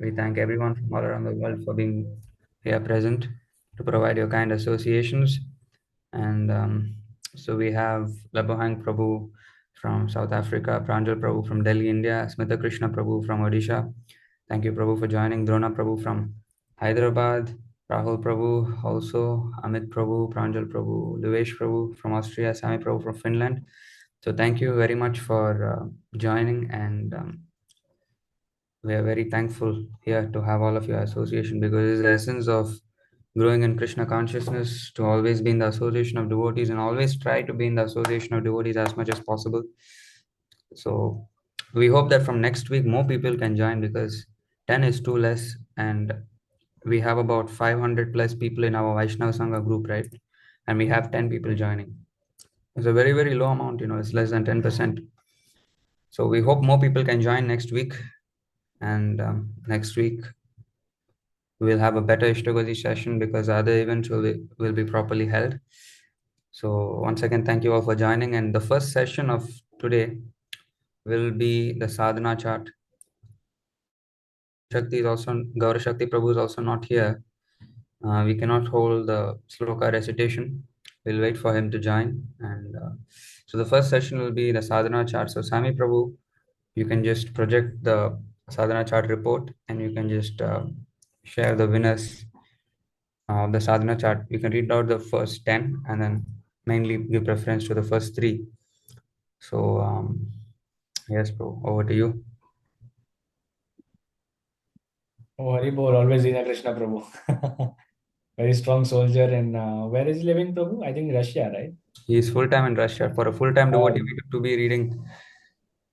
We thank everyone from all around the world for being here present to provide your kind associations. And so we have Labohang Prabhu from South Africa, Pranjal Prabhu from Delhi, India, Smita Krishna Prabhu from Odisha. Thank you, Prabhu, for joining. Drona Prabhu from Hyderabad, Rahul Prabhu also, Amit Prabhu, Pranjal Prabhu, Luvesh Prabhu from Austria, Sami Prabhu from Finland. So thank you very much for joining, and we are very thankful here to have all of your association, because it's the essence of growing in Krishna consciousness to always be in the association of devotees and always try to be in the association of devotees as much as possible. So we hope that from next week more people can join, because 10 is too less, and we have about 500 plus people in our Vaishnava Sangha group, right? And we have 10 people joining. It's a very, very low amount, it's less than 10%. So we hope more people can join next week. And next week we'll have a better Istagoshti session, because other events will be properly held. So once again, thank you all for joining. And the first session of today will be the sadhana chart. Shakti is also Gaura Shakti Prabhu is also not here. We cannot hold the sloka recitation. We'll wait for him to join. And so the first session will be the sadhana chart. So Sami Prabhu, you can just project the sadhana chart report, and you can just share the winners of the sadhana chart. You can read out the first 10 and then mainly give preference to the first three. So yes, bro, over to you. Oh, Haribol, always Dina Krishna Prabhu. Very strong soldier. And where is he living, Prabhu? I think Russia, right? He is full time in Russia. For a full time devotee, Oh, we have to be reading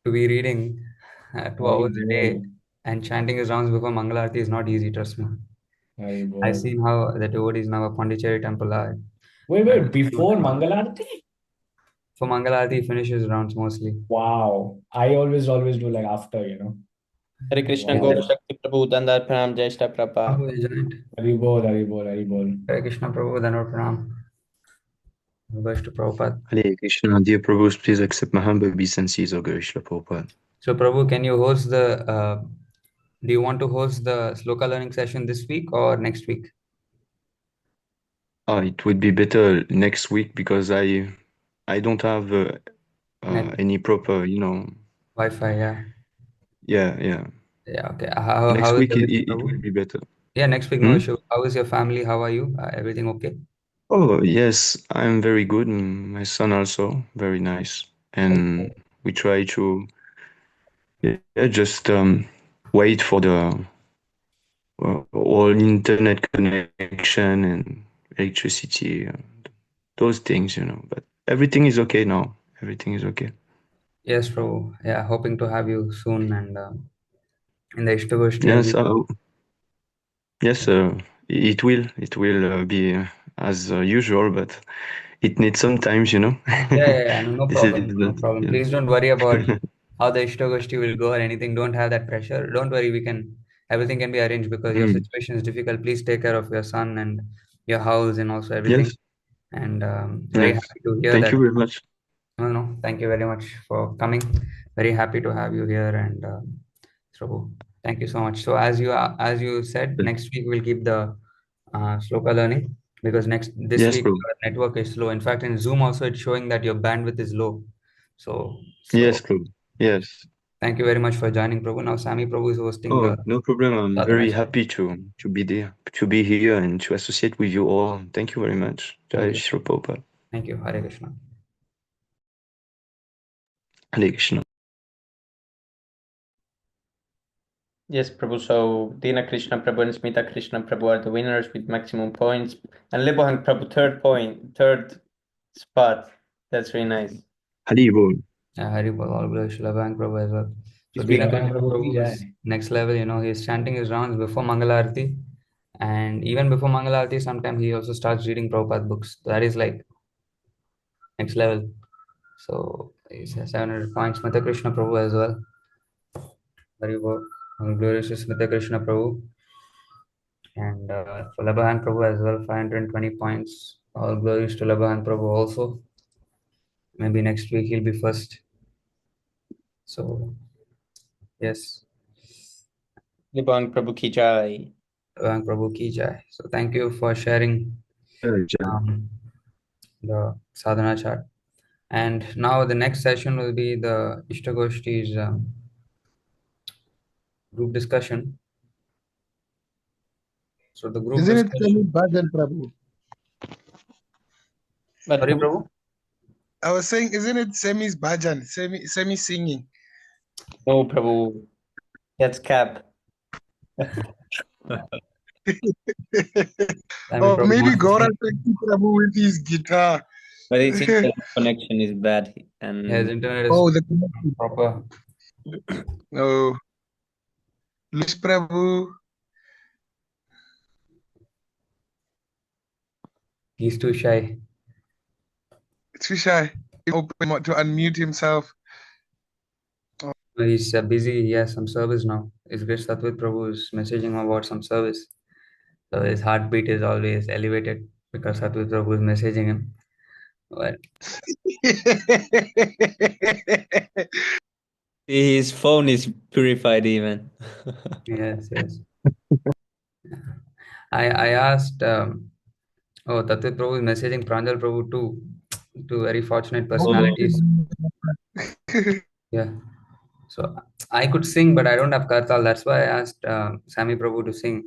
2 hours a day, Haribol, and chanting his rounds before Mangalarti is not easy. Trust me. I've Haribol. seen how the devotees now at Pondicherry temple are. Wait, before Mangalarti? For Mangalarti, he finishes rounds mostly. Wow. I always do like after. Hare Krishna He's Gaur Wow. just Shakti Prabhu Dandar Pranam Jai Shri Prabhupada. Prabhu is joined. Haribol, Haribol, Haribol. Hare Krishna Prabhu, Dhanur Pranam. Goes to Prabhupada. Hare Krishna, dear Prabhu, please accept my humble obeisances, O Gaurishla Prabhupada. So, Prabhu, can you host do you want to host the sloka learning session this week or next week? It would be better next week because I don't have Net any proper, Wi-Fi, yeah. yeah. Yeah, okay. How Next is week everything, it will Prabhu? be better. Yeah, next week, no Hmm? issue. How is your family? How are you? Everything okay? Oh, yes, I'm very good. My son also, very nice. And we try to just wait for the all internet connection and electricity, those things, But everything is okay now. Everything is okay. Yes, Prabhu. Yeah, hoping to have you soon, and in the Istagoshti as Yes, well. yes, it will be as usual, but it needs some time. Yeah. No, no This problem. is No that, problem. yeah. Please don't worry about how the Istagoshti will go or anything. Don't have that pressure. Don't worry. Everything can be arranged, because your Mm, situation is difficult. Please take care of your son and your house and also everything. yes, And very yes. happy to hear Thank that. you very much. No. Thank you very much for coming. Very happy to have you here. And so thank you so much. So as you said, next week we'll keep the sloka learning, because next this Yes, week Prabhu. your network is slow. In fact, in Zoom also it's showing that your bandwidth is low. So Yes, so Prabhu. Yes. thank you very much for joining, Prabhu. Now Sami Prabhu is hosting Oh, the no problem. I'm sadhana very chat. happy to be there, to be here, and to associate with you all. Thank you very much. Thank Jai you. Shri Prabhupada. Thank you. Hare Krishna. Hare Krishna. Yes, Prabhu. So Dina Krishna Prabhu and Smita Krishna Prabhu are the winners with maximum points. And Lebohang Prabhu, third spot. That's really nice. Hari Bol. Yeah, Hari Bol, all glory Srila Bang Prabhu as well. So Peace be Dina upon Krishna Prabhu ki Prabhu is jai. next level. He's chanting his rounds before Mangalarti, and even before Mangalarti, sometimes he also starts reading Prabhupada books. That is like next level. So he's 700 points. Smita Krishna Prabhu as well. Hari Bol, all glories to Smita Krishna Prabhu, and for Labhan Prabhu as well, 520 points. All glories to Labhan Prabhu also. Maybe next week he'll be first. So yes. Lebang Prabhu Ki Jai. Lebohang Prabhu Ki Jai. So thank you for sharing um, the sadhana chart. And now the next session will be the Istagoshti's group discussion. So the group Isn't it semi discussion. bhajan, Prabhu? But Sorry, Prabhu? Prabhu? I was saying, isn't it semi's bhajan, semi singing? No, Prabhu. That's cap. Sami Or Prabhu maybe wants to Gaura sing. Prabhu with his guitar. But its internet connection is bad. Yeah, his And internet is Oh, the proper. oh, Luis Prabhu. He's too shy. It's too shy. Open to unmute himself. He's busy. He has some service now. His great Satvit Prabhu is messaging him about some service. So his heartbeat is always elevated because Satvit Prabhu is messaging him. But his phone is purified even. yes, yes. I asked, Tatvit Prabhu is messaging Pranjal Prabhu too. Two very fortunate personalities. Yeah. So I could sing, but I don't have kartal. That's why I asked Sami Prabhu to sing.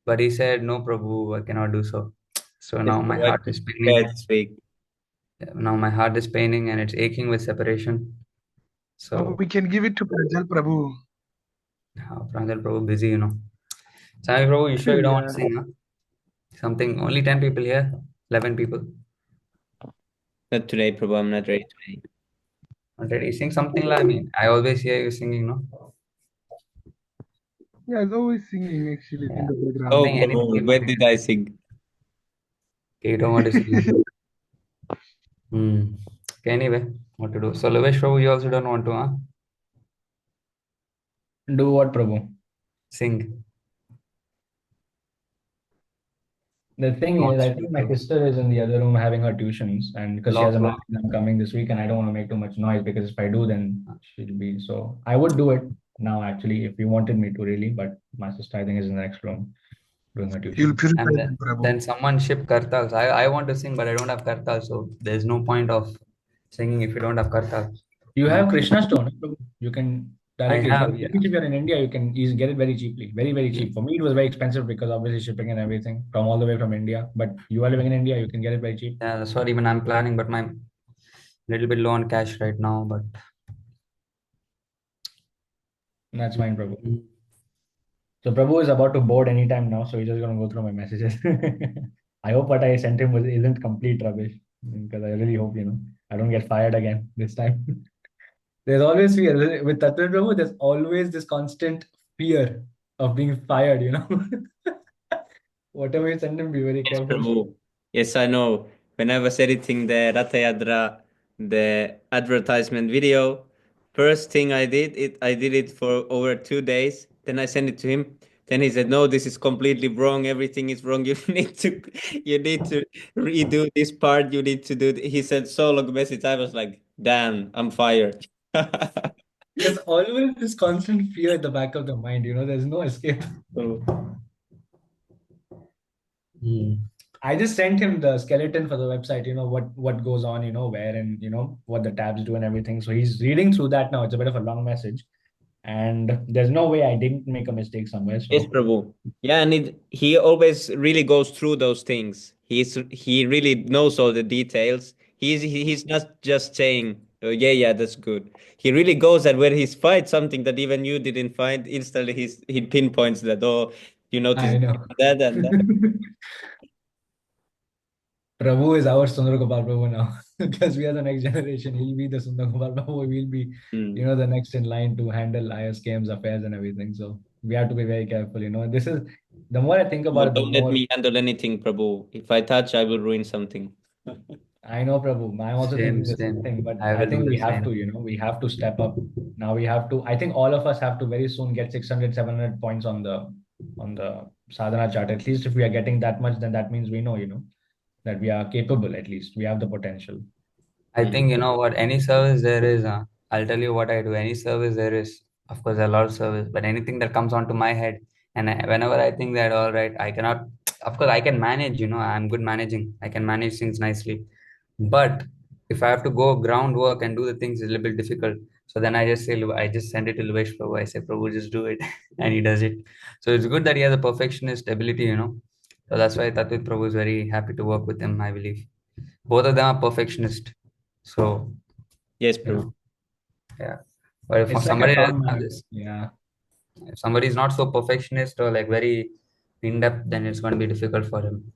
But he said, no, Prabhu, I cannot do so. So Yes, now my Prabhu, I heart is couldn't prepare paining. this week. Now my heart is paining and it's aching with separation. Oh, So we can give it to Prajal Prabhu. Pranjal Prabhu busy, you know. Sami Prabhu, you sure you don't want to Yeah. sing, huh? Something, only 10 people here, 11 people. Not today, Prabhu. I'm not ready today. Already sing something like, I mean, I always hear you singing, no? Yeah, he's always singing actually in Yeah. the background. Oh, Something, anything Prabhu, you when want. did I sing? Okay, you don't want to sing. Hmm. Okay, anyway, what to do? So Lavesh Prabhu, you also don't want to, huh? Do what, Prabhu? Sing. The thing is, Wants I to think my do. sister is in the other room having her tuitions, and because she has Lock, a math lock. exam coming this week, and I don't want to make too much noise because if I do, then she'll be. So I would do it now, actually, if you wanted me to really, but my sister, I think, is in the next room doing her He'll tuition. purify And them, Prabhu. then someone ship kartals. I want to sing, but I don't have kartal, so there's no point of singing if you don't have kartal. You You have know, Krishna stone. Prabhu. You can I directly, have, yeah. if you're in India, you can easily get it very cheaply, very, very Yeah. cheap. For me, it was very expensive because obviously shipping and everything from all the way from India. But you are living in India, you can get it very cheap. Yeah, that's what even I'm planning, but my little bit low on cash right now. But That's fine, Prabhu. mm, So Prabhu is about to board anytime now, so he's just gonna go through my messages. I hope what I sent him isn't complete rubbish because I really hope I don't get fired again this time. There's always fear with Tattva Prabhu. There's always this constant fear of being fired. Whatever you send him, be very Yes, careful. Prabhu. Yes, I know. When I was editing the Ratha Yadra, the advertisement video, first thing I did it for over 2 days. Then I sent it to him. Then he said, "No, this is completely wrong. Everything is wrong. You need to redo this part. You need to do." He said so long message. I was like, "Damn, I'm fired." There's always this constant fear at the back of the mind. There's no escape. So, mm. I just sent him the skeleton for the website, what goes on, where and what the tabs do and everything. So he's reading through that now. It's a bit of a long message. And there's no way I didn't make a mistake somewhere. yes, So Prabhu. Yeah, and he always really goes through those things. He really knows all the details. He's not just saying, oh, yeah, yeah, that's good. He really goes that where he's finds something that even you didn't find, instantly he pinpoints that, oh, you notice I know. that and that. Prabhu is our Sundar Gopal Prabhu now. Because we are the next generation. He'll be the Sundar Gopal Prabhu. We'll be, Hmm. the next in line to handle IS games, affairs, and everything. So we have to be very careful. This is the more I think about But it, the don't let more me handle anything, Prabhu. If I touch, I will ruin something. I know, Prabhu. I'm also Same, thinking the same same. thing, but I I will do think the we have to, same. we have to step up. Now we have to, I think all of us have to very soon get 600, 700 points on the sadhana chart. At least if we are getting that much, then that means we know, that we are capable, at least. We have the potential. I Hmm. think you know what, any service there is, I'll tell you what I do. Any service there is, of course, a lot of service, but anything that comes onto my head, and whenever I think that, all right, I cannot, of course, I can manage, I'm good managing, I can manage things nicely. But if I have to go groundwork and do the things, it's a little bit difficult. So then I just send it to Luvesh Prabhu. I say, Prabhu, just do it. And he does it. So it's good that he has a perfectionist ability. So that's why Tatwit Prabhu is very happy to work with him, I believe. Both of them are perfectionist. So, Yes, you Prabhu. know, yeah. But if It's like a somebody fun, else, yeah. if somebody is not so perfectionist or like very in depth, then it's going to be difficult for him.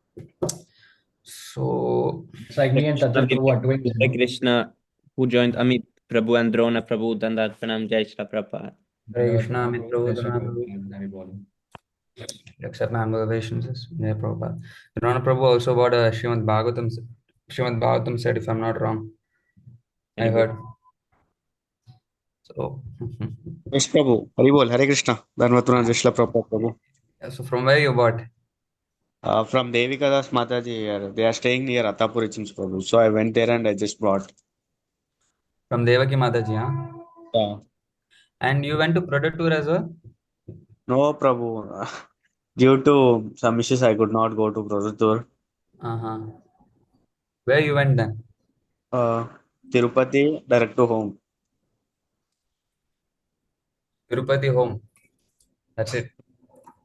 So, It's like me and Krishna, Tattva Prabhu are twins, Hare Krishna, who joined Amit Prabhu and Drona Prabhu, Dandat Pranam, Jai Shri Prabhupada. Hare Krishna, Amit Prabhu, Jai Shri Dharana Prabhu. Prabhu, Hari Bol. Accept my humble obeisances. Yeah, Prabhupada. Dharana Prabhu also bought a Srimad Bhagavatam. Srimad Bhagavatam said, if I'm not wrong, I Very good. heard. So, Yes, Prabhu. Hari Bol, Hare Krishna. Dharmatuna Jishla Prabhu Prabhu. so from where you bought? From Devikadas Mataji here. They are staying near Attapurichins Prabhu. So I went there and I just brought. From Devaki Mataji, huh? Yeah. And you went to product tour as well? No, Prabhu. Due to some issues, I could not go to Pradatur. Uh-huh. Where you went then? Uh, Tirupati, direct to home. Tirupati home. That's it.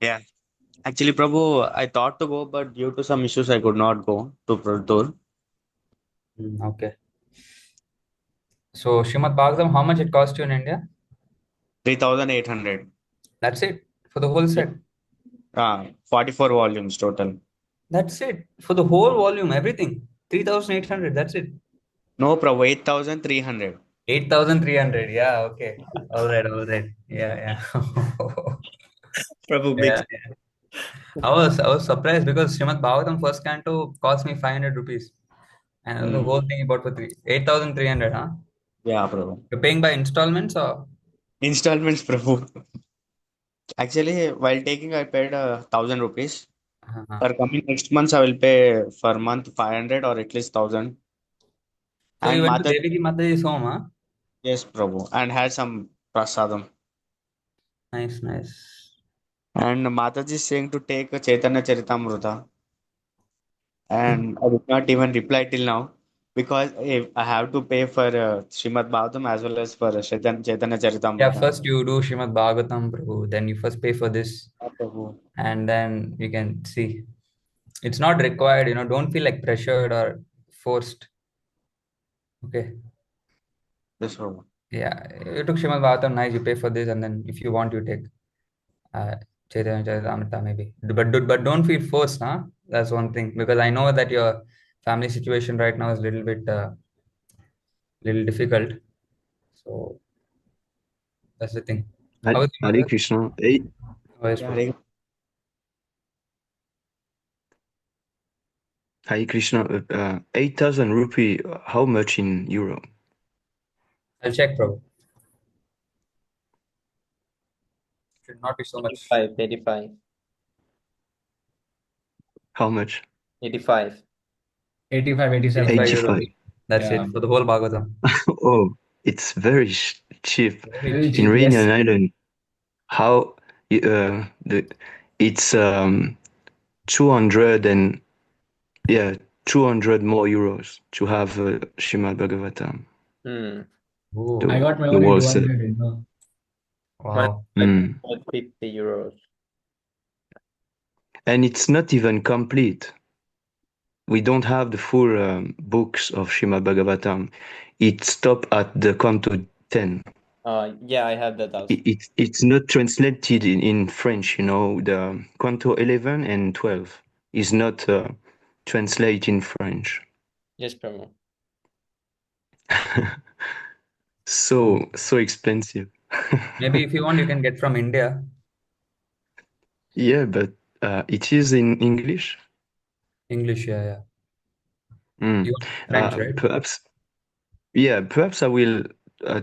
Yeah. Actually, Prabhu, I thought to go, but due to some issues, I could not go to Pradatur. Okay. So, Srimad Bhagavatam, how much it cost you in India? 3,800. That's it for the whole set. 44 volumes total. That's it for the whole volume, everything. 3,800. That's it. No, Prabhu, 8,300. 8,300. Yeah, okay. All right, all right. Yeah, yeah. Prabhu Yeah, mix. yeah. I was surprised because Srimad Bhagavatam first canto cost me 500 rupees. And the Hmm. whole thing you bought for 8,300, huh? Yeah, Prabhu. You're paying by installments or? Installments, Prabhu. Actually, while taking, I paid 1,000 rupees. Uh-huh. For coming next month, I will pay for month 500 or at least 1,000. So you And went to Mata, Devaki Mataji's home, huh? yes, Prabhu, and had some prasadam. Nice, nice. And Mataji is saying to take a Chaitanya Charitamrita, and I did not even reply till now because if I have to pay for Srimad Bhagavatam as well as for Chaitanya Yeah, Charitamrita. first you do Srimad Bhagavatam, Prabhu. Then you first pay for this, Yeah, Prabhu. and then you can see. It's not required, don't feel like pressured or forced. Okay. Yes, Prabhu. Yeah, you took Srimad Bhagavatam, nice, you pay for this, and then if you want, you take uh, Chaitanya Charitamrita maybe. But don't feel forced, huh? That's one thing. Because I know that your family situation right now is a little difficult. So that's the thing. How is your Hare mother? Krishna. How is Yeah, Prabhu? Hare Krishna. 8,000 rupee. How much in euro? I'll check, Prabhu. Should not be so much. 85, 85, How much? 85. 85, 87. 85 Prabhu. euros. 85. That's Yeah. it for the whole Bhagavatam. Oh, it's very cheap. Very Very cheap. In cheap, yes. Reunion Island, how the it's 200 and yeah 200 more euros to have Srimad Bhagavatam. Hmm. I Oh, got my The own in whole set. 200. Mine wow. like Mm. 50 euros. And it's not even complete. We don't have the full books of Srimad Bhagavatam. It stopped at the canto 10. Yeah, I have that also. It's not translated in French, the canto 11 and 12 is not translated in French. Yes, Prabhu. So expensive. Maybe if you want, you can get from India. Yeah, but it is in English. English, yeah, yeah. Mm. You want French, right? Perhaps I will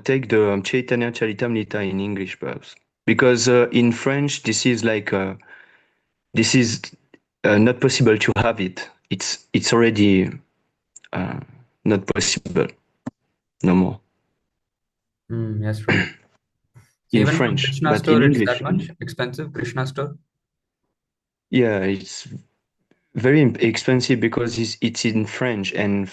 take the Chaitanya Charitamrita in English, perhaps, because in French this is not possible to have it. It's already uh, not possible no more. Yes, Prabhu. Even from French, Krishna but in store, it's English. that much expensive. Krishna store. Yeah, it's very expensive because it's in French, and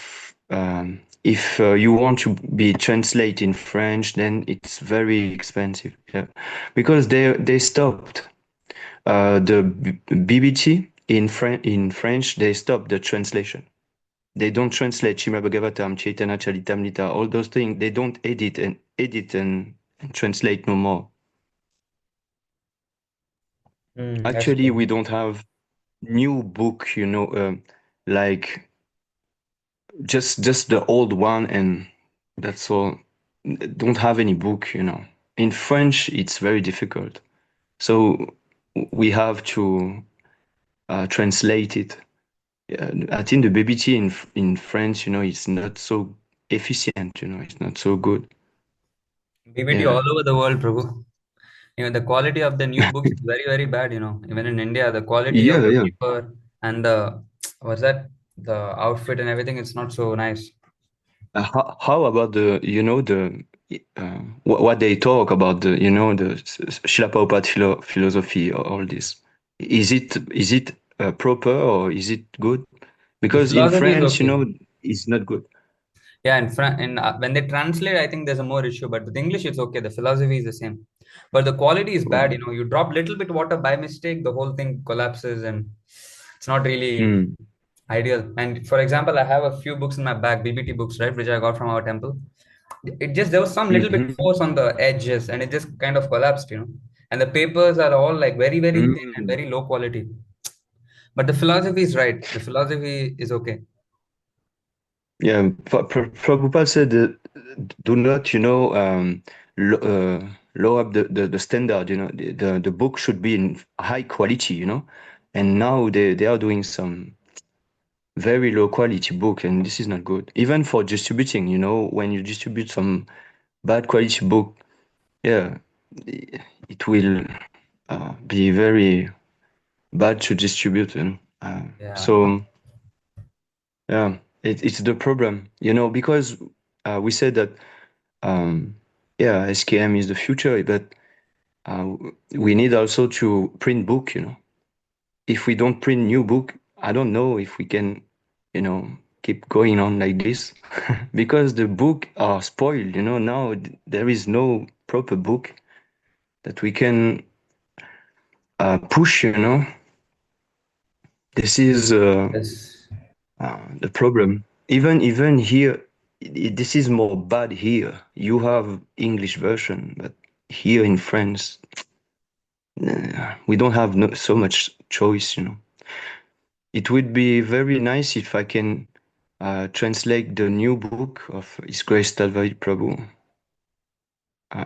if you want to be translate in French, then it's very expensive. Yeah, because they stopped the BBT in French. They stopped the translation. They don't translate Srimad Bhagavatam, Chaitanya Charitamrita, all those things. They don't edit and translate no more. That's Actually, true. we don't have new book, like just the old one, and that's all. Don't have any book. In French, it's very difficult. So we have to translate it. I think the BBT in France, it's not so efficient. It's not so good. BBT Yeah. all over the world, Prabhu. Even the quality of the new books is very, very bad. Even in India, the quality of Yeah, the yeah. paper and the what's that, the outfit and everything, it's not so nice. How about what they talk about the Srila Prabhupada philosophy or all this? Is it proper or is it good? The Because in philosophy is France, okay. it's not good. Yeah, in when they translate, I think there's a more issue. But with English, it's okay. The philosophy is the same, but the quality is bad. You drop little bit water by mistake, the whole thing collapses, and it's not really Mm. ideal. And for example, I have a few books in my bag, BBT books, right, which I got from our temple. It just there was some little bit Mm-hmm. force on the edges, and it just kind of collapsed. And the papers are all like very, very thin and Mm. very low quality. But the philosophy is right. The philosophy is okay. Yeah, Prabhupada said that do not, lower up the standard. The book should be in high quality. And now they are doing some very low quality book, and this is not good. Even for distributing, when you distribute some bad quality book, yeah, it will be very bad to distribute. Yeah. So yeah, it's the problem, because we said that yeah, SKM is the future, but uh, we need also to print book. If we don't print new book, I don't know if we can, keep going on like this, because the book are spoiled. Now there is no proper book that we can push. This is Yes. the problem. Even here, this is more bad here. You have English version, but here in France, we don't have so much choice. It would be very nice if I can translate the new book of His Grace Talvai Prabhu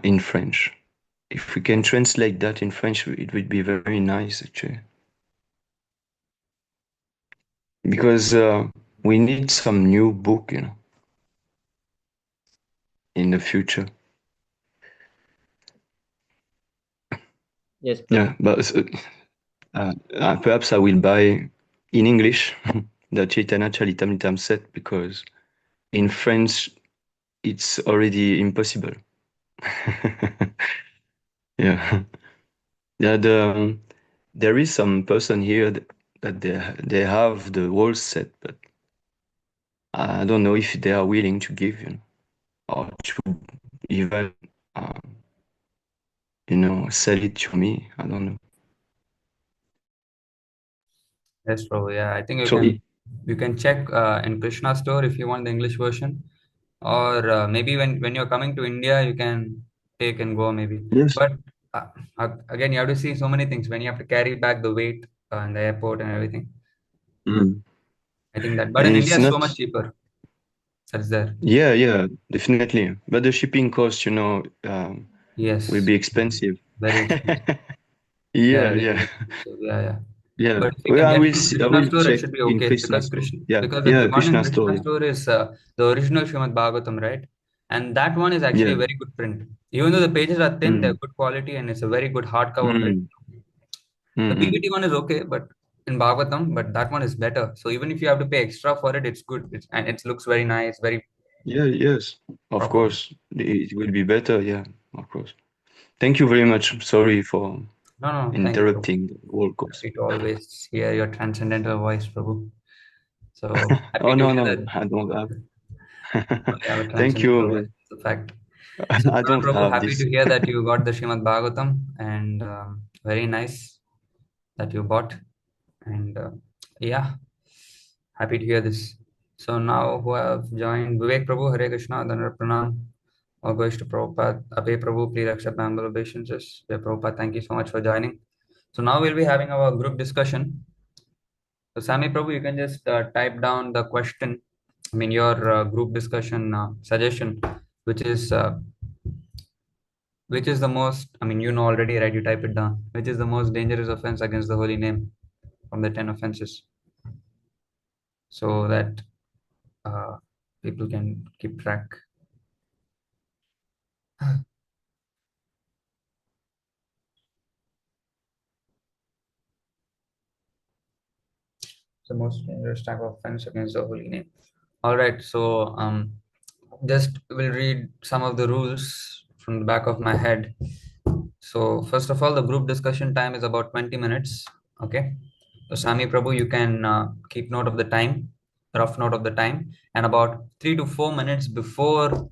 in French. If we can translate that in French, it would be very nice actually, because we need some new book, in the future. Yes, Prabhu. Yeah, but perhaps I will buy in English the Chaitanya Charitamrita set, because in French it's already impossible. Yeah, yeah. There is some person here that they have the whole set, but I don't know if they are willing to give, or to even uh, sell it to me. I don't know. Yes, Prabhu. Yeah, I think you So can you can check in Krishna store if you want the English version, or maybe when you're coming to India, you can take and go maybe. yes. But again, you have to see so many things when you have to carry back the weight in the airport and everything. Mm. I think that, but And in India, it's it's so not. much cheaper. That's there. Yeah, definitely. But the shipping cost, will Yes, be expensive. very expensive. Yeah, Yeah, little yeah, bit expensive. Yeah, yeah. yeah. But if you Well, can I get will it in see, I Krishna will store, it check should be in okay Krishna because store. Krishna Yeah, because the yeah, one in Krishna store. Krishna Yeah. store is the original Srimad Bhagavatam, right? And that one is actually a Yeah. very good print. Even though the pages are thin, they're Mm, good quality and it's a very good hardcover print. mm, The mm. BBT one is okay, but in Bhagavatam, but that one is better. So even if you have to pay extra for it, it's good. And it looks very nice, very Yeah, yes, of proper. course. It will be better. Yeah, of course. Thank you very much. Sorry for No, no, thank you, Prabhu. interrupting the whole course. Happy to always hear your transcendental voice, Prabhu. So happy Oh to no, hear no, that I don't have. you have a Thank transcendental voice. you. It's a fact. So, I don't Prabhu, have happy this. to hear that you got the Srimad Bhagavatam, and very nice that you bought. And yeah, happy to hear this. So now who have joined Vivek Prabhu, Hare Krishna, Dhanar Pranam, all goes to Prabhupada. Abhay Prabhu, please accept my humble obeisances. Dear Prabhupada, thank you so much for joining. So now we'll be having our group discussion. So Sami Prabhu, you can just type down the question, I mean your group discussion suggestion, which is uh, which is the most, I mean, you know already, right? You type it down. Which is the most dangerous offense against the holy name from the 10 offenses, so that uh, people can keep track. The most dangerous type of offense against the holy name. All right, so just will read some of the rules from the back of my head. So first of all, the group discussion time is about 20 minutes. Okay. So Sami Prabhu, you can keep note of the time, rough note of the time, and about 3 to 4 minutes before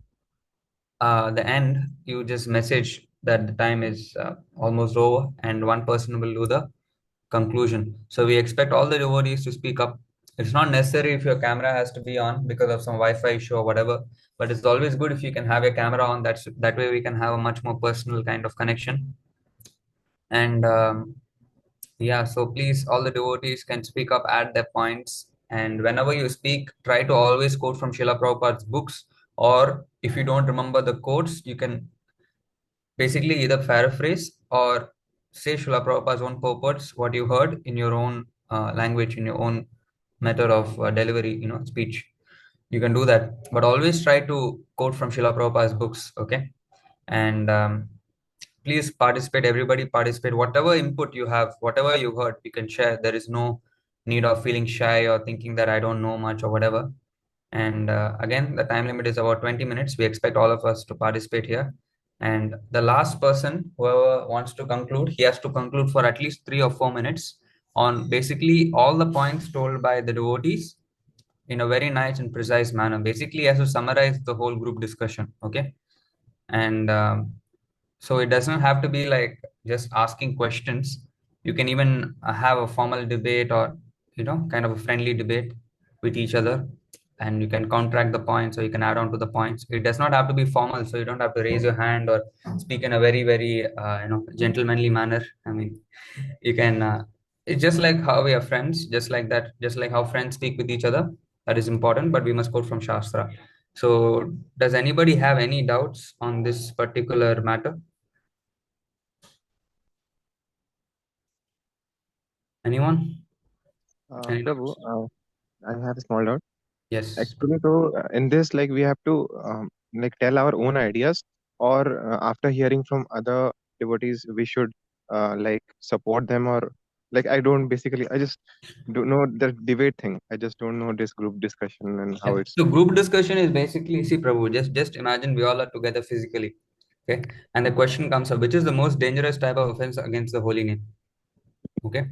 the end, you just message that the time is almost over, and one person will do the conclusion. So we expect all the devotees to speak up. It's not necessary if your camera has to be on because of some Wi-Fi issue or whatever, but it's always good if you can have your camera on. That way we can have a much more personal kind of connection. And yeah, so please, all the devotees can speak up at their points. And whenever you speak, try to always quote from Srila Prabhupada's books. Or if you don't remember the quotes, you can basically either paraphrase or say Srila Prabhupada's own purports, what you heard in your own language, in your own method of delivery, speech. You can do that. But always try to quote from Srila Prabhupada's books, okay? And please participate, everybody participate. Whatever input you have, whatever you heard, you can share. There is no need of feeling shy or thinking that I don't know much or whatever. And again, the time limit is about 20 minutes. We expect all of us to participate here. And the last person, whoever wants to conclude, he has to conclude for at least 3 or 4 minutes on basically all the points told by the devotees in a very nice and precise manner. Basically, he has to summarize the whole group discussion. Okay. And so it doesn't have to be like just asking questions. You can even have a formal debate, or kind of a friendly debate with each other, and you can contract the points, or you can add on to the points. It does not have to be formal, so you don't have to raise your hand or speak in a very very gentlemanly manner. I mean, you can it's just like how we are friends, just like that, just like how friends speak with each other. That is important, but we must quote from Shastra. So does anybody have any doubts on this particular matter? Anyone? Any Prabhu, doubts? I have a small doubt. Yes. Actually, so in this, like, we have to like tell our own ideas, or after hearing from other devotees, we should like support them, or like I don't basically, I just don't know the debate thing. I just don't know this group discussion and how Yeah. it's. So group discussion is basically, see, Prabhu, just imagine we all are together physically. Okay. And the question comes up, which is the most dangerous type of offense against the holy name? Okay.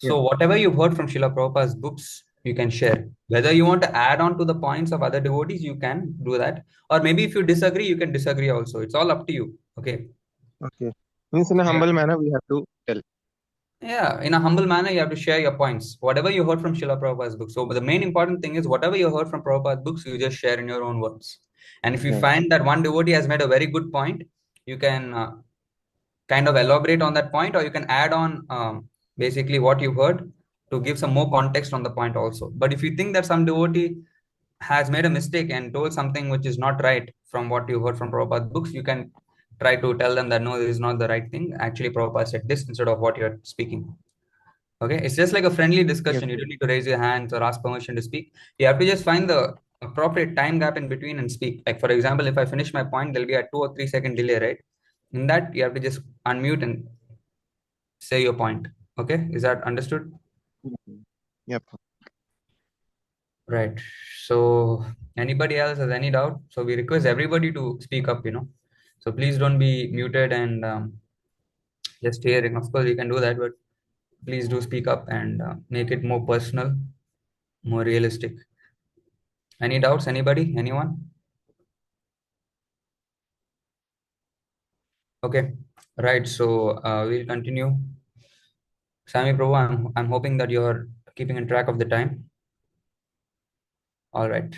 Yeah. So whatever you've heard from Srila Prabhupada's books, you can share. Whether you want to add on to the points of other devotees, you can do that. Or maybe if you disagree, you can disagree also. It's all up to you. Okay. Okay. Means in a So humble manner, we have to tell. yeah, in a humble manner, you have to share your points. Whatever you heard from Srila Prabhupada's books. So the main important thing is whatever you heard from Prabhupada's books, you just share in your own words. And if you Yeah. find that one devotee has made a very good point, you can kind of elaborate on that point, or you can add on basically what you heard to give some more context on the point also. But if you think that some devotee has made a mistake and told something which is not right from what you heard from Prabhupada's books, you can try to tell them that no, this is not the right thing. Actually, Prabhupada said this instead of what you're speaking. Okay, it's just like a friendly Yes. discussion. You don't need to raise your hands or ask permission to speak. You have to just find the appropriate time gap in between and speak. Like, for example, if I finish my point, there'll be a 2 or 3 second delay, right? In that, you have to just unmute and say your point. Okay, is that understood? Mhm. Yep. Right. So, anybody else has any doubt? So, we request everybody to speak up, So please don't be muted and just hearing. Of course, you can do that, but please do speak up and make it more personal, more realistic. Any doubts? Anybody? Anyone? Okay, right. So we'll continue. Sami Prabhu, I'm hoping that you're keeping in track of the time. All right.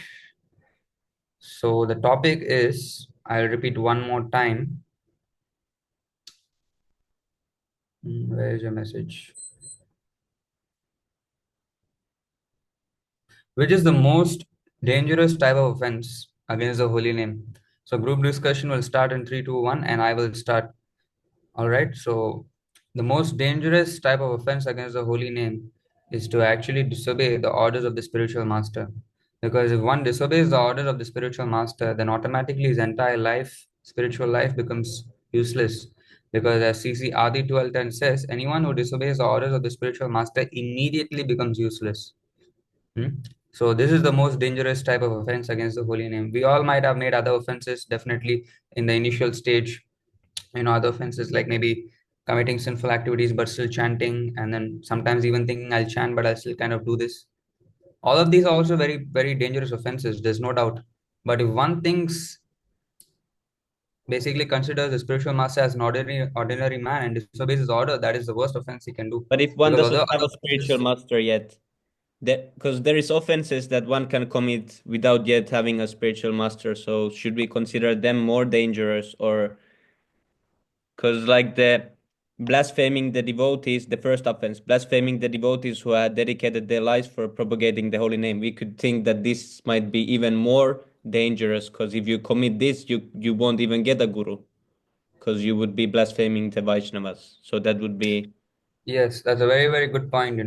So the topic is, I'll repeat one more time. Where is your message? Which is the most dangerous type of offense against the holy name? So group discussion will start in 3, 2, 1, and I will start. All right. So the most dangerous type of offense against the holy name is to actually disobey the orders of the spiritual master. Because if one disobeys the orders of the spiritual master, then automatically his entire life, spiritual life, becomes useless. Because as CC Adi 12:10 says, anyone who disobeys the orders of the spiritual master immediately becomes useless. Hmm? So this is the most dangerous type of offense against the holy name. We all might have made other offenses, definitely in the initial stage, other offenses like maybe committing sinful activities but still chanting, and then sometimes even thinking I'll chant but I'll still kind of do this. All of these are also very, very dangerous offenses, there's no doubt. But if one thinks, basically considers the spiritual master as an ordinary man and disobeys his order, that is the worst offense he can do. But if one Because doesn't other have a spiritual offenses, master yet, because there is offenses that one can commit without yet having a spiritual master, so should we consider them more dangerous? Or because like the blaspheming the devotees, the first offense, blaspheming the devotees who had dedicated their lives for propagating the holy name, we could think that this might be even more dangerous, because if you commit this, you won't even get a guru, because you would be blaspheming the Vaishnavas. So that would be. yes, that's a very, very good point.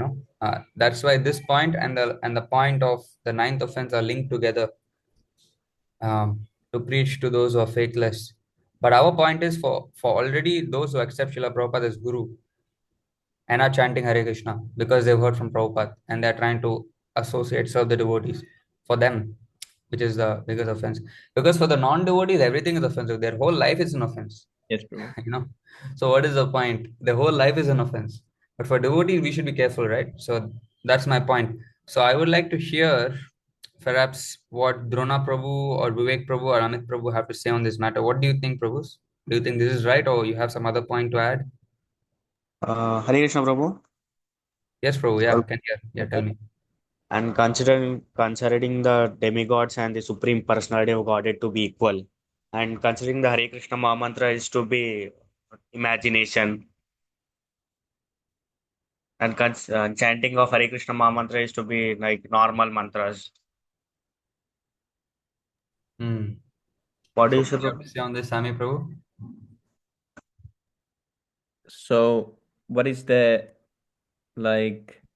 That's why this point and the point of the ninth offense are linked together, to preach to those who are faithless. But our point is for already those who accept Srila Prabhupada as Guru and are chanting Hare Krishna because they've heard from Prabhupada and they're trying to associate, serve the devotees. For them, which is the biggest offense. Because for the non-devotees, everything is offensive. Their whole life is an offense. Yes, Prabhu. So what is the point? The whole life is an offense. But for devotees, we should be careful, right? So that's my point. So I would like to hear perhaps what Drona Prabhu or Vivek Prabhu or Amit Prabhu have to say on this matter. What do you think, Prabhus? Do you think this is right, or you have some other point to add? Hare Krishna, Prabhu. Yes, Prabhu. Yeah, can hear. Yeah, tell me. And considering the demigods and the supreme personality of Godhead to be equal, and considering the Hare Krishna Maha Mantra is to be imagination, and chanting of Hare Krishna Maha Mantra is to be like normal mantras. Hmm. What do So you what say, do you have Prabhu? to say on this, Sami Prabhu? So what is the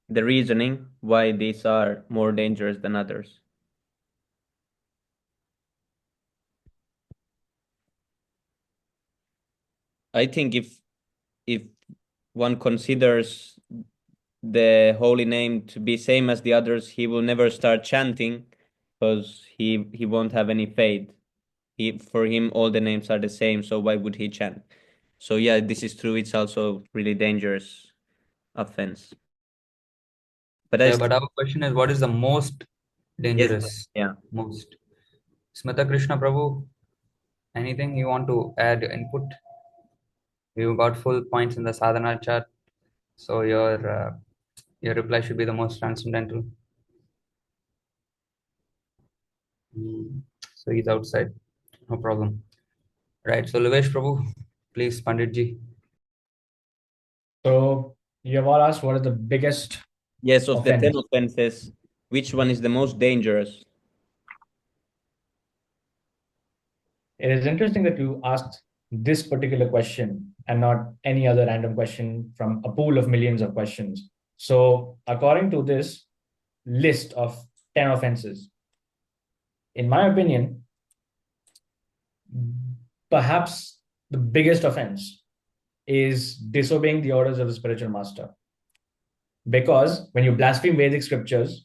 reasoning why these are more dangerous than others? I think if one considers the holy name to be same as the others, he will never start chanting, because he won't have any faith. For him all the names are the same, so why would he chant? So yeah, this is true. It's also really dangerous offense. But I Yeah, still, but our question is, what is the most yes, dangerous? yeah. Most. Smita Krishna Prabhu, anything you want to add input? You got full points in the sadhana chart, so your reply should be the most transcendental. Hmm. So he's outside, no problem. Right. So Luvesh Prabhu, please, Panditji. So you have all asked what is the biggest Yes, of the 10 offense. offenses, which one is the most dangerous? It is interesting that you asked this particular question and not any other random question from a pool of millions of questions. So, according to this list of 10 offenses, in my opinion, perhaps the biggest offense is disobeying the orders of the spiritual master. Because when you blaspheme Vedic scriptures,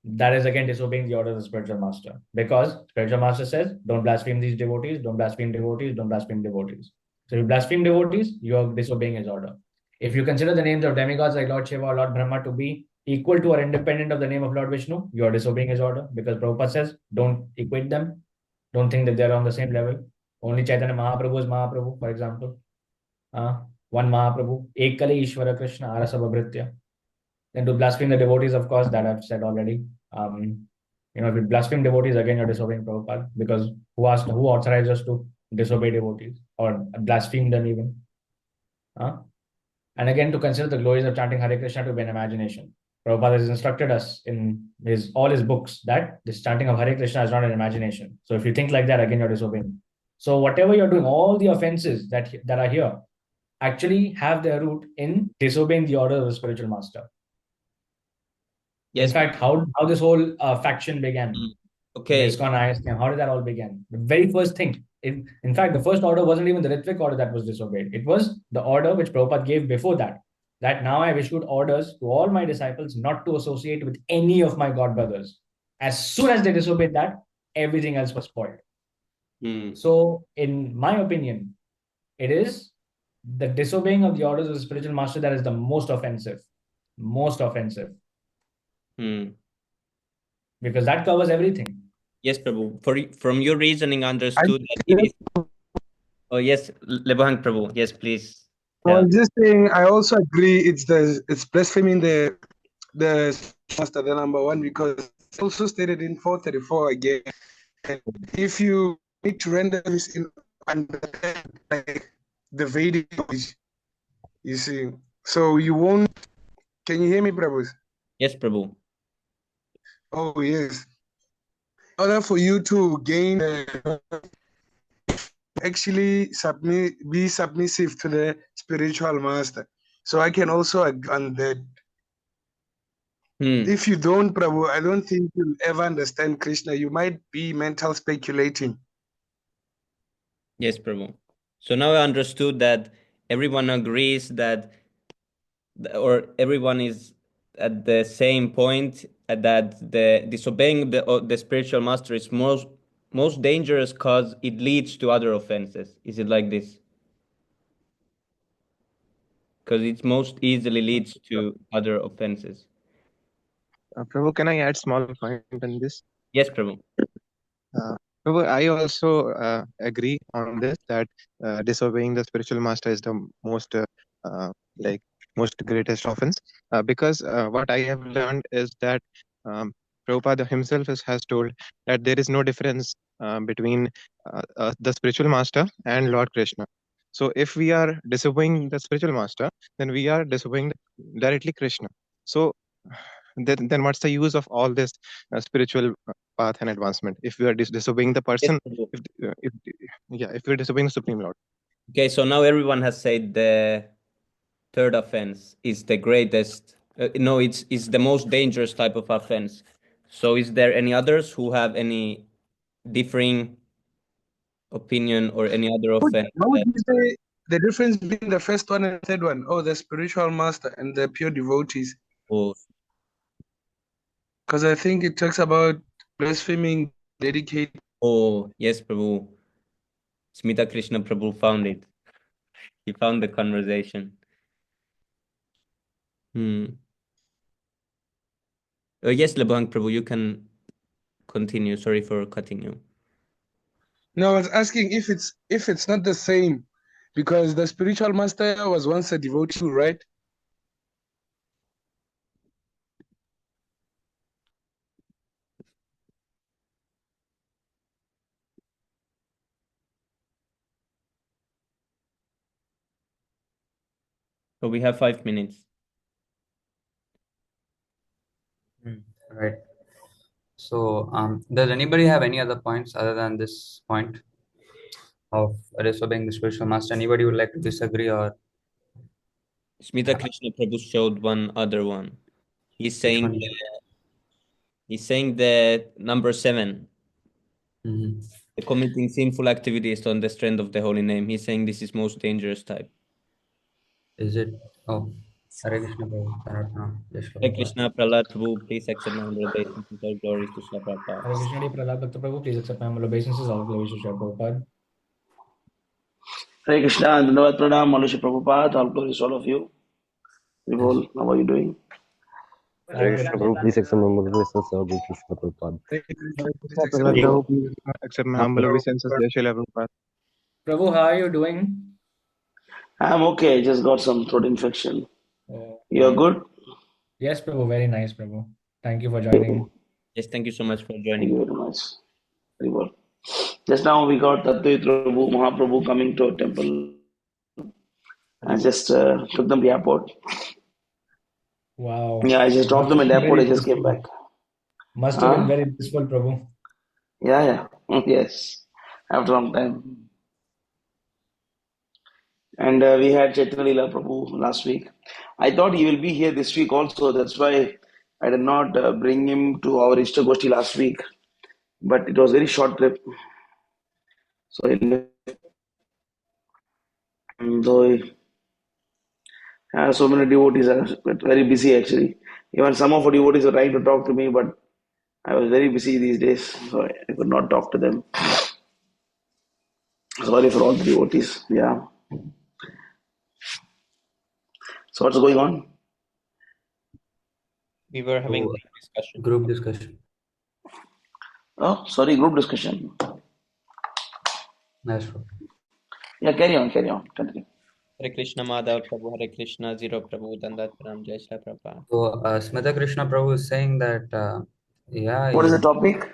that is again disobeying the order of the spiritual master. Because spiritual master says, don't blaspheme these devotees, don't blaspheme devotees, don't blaspheme devotees. So if you blaspheme devotees, you are disobeying his order. If you consider the names of demigods like Lord Shiva or Lord Brahma to be equal to or independent of the name of Lord Vishnu, you are disobeying his order, because Prabhupada says, don't equate them. Don't think that they're on the same level. Only Chaitanya Mahaprabhu is Mahaprabhu, for example. One Mahaprabhu, Ekale Ishvara Krishna Arasabhabhritya. Then to blaspheme the devotees, of course, that I've said already. If you blaspheme devotees, again, you're disobeying Prabhupada, because who authorized us to disobey devotees or blaspheme them even? And again, to consider the glories of chanting Hare Krishna to be an imagination. Prabhupada has instructed us in all his books that this chanting of Hare Krishna is not an imagination. So if you think like that, again, you're disobeying. So whatever you're doing, all the offenses that are here actually have their root in disobeying the order of the spiritual master. Yes. In fact, how this whole faction began, Okay. the ISKCON ISKCON, how did that all begin? The very first thing, in fact, the first order wasn't even the Ritvik order that was disobeyed. It was the order which Prabhupada gave before that. That now I have issued orders to all my disciples not to associate with any of my god brothers. As soon as they disobeyed that, everything else was spoiled. So, in my opinion, it is the disobeying of the orders of the spiritual master that is the most offensive. Most offensive. Because that covers everything. Yes, Prabhu. From your reasoning, understood that it is. Oh, yes, Lebahang Prabhu. Yes, please. I was just saying, I also agree it's blaspheming the master, the number one, because it's also stated in 434 again. And if you need to render this in understand like the Vedic knowledge, you see. So you won't. Can you hear me, Prabhu? Yes, Prabhu. Oh yes. In order for you to gain actually be submissive to the spiritual master. So I can also agree on that. If you don't, Prabhu, I don't think you'll ever understand Krishna. You might be mental speculating. Yes, Prabhu. So now I understood that everyone agrees that, or everyone is at the same point that the disobeying the spiritual master is most dangerous because it leads to other offenses. Is it like this? Because it most easily leads to other offenses. Prabhu, can I add small point in this? Yes, Prabhu. Prabhu, I also agree on this, that disobeying the spiritual master is the most like most greatest offense, because what I have learned is that Prabhupada himself has told that there is no difference between the spiritual master and Lord Krishna. So if we are disobeying the spiritual master, then we are disobeying directly Krishna. So then what's the use of all this spiritual path and advancement if we are disobeying the person? If we're disobeying the Supreme Lord. Okay, so now everyone has said the third offense is the greatest. No, it's the most dangerous type of offense. So is there any others who have any differing opinion or any other offense? What would you say the difference between the first one and the third one? Oh, the spiritual master and the pure devotees. Oh. Because I think it talks about blaspheming, dedicate. Oh, yes, Prabhu. Smita Krishna Prabhu found it. He found the conversation. Yes, Lebang Prabhu, you can continue. Sorry for cutting you. No, I was asking if it's not the same, because the spiritual master was once a devotee too, right? So we have 5 minutes. Right. So, does anybody have any other points other than this point of disobeying the spiritual master? Anybody would like to disagree or? Smita Krishna Prabhu showed one other one. He's saying the number 7. The committing sinful activities on the strength of the holy name. He's saying this is most dangerous type. Is it? Oh. Hare Krishna Prabhu. Taratna. Jai Shri Hare Prabhupada. Krishna, Prahlad, Prabhu, please accept my humble obeisances. All glories to Srila Prabhupada. Hare Krishna, dear Prahlad Bhakta Prabhu, please accept my humble obeisances. All glories to Srila Prabhupada. Hare Krishna, Dhanavad Pranam, Malushi Prabhupada, all glories to all of you. Vibhol, how are you doing? I'm Hare good. Krishna Prabhu, please accept my motivations. All good Krishna Prabhupada. Krishna Prahlad Prabhu, please accept my humble obeisances. Jai Shri Prabhupada. Prabhu, how are you doing? I'm okay, I just got some throat infection. You're Nice. good? Yes, Prabhu, very nice, Prabhu. Thank you for joining. Yes, thank you so much for Thank joining. you very much. Very well. Just now we got Tattva Prabhu, Mahaprabhu coming to our temple. I just took them to the airport. Wow. Yeah, I just dropped Must them have at the been airport, I very just came blissful. back. Must have been Huh? very blissful, Prabhu. Yeah. Yes. After a long time. And we had Chaitanya Leela Prabhu last week. I thought he will be here this week also. That's why I did not bring him to our Istagoshti last week. But it was very short trip. So he left. Though so many devotees are very busy actually. Even some of our devotees are trying to talk to me, but I was very busy these days, so I could not talk to them. Sorry for all the devotees. Yeah. So what's going on? We were having So, a discussion. group discussion. Oh, sorry, group discussion. That's right. Yeah, carry on, continue. Hare Krishna, Madhav Prabhu, Hare Krishna, Zero Prabhu, Dandat Pranam, Jai Shri Prabhupada. So, Smita Krishna Prabhu is saying that, yeah, What is the topic?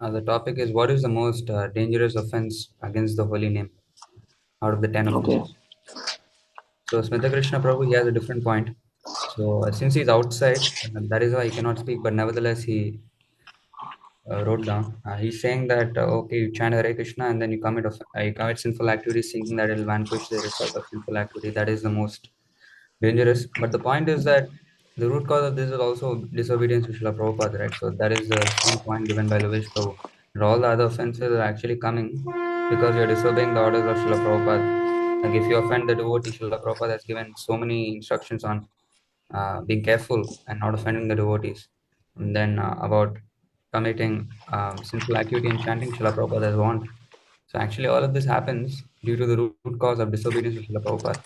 the topic is what is the most dangerous offense against the holy name out of the 10 Okay. offenses? So, Smita Krishna Prabhu, he has a different point. So, since he's outside, that is why he cannot speak, but nevertheless, he wrote down. He's saying that, okay, you chant Hare Krishna and then you commit sinful activities thinking that it will vanquish the result of sinful activity. That is the most dangerous. But the point is that the root cause of this is also disobedience to Srila Prabhupada, right? So that is the same point given by Lovesh Prabhu. And all the other offenses are actually coming because you're disobeying the orders of Srila Prabhupada. Like if you offend the devotee, Srila Prabhupada has given so many instructions on being careful and not offending the devotees. And then about committing sinful activity and chanting, Srila Prabhupada has warned. So actually all of this happens due to the root cause of disobedience to Srila Prabhupada.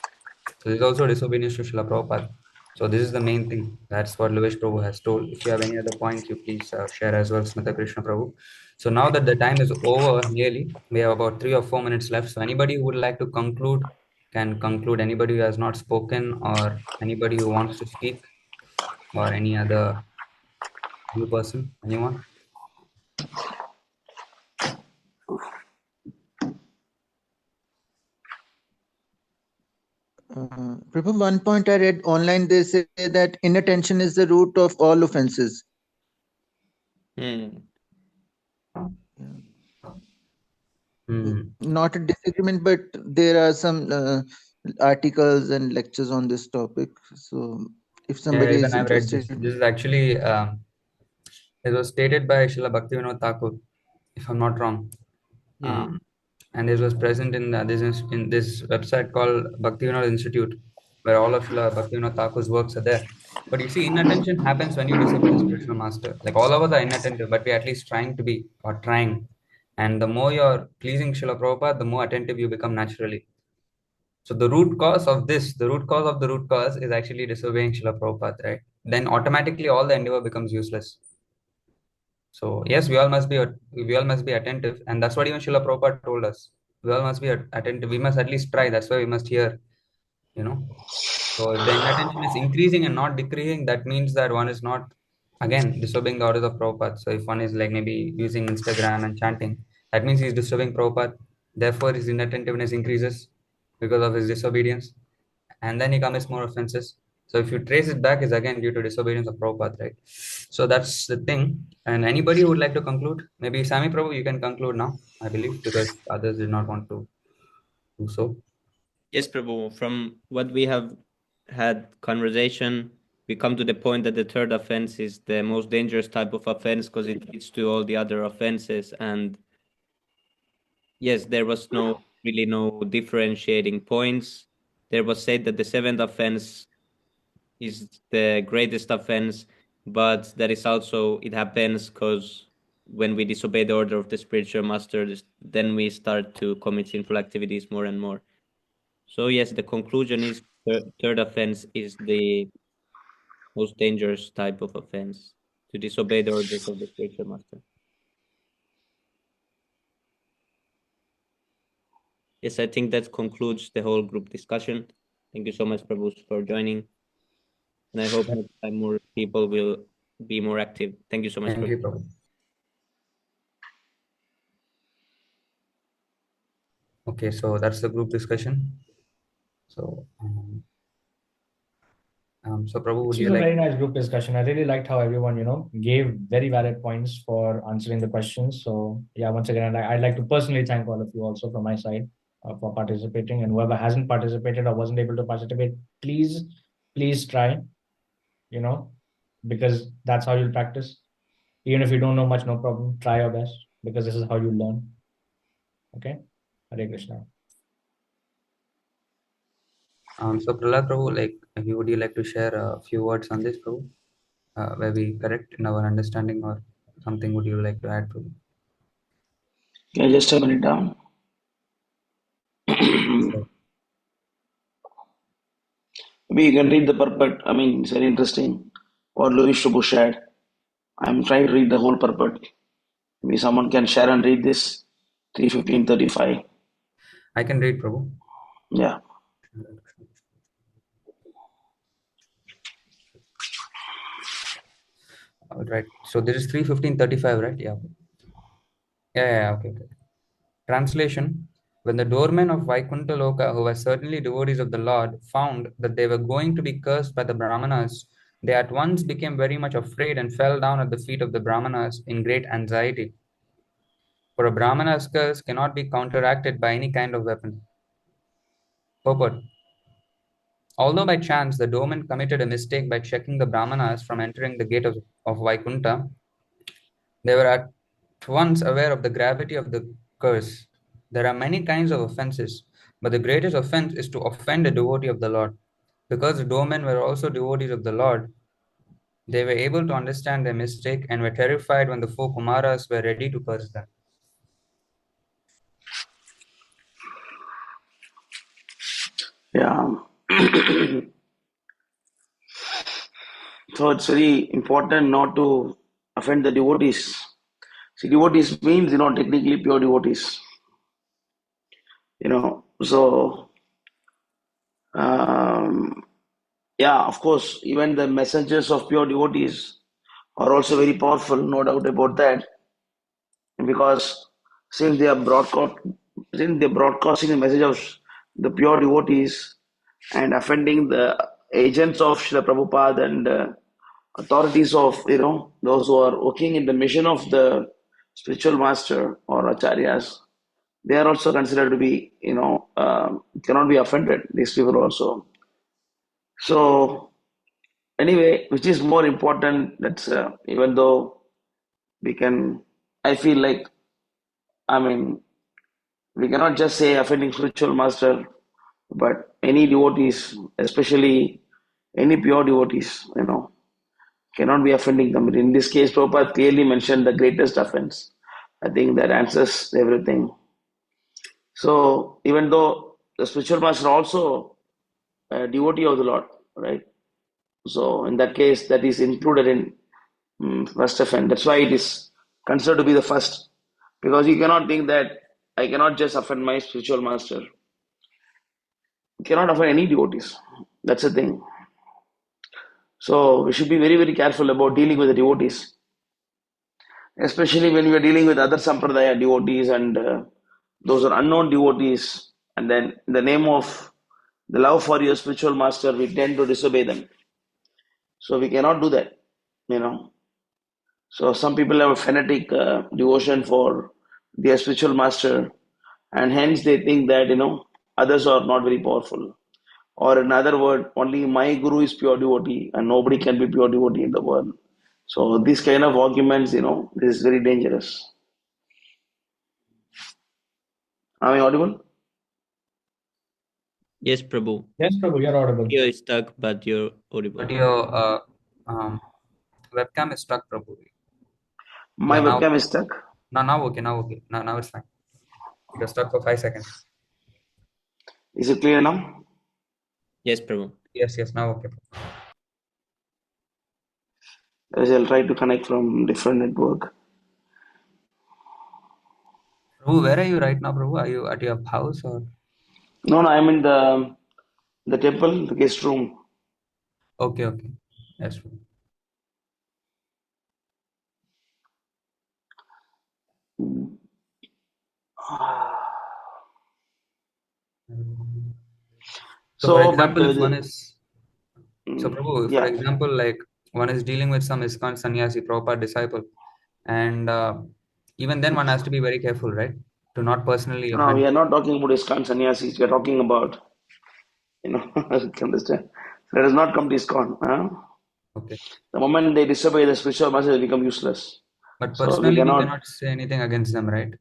So this is also disobedience to Srila Prabhupada. So this is the main thing. That's what Lovesh Prabhu has told. If you have any other points, you please share as well, Smita Krishna Prabhu. So now that the time is over, nearly, we have about 3 or 4 minutes left. So anybody who would like to conclude can conclude. Anybody who has not spoken or anybody who wants to speak or any other new person, anyone? Prabhu, one point I read online, they say that inattention is the root of all offenses. Not a disagreement, but there are some articles and lectures on this topic. So if Yeah, somebody even is I've read this. interested. This is actually, it was stated by Srila Bhaktivinoda Thakur, if I'm not wrong. And this was present in this website called Bhaktivinoda Institute, where all of Srila Bhaktivinoda Thakur's works are there. But you see, inattention happens when you disobey the spiritual master. Like all of us are inattentive, but we're at least trying to be or trying. And the more you're pleasing Srila Prabhupada, the more attentive you become naturally. So the root cause of this, the root cause of the root cause is actually disobeying Srila Prabhupada, right? Then automatically all the endeavor becomes useless. So yes, we all must be attentive, and that's what even Srila Prabhupada told us. We all must be attentive. We must at least try. That's why we must hear, you know. So if the inattention is increasing and not decreasing, that means that one is not again disobeying the orders of Prabhupada. So if one is like maybe using Instagram and chanting, that means he's disobeying Prabhupada. Therefore, his inattentiveness increases because of his disobedience, and then he commits more offenses. So if you trace it back, it's again due to disobedience of Prabhupada, right? So that's the thing. And anybody who would like to conclude, maybe Sami Prabhu, you can conclude now, I believe, because others did not want to do so. Yes, Prabhu. From what we have had conversation, we come to the point that the third offense is the most dangerous type of offense because it leads to all the other offenses. And yes, there was no differentiating points. there was said that the seventh offense is the greatest offense, but that is also, it happens because when we disobey the order of the spiritual masters, then we start to commit sinful activities more and more. So yes, the conclusion is third offense is the most dangerous type of offense, to disobey the orders of the spiritual master. Yes, I think that concludes the whole group discussion. Thank you so much, Prabhu, for joining. And I hope next time more people will be more active. Thank you so much, Thank Prabhu. you, Prabhu. Okay, so that's the group discussion. So, so Prabhu, would This you was a like? very nice group discussion. I really liked how everyone, gave very valid points for answering the questions. So yeah, once again, I'd like to personally thank all of you also from my side for participating. And whoever hasn't participated or wasn't able to participate, please try, because that's how you'll practice. Even if you don't know much, no problem. Try your best, because this is how you learn. Okay? Hare Krishna. So Prahlad Prabhu, would you like to share a few words on this, Prabhu? Where we correct in our understanding, or something would you like to add, Prabhu? Can I just turn it down? Sure. Maybe you can read the purport. I mean, it's very interesting what Louis Prabhu shared. I'm trying to read the whole purport. Maybe someone can share and read this. 3:15:35. I can read, Prabhu. Yeah. All right. So this is 3:15:35, right? Yeah. Yeah. Okay. Translation: When the doormen of Vaikuntha Loka, who were certainly devotees of the Lord, found that they were going to be cursed by the Brahmanas, they at once became very much afraid and fell down at the feet of the Brahmanas in great anxiety. For a Brahmana's curse cannot be counteracted by any kind of weapon. Purport: Although by chance the doormen committed a mistake by checking the Brahmanas from entering the gate of Vaikuntha, they were at once aware of the gravity of the curse. There are many kinds of offenses, but the greatest offense is to offend a devotee of the Lord. Because the doormen were also devotees of the Lord, they were able to understand their mistake and were terrified when the four Kumaras were ready to curse them. Yeah. So it's very important not to offend the devotees. See, devotees means, technically pure devotees. So, yeah, of course, even the messengers of pure devotees are also very powerful, no doubt about that. Because since they are broadcasting the message of the pure devotees and offending the agents of Srila Prabhupada and authorities of those who are working in the mission of the spiritual master or acharyas, they are also considered to be cannot be offended, these people also. So anyway, which is more important, that's even though we can, I feel like, I mean, we cannot just say offending spiritual master, but any devotees, especially any pure devotees, cannot be offending them. In this case, Prabhupada clearly mentioned the greatest offense. I think that answers everything. So even though the spiritual master also a devotee of the Lord, right? So in that case, that is included in first offense. That's why it is considered to be the first, because you cannot think that I cannot just offend my spiritual master. You cannot offend any devotees. That's the thing. So we should be very, very careful about dealing with the devotees, especially when we are dealing with other sampradaya devotees and those are unknown devotees. And then in the name of the love for your spiritual master, we tend to disobey them. So we cannot do that, you know. So some people have a fanatic devotion for their spiritual master, and hence they think that others are not very powerful. Or in other word, only my guru is pure devotee, and nobody can be pure devotee in the world. So these kind of arguments, this is very dangerous. Am I audible? Yes, Prabhu. Yes, Prabhu, you're audible. Audio is stuck, but you're audible. But your webcam is stuck, Prabhu. My Yeah, webcam is stuck. now okay, now it's fine. It was stuck for 5 seconds. Is it clear now? Yes, Prabhu. Yes, now okay. As I'll try to connect from different network. Prabhu, where are you right now, Prabhu? Are you at your house or? No, I'm in the temple, the guest room. Okay. Yes. So, for example, if one is so Prabhu, for yeah. example, like one is dealing with some ISKCON sannyasi, Prabhupada disciple, and even then one has to be very careful, right? To not personally No, we offend. are not talking about ISKCON sannyasis. We are talking about, understand. Let us not come to ISKCON. Huh? Okay. The moment they disobey the spiritual master, they become useless. But So we personally, we cannot. cannot say anything against them, right?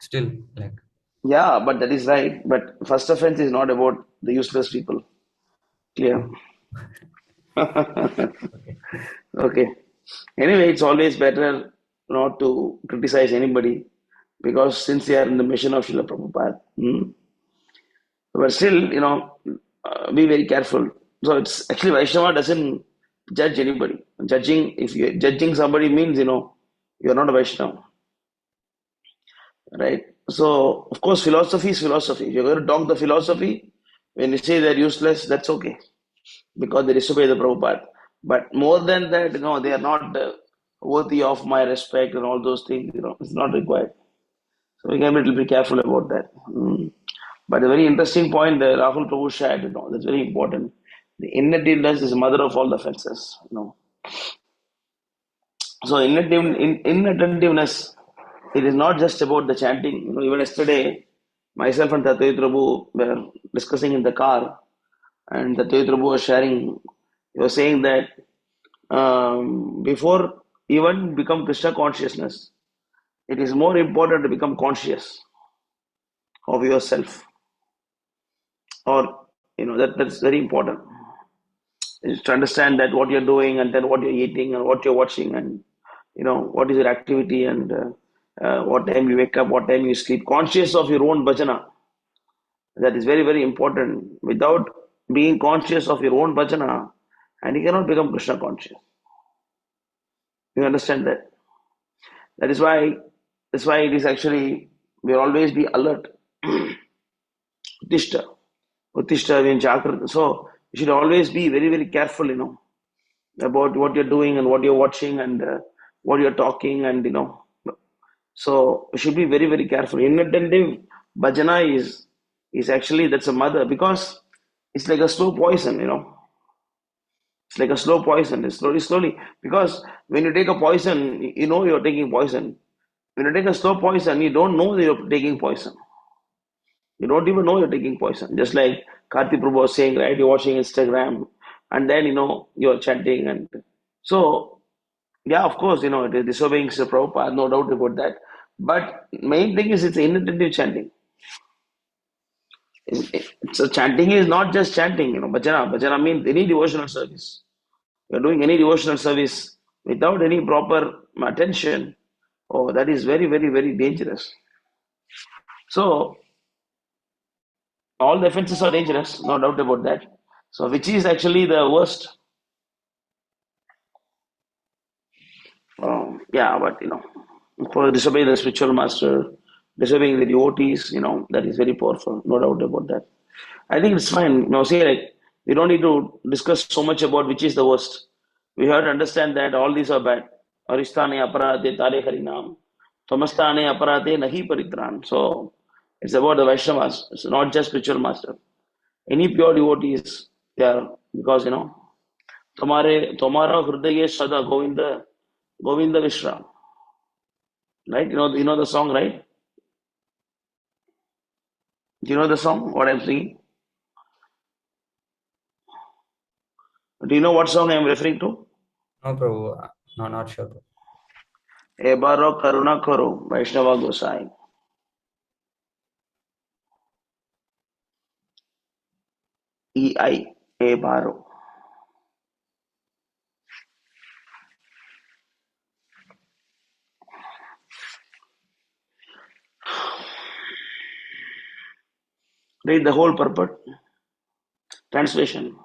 Still, like. Yeah, but that is right. But first offense is not about the useless people. Clear. Okay. Okay. Anyway, it's always better not to criticize anybody because since they are in the mission of Srila Prabhupada. But still, be very careful. So it's actually Vaishnava doesn't judge anybody. If you're judging somebody means, you're not a Vaishnava, right? So, of course, philosophy is philosophy. If you're going to talk the philosophy, when you say they're useless, that's okay because they disobey the Prabhupada. But more than that, they are not worthy of my respect and all those things, it's not required. So we can be a little bit careful about that. But a very interesting point that Rahul Prabhu shared, that's very important. The inattentiveness is the mother of all offenses. So inattentiveness, it is not just about the chanting. Even yesterday, myself and Tattvik Prabhu were discussing in the car, and Tattvik Prabhu was sharing, he was saying that before even become Krishna consciousness, it is more important to become conscious of yourself, or that's very important. Is to understand that what you're doing and then what you're eating and what you're watching and what is your activity and what time you wake up, what time you sleep. Conscious of your own bhajana. That is very, very important. Without being conscious of your own bhajana, and you cannot become Krishna conscious. You understand that? That is why it is actually, we always be alert. Uttishta. Uttishta means Jagrata. So you should always be very, very careful, about what you're doing and what you're watching and what you're talking and so you should be very, very careful. Inattentive bhajana is actually, that's a mother, because it's like a slow poison. It's like a slow poison. It's slowly, because when you take a poison, you know you're taking poison. When you take a slow poison, you don't know that you're taking poison. You don't even know you're taking poison. Just like Karthi Prabhu was saying, right? You're watching Instagram and then, you're chanting. And so, yeah, of course, it is disobeying Sri Prabhupada, no doubt about that. But main thing is it's inattentive chanting. So chanting is not just chanting, bhajana. Bhajana means any devotional service. You're doing any devotional service without any proper attention. Oh, that is very, very, very dangerous. So all the offenses are dangerous, no doubt about that. So which is actually the worst? Yeah, but for disobeying the spiritual master, disobeying the devotees, that is very powerful, no doubt about that. I think it's fine. See, like, we don't need to discuss so much about which is the worst. We have to understand that all these are bad. Aristane aparate tare harinam. Tamastane aparate nahi paritran. So it's about the Vaishnavas. It's not just spiritual master. Any pure devotees, they are, because tomorrow hridaye sada Govinda Vishram. Right? You know the song, right? Do you know the song? What I'm singing? Do you know what song I'm referring to? No, Prabhu. No, not sure. Prabhu. Ebaro Karuna Karo, Vaishnava Gosai. E-I-A Baro. Read the whole purport. Translation.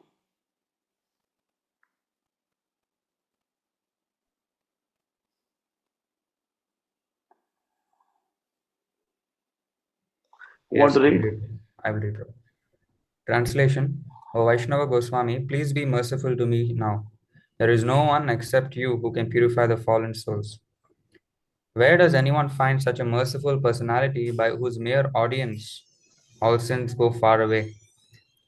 Who want Yes, to read? I will read. Translation. O Vaishnava Goswami, please be merciful to me now. There is no one except you who can purify the fallen souls. Where does anyone find such a merciful personality by whose mere audience all sins go far away?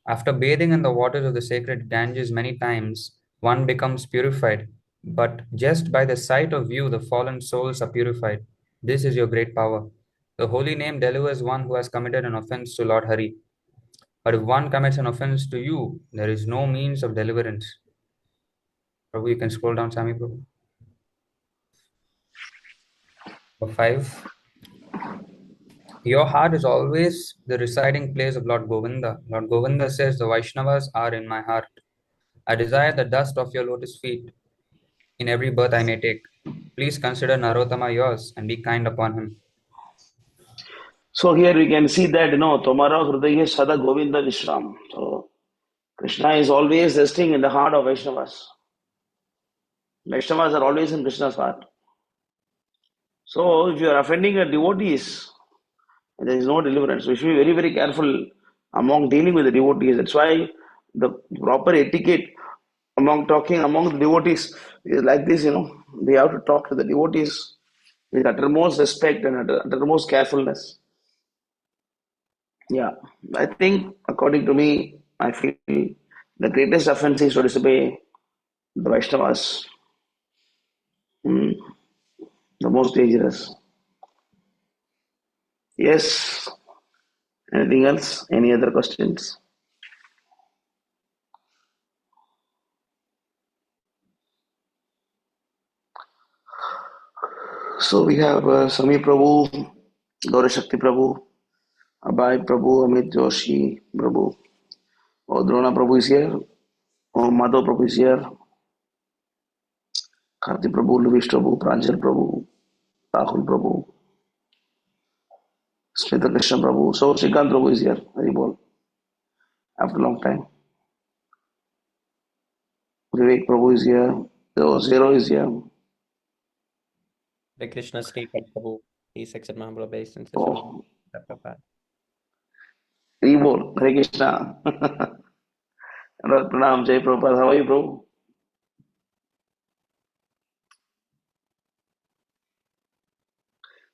After bathing in the waters of the sacred Ganges many times, one becomes purified, but just by the sight of you, the fallen souls are purified. This is your great power. The holy name delivers one who has committed an offense to Lord Hari. But if one commits an offense to you, there is no means of deliverance. Prabhu, you can scroll down, Sami Prabhu. For 5. Your heart is always the residing place of Lord Govinda. Lord Govinda says, the Vaishnavas are in my heart. I desire the dust of your lotus feet in every birth I may take. Please consider Narottama yours and be kind upon him. So here we can see that, Tomara Hridaya Sada Govinda Vishram. So Krishna is always resting in the heart of Vaishnavas. Vaishnavas are always in Krishna's heart. So if you are offending a devotees, there is no deliverance. So you should be very, very careful among dealing with the devotees. That's why the proper etiquette among talking among the devotees is like this, We have to talk to the devotees with uttermost respect and uttermost carefulness. Yeah, I think according to me, I feel the greatest offense is to disobey the Vaishnavas. The most dangerous. Yes. Anything else? Any other questions? So we have Sami Prabhu, Gaura Shakti Prabhu, Abhay Prabhu, Amit Joshi Prabhu. Oh, Drona Prabhu is here. Oh, Madhav Prabhu is here. Karti Prabhu, Luvish Prabhu, Pranjal Prabhu, Rahul Prabhu, Smita Krishna Prabhu. So Srikant Prabhu is here. Haribol. After a long time. Vivek Prabhu is here. So Zero is here. Hare Krishna Srikant Prabhu. He's accepted my humble obeisance. Oh, Prabhupada. Haribol. Hare Krishna. Pranam Jai Prabhupada. How are you, Prabhu?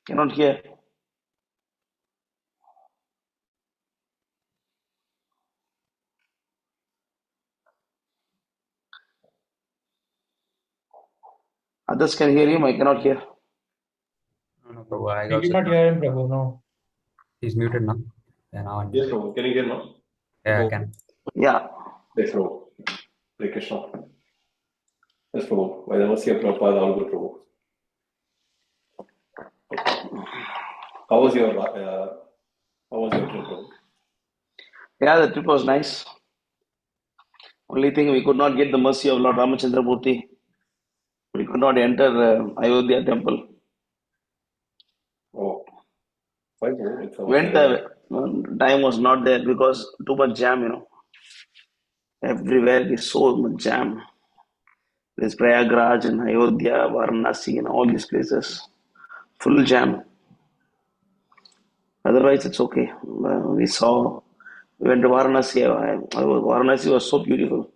Cannot hear. Others can hear him. I cannot hear. No, Prabhu, I We also cannot hear him, Prabhu. No. He's muted now. Yeah, now I'm Yes, Prabhu. Can you hear now? Yeah, I Prabhu. can. Yeah. Yes, Prabhu. Hare Krishna. Yes, Prabhu. By the mercy of Prabhupada, all good, Prabhu. How was your trip, Prabhu? Yeah, the trip was nice. Only thing we could not get the mercy of Lord Ramachandra Murthy. We could not enter Ayodhya temple. Oh, fine, Prabhu. It's Went time was not there because too much jam, Everywhere is so much jam. There's Prayagraj and Ayodhya, Varanasi, and all these places. Full jam. Otherwise, it's okay. We went to Varanasi. Varanasi was so beautiful.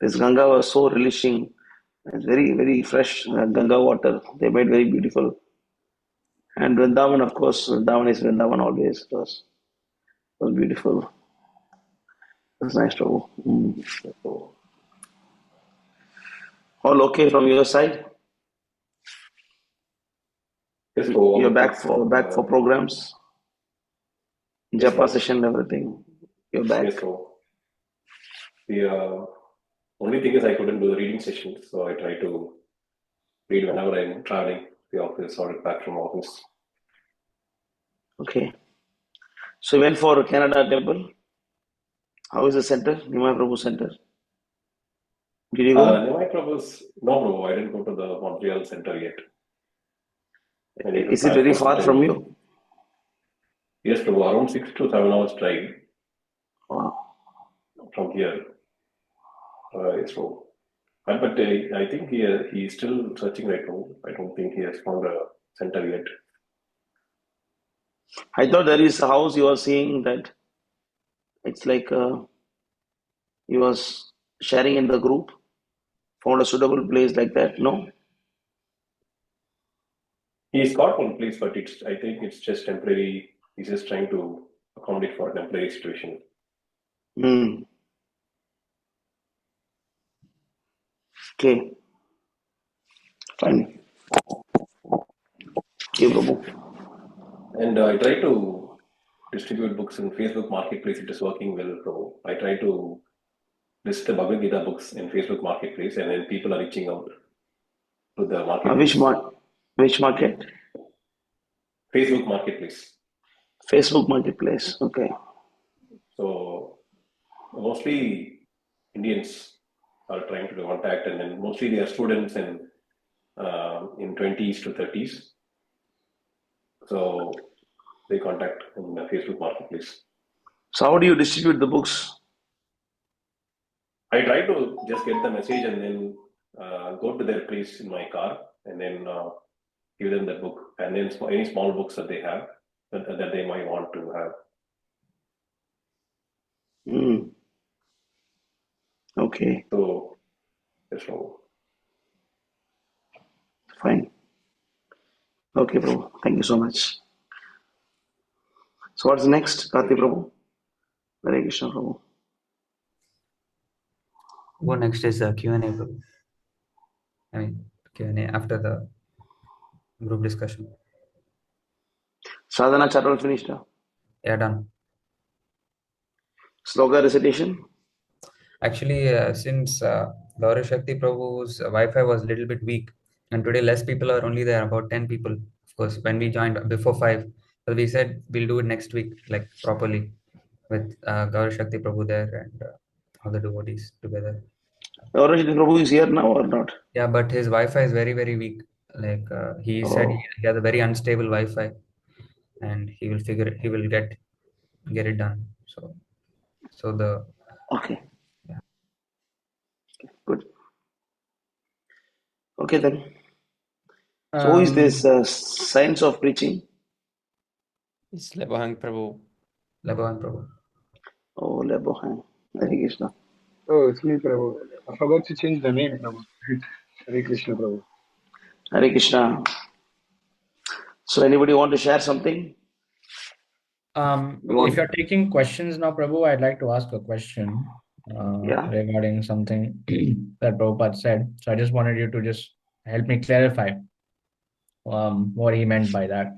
This Ganga was so relishing. It's very, very fresh Ganga water. They made very beautiful. And Vrindavan, of course, Vrindavan is Vrindavan always. It was beautiful. It was nice to. All okay from your side? Yes, Prabhu. You're back for programs, Yes, Japa Prabhu. session, everything. You're back. Yes, Prabhu. The only thing is I couldn't do the reading session, so I try to read whenever I'm traveling to the office or back from office. Okay. So you went for Canada temple? How is the center, Nimai Prabhu Center? Did you go? Nimai Prabhu's, no, Prabhu, I didn't go to the Montreal Center yet. I need to Is it very transport far from time. you? Yes, Prabhu, around 6 to 7 hours drive Wow. from here. Yes, Prabhu. But I think he's still searching right now. I don't think he has found a center yet. I thought there is a house you are seeing that it's like he was sharing in the group, found a suitable place like that. No? He's got one place, but I think it's just temporary. He's just trying to accommodate for a temporary situation. Hmm. Okay. Fine. Okay, Prabhu. And I try to distribute books in Facebook Marketplace. It is working well, Prabhu. I try to list the Bhagavad Gita books in Facebook Marketplace, and then people are reaching out to the Which marketplace. which market? Facebook Marketplace. Facebook Marketplace. Okay. So mostly Indians are trying to contact, and then mostly they are students and in 20s to 30s. So they contact in the Facebook Marketplace. So how do you distribute the books? I try to just get the message and then go to their place in my car and then give them the book, and then any small books that they have that they might want to have. Hmm. Okay. So, yes, so Fine. Okay, Prabhu. Thank you so much. So what's next, Karthi Prabhu? Hare Krishna, Prabhu. What next is the Q&A, Prabhu. I mean, Q&A after the group discussion. Sadhana chapter finished now. Yeah, done. Sloka recitation. Actually, since Gauri Shakti Prabhu's Wi-Fi was a little bit weak, and today less people are only there, about 10 people. Of course, when we joined before 5, so we said we'll do it next week, like properly, with Gauri Shakti Prabhu there and all the devotees together. Gauri Prabhu is here now or not? Yeah, but his Wi-Fi is very, very weak. Like he said, Oh. he has a very unstable Wi-Fi, and he will get it done. So the Okay. Good. Okay then. So who is this science of preaching? It's Lebahang Prabhu. Laban Prabhu. Oh, Lebohang. Hare Krishna. Oh, it's me, Prabhu. I forgot to change the name, Prabhu. Hare Krishna, Prabhu. Hare Krishna. So anybody want to share something? If you're taking questions now, Prabhu, I'd like to ask a question Yeah. regarding something that Prabhupada said. So I just wanted you to just help me clarify what he meant by that.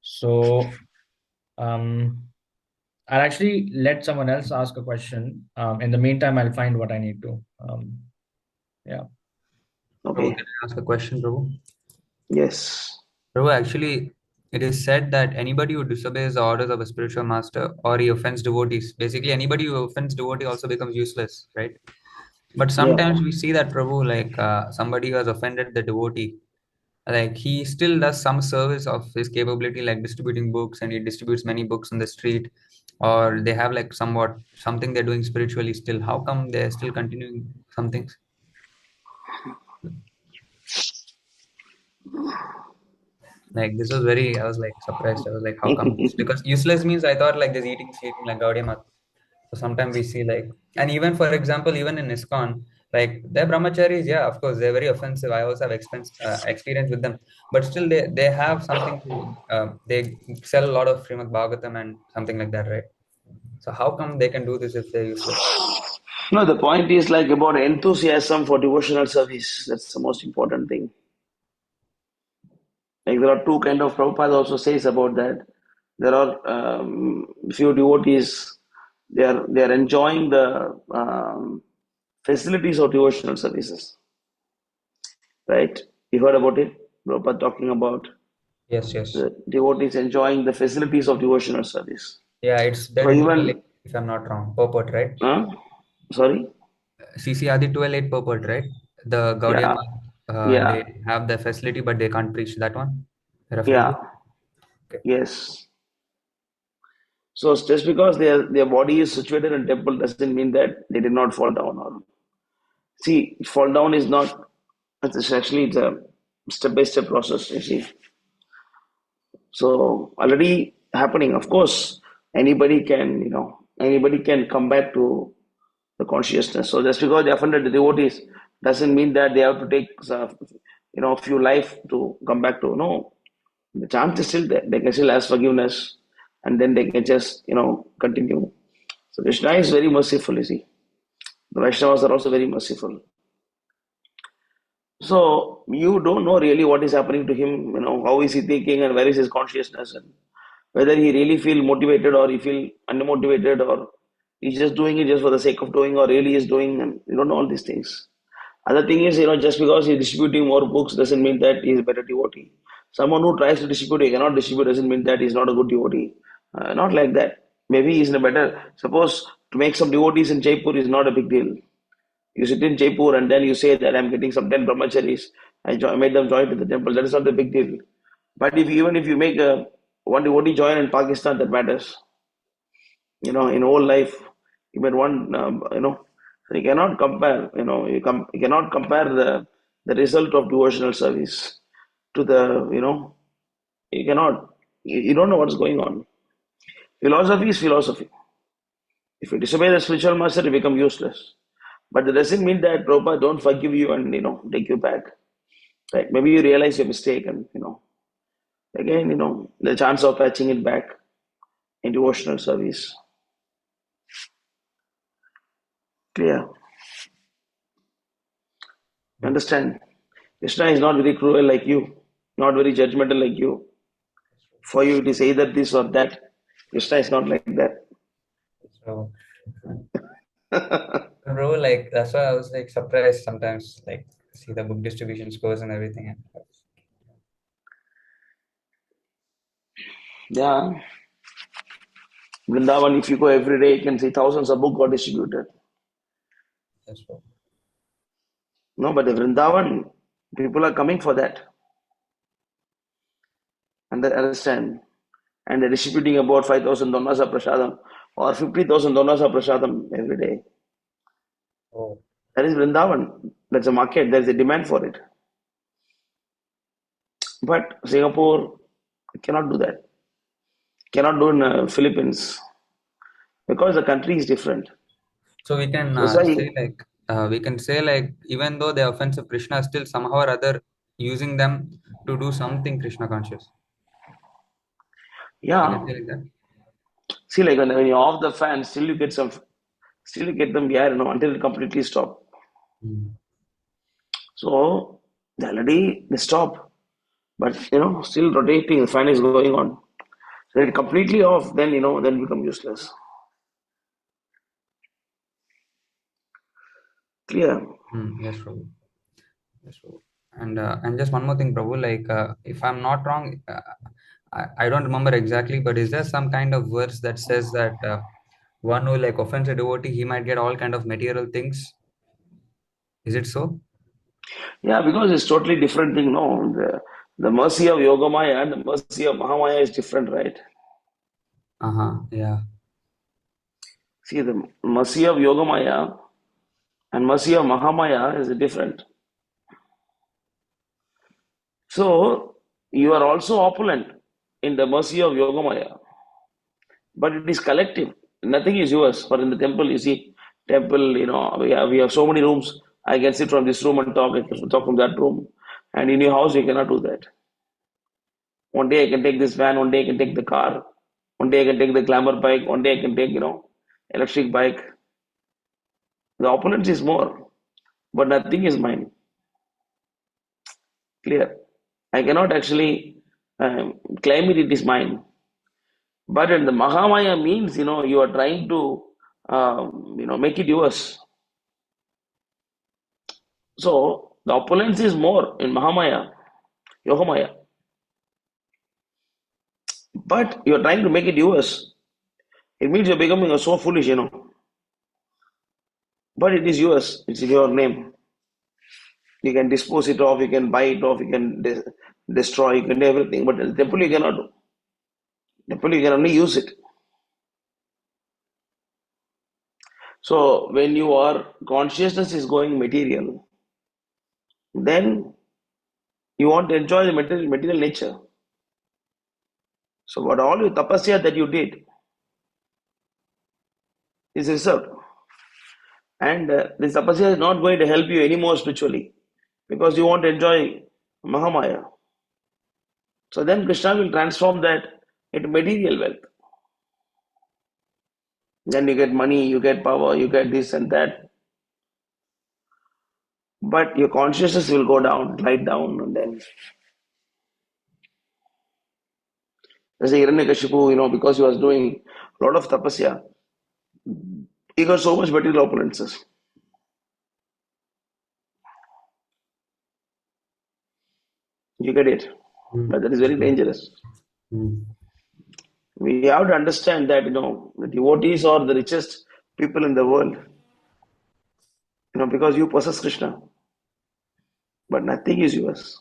So I'll actually let someone else ask a question. In the meantime, I'll find what I need to. Yeah. Prabhu, Okay. can I ask a question, Prabhu? Yes. Prabhu, actually, it is said that anybody who disobeys the orders of a spiritual master or he offends devotees, basically anybody who offends devotee also becomes useless, right? But sometimes we see that Prabhu, like somebody who has offended the devotee, like he still does some service of his capability, like distributing books, and he distributes many books on the street, or they have like something they're doing spiritually still. How come they're still continuing some things? Like this was I was like surprised. I was like, how come? Because useless means I thought like just eating, sleeping like Gaudiya Mat. So sometimes we see like, and even for example, even in ISKCON, like they're brahmacharis, yeah, of course, they're very offensive. I also have experience with them, but still they have something to, they sell a lot of Srimad Bhagavatam and something like that, right? So how come they can do this if they're useless? No, the point is like about enthusiasm for devotional service. That's the most important thing. Like there are two kind of Prabhupada also says about that. There are few devotees. They are enjoying the facilities of devotional services. Right? You heard about it? Prabhupada talking about Yes. the devotees enjoying the facilities of devotional service. Yeah, it's So there in even if I'm not wrong. Purport, right? Huh? Sorry? CC Adi 12.8 purport, right? The Gaudiya Yeah, Math, yeah, they have the facility, but they can't preach that one. You're referring yeah, to? Okay. yes. So just because their body is situated in temple doesn't mean that they did not fall down. Or see, fall down is not. It's a step-by-step process. You see, so already happening. Of course, anybody can come back to the consciousness. So just because they offended the devotees doesn't mean that they have to take a few life to come back to. No, the chance is still there. They can still ask forgiveness, and then they can just continue. So Krishna is very merciful. You see, the Vaishnavas are also very merciful. So you don't know really what is happening to him. How is he thinking and where is his consciousness, and whether he really feel motivated or he feel unmotivated, or he's just doing it just for the sake of doing, or really is doing, and you don't know all these things. Other thing is, just because he's distributing more books doesn't mean that he's a better devotee. Someone who tries to distribute, he cannot distribute, doesn't mean that he's not a good devotee. Not like that. Maybe he's in a better. Suppose to make some devotees in Jaipur is not a big deal. You sit in Jaipur and then you say that I'm getting some 10 brahmacharis. Made them join to the temple. That is not a big deal. But even if you make one devotee join in Pakistan, that matters. In whole life, you made one. So you cannot compare. You cannot compare the result of devotional service to the. You cannot. You don't know what's going on. Philosophy is philosophy. If you disobey the spiritual master, you become useless. But that doesn't mean that Prabhupada don't forgive you and take you back. Right? Maybe you realize your mistake and again the chance of patching it back in devotional service. Clear? Understand? Krishna is not very cruel like you, not very judgmental like you. For you, it is either this or that. Krishna is not like that. So, bro, like that's why I was like surprised sometimes, like see the book distribution scores and everything. And Yeah. Vrindavan, if you go every day, you can see thousands of books got distributed. that's what. No, but the Vrindavan, people are coming for that. And they understand. And they're distributing about 5,000 donas of prasadam or 50,000 donas of prasadam every day. Oh, That is Vrindavan. That's a market. There's a demand for it. But Singapore cannot do that. Cannot do in Philippines because the country is different. so we can So that's why, say like even though they are offensive, Krishna is still somehow or other using them to do something Krishna conscious. We yeah. can say like that. See, like when you off the fan, still you get them, yeah, until it completely stop. Mm. So already they stop, but still rotating. The fan is going on. So it completely off, then then become useless. Clear? Yes, Prabhu. Yes, Prabhu. And just one more thing, Prabhu. Like, if I'm not wrong, I don't remember exactly, but is there some kind of verse that says that one who like offends a devotee, he might get all kind of material things? Is it so? Yeah, because it's totally different thing. No, the mercy of Yogamaya and the mercy of Mahamaya is different, right? Yeah. See, the mercy of Yogamaya and mercy of Mahamaya is different. So you are also opulent in the mercy of Yogamaya, but it is collective. Nothing is yours. For in the temple, you see, temple, we have so many rooms. I can sit from this room and talk. I can talk from that room. And in your house, you cannot do that. One day I can take this van. One day I can take the car. One day I can take the glamour bike. One day I can take, electric bike. The opulence is more, but nothing is mine. Clear. I cannot actually claim it is mine. But in the Mahamaya means, you are trying to, make it yours. So the opulence is more in Mahamaya, Yogamaya. But you are trying to make it yours. It means you're becoming so foolish, But it is yours. It's in your name. You can dispose it off, you can buy it off, you can destroy, you can do everything. But the temple you cannot do. Temple you can only use it. So when your consciousness is going material, then you want to enjoy the material nature. So what all your tapasya that you did is reserved. And this tapasya is not going to help you anymore spiritually because you want to enjoy Mahamaya. So then Krishna will transform that into material wealth. Then you get money, you get power, you get this and that. But your consciousness will go down, glide down, and then as a Hiranyakashipu, because he was doing a lot of tapasya, he got so much material opulences. You get it? But that is very dangerous. We have to understand that, the devotees are the richest people in the world. Because you possess Krishna. But nothing is yours.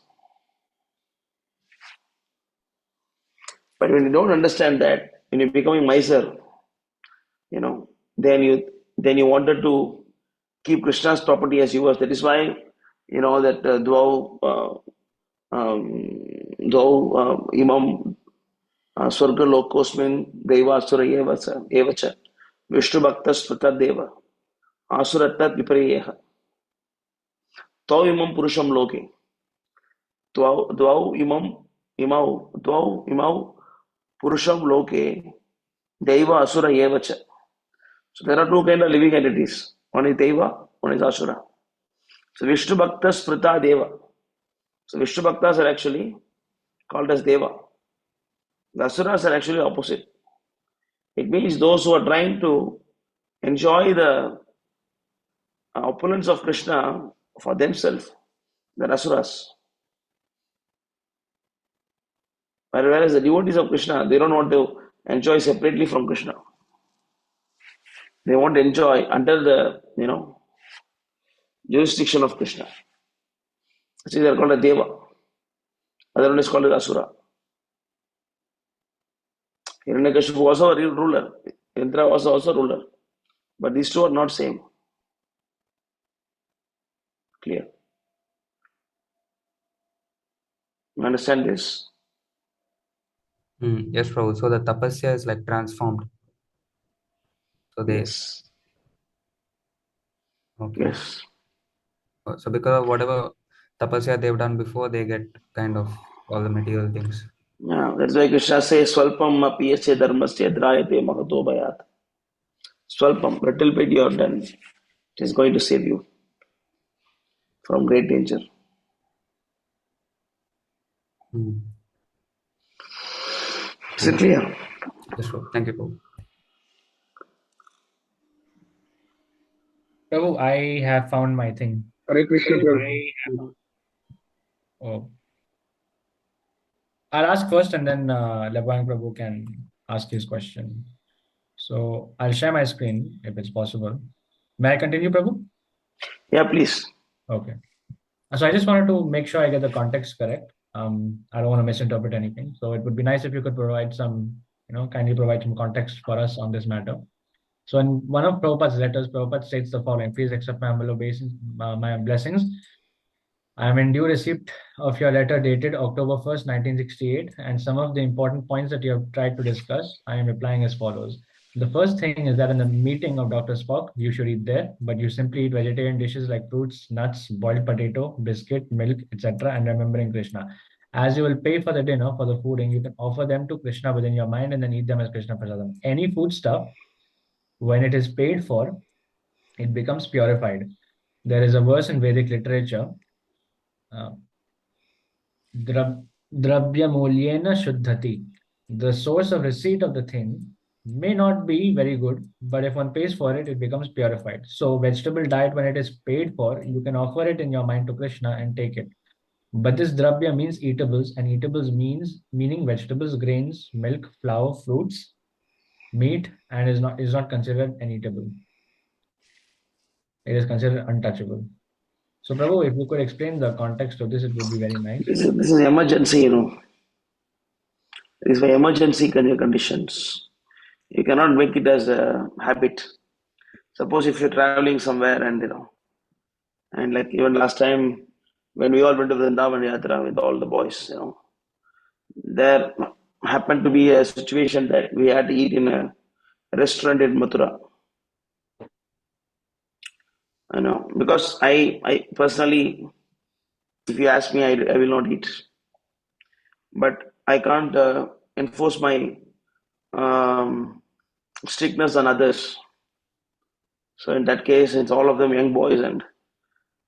But when you don't understand that, when you're becoming miser, then you wanted to keep Krishna's property as yours. That is why, that dvau imam swarga lokosmin deva asura evacha vishnu bhakta sprita deva asuratat vipareyeha tau imam purusham loke dvau imau purusham loke deva asura evacha. So there are two kind of living entities. One is deva, one is asura. So Vishnu Bhakta Sprita Deva. So Vishnu Bhaktas are actually called as Deva. The Asuras are actually opposite. It means those who are trying to enjoy the opulence of Krishna for themselves, the Asuras. Whereas the devotees of Krishna, they don't want to enjoy separately from Krishna. They want to enjoy under the, jurisdiction of Krishna. So they are called a Deva. Other one is called as Asura. Hiranyakashipu was also a real ruler. Indra was also a ruler. But these two are not same. Clear? You understand this? Yes, Prabhu. So the tapasya is like transformed. So they. Yes. Okay. Yes. So because of whatever tapasya they've done before, they get kind of all the material things. Yeah, that's why Krishna says, Swalpam apiyasya dharmasya drayate mahato bhayat. Swalpam, little bit you have done. It is going to save you from great danger. Is it clear? Yes, Prabhu. Thank you, Prabhu. Prabhu, I have found my thing. Hare Krishna, Prabhu. Oh. I'll ask first and then Labang Prabhu can ask his question. So I'll share my screen if it's possible. May I continue, Prabhu? Yeah, please. Okay. So I just wanted to make sure I get the context correct. I don't want to misinterpret anything. So it would be nice if you could provide some, kindly provide some context for us on this matter. So in one of Prabhupada's letters, Prabhupada states the following: please accept my humble obeisance, my blessings. I am in due receipt of your letter dated October 1st, 1968, and some of the important points that you have tried to discuss, I am replying as follows. The first thing is that in the meeting of Dr. Spock, you should eat there, but you simply eat vegetarian dishes like fruits, nuts, boiled potato, biscuit, milk, etc., and remembering Krishna. As you will pay for the dinner, for the food, and you can offer them to Krishna within your mind and then eat them as Krishna prasadam. Any food stuff, when it is paid for, it becomes purified. There is a verse in Vedic literature, Drabyamulyena Shuddhati. The source of receipt of the thing may not be very good, but if one pays for it, it becomes purified. So vegetable diet, when it is paid for, you can offer it in your mind to Krishna and take it. But this drabya means eatables, and eatables meaning vegetables, grains, milk, flour, fruits, meat and is not considered an eatable. It is considered untouchable. So, Prabhu, if you could explain the context of this, it would be very nice. This is emergency, It is by emergency conditions. You cannot make it as a habit. Suppose if you're traveling somewhere and like even last time when we all went to Vrindavan Yatra with all the boys, there happened to be a situation that we had to eat in a restaurant in Mathura. Because I personally, if you ask me, I will not eat. But I can't enforce my um, strictness on others. So in that case, it's all of them young boys, and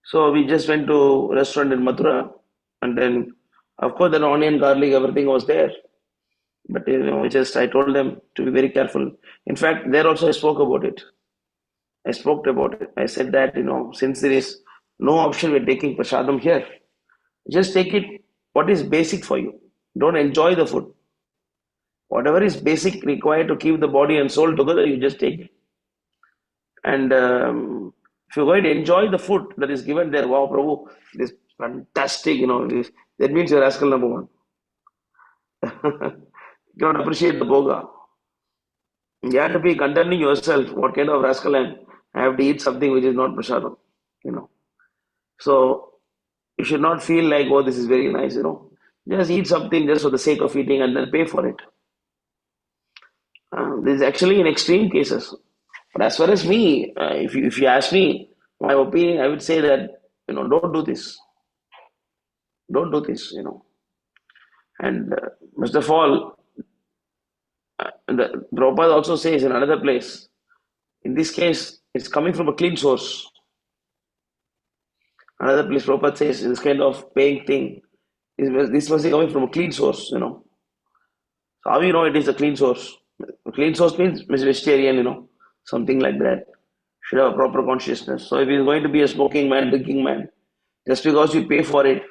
so we just went to a restaurant in Mathura, and then of course the onion, garlic, everything was there. But just I told them to be very careful. In fact, there also I spoke about it. I spoke about it. I said that since there is no option, we're taking prasadam here. Just take it what is basic for you. Don't enjoy the food. Whatever is basic required to keep the body and soul together, you just take it. And if you're going to enjoy the food that is given there, wow, Prabhu, it is fantastic. That means you're rascal number one. You cannot appreciate the boga. You have to be condemning yourself. What kind of rascal I have to eat something which is not prasadam. So you should not feel like, oh, this is very nice. Just eat something just for the sake of eating and then pay for it. This is actually in extreme cases. But as far as me, if you ask me my opinion, I would say that don't do this. Don't do this. And first of all, the Prabhupada also says in another place. In this case, it's coming from a clean source. Another place, Prabhupada says this kind of paying thing, this must be coming from a clean source. So how you know it is a clean source? A clean source means vegetarian, something like that. Should have a proper consciousness. So if he's going to be a smoking man, drinking man, just because you pay for it,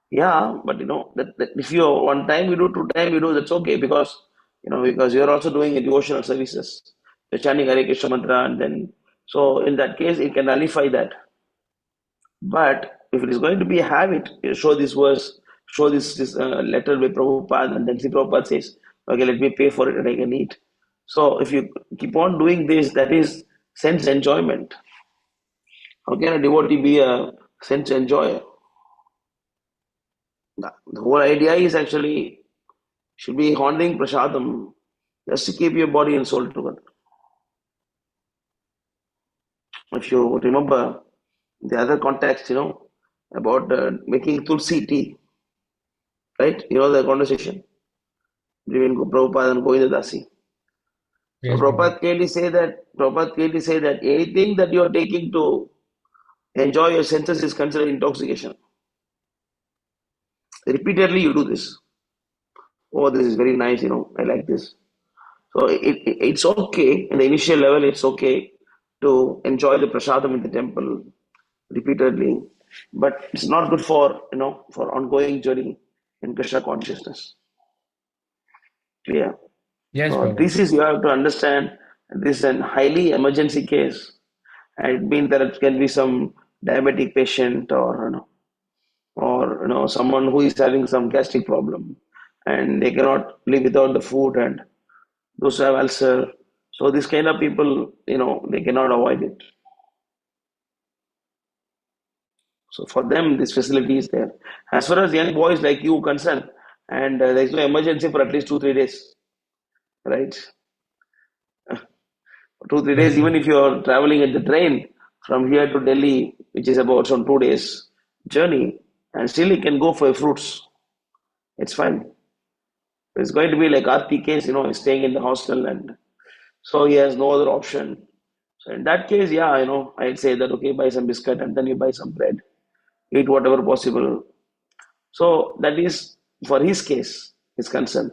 yeah, but that if you one time you do, two time you do, that's okay because you're also doing a devotional services. You're chanting Hare Krishna mantra, and then so in that case it can nullify that. But if it is going to be a habit, you show this verse, show this letter by Prabhupada, and then see Prabhupada says, okay, let me pay for it and I can eat. So if you keep on doing this, that is sense enjoyment. How can a devotee be a sense enjoyer? The whole idea is actually should be honoring prasadam just to keep your body and soul together. If you remember the other context, about making tulsi tea, right? The conversation between Prabhupada and Govinda Dasi. Yes, So Prabhupada clearly say that anything that you are taking to enjoy your senses is considered intoxication. Repeatedly you do this. Oh, this is very nice, I like this. So it's okay in the initial level. It's okay to enjoy the prasadam in the temple repeatedly, but it's not good for for ongoing journey in Krishna consciousness. Clear? yes, So Prabhu. this is you have to understand. This is an highly emergency case, and it means that it can be some diabetic patient or someone who is having some gastric problem, and they cannot live without the food, and those who have ulcer. So this kind of people, they cannot avoid it. So for them, this facility is there. As far as young boys like you concerned, and there is no emergency for at least 2-3 days, right? 2-3 days, even if you are traveling at the train from here to Delhi, which is about some 2 days journey, and still you can go for fruits. It's fine. It's going to be like RT case, staying in the hostel, and so he has no other option. So in that case, yeah, I'd say that okay, buy some biscuit and then you buy some bread, eat whatever possible. So that is for his case, his concern.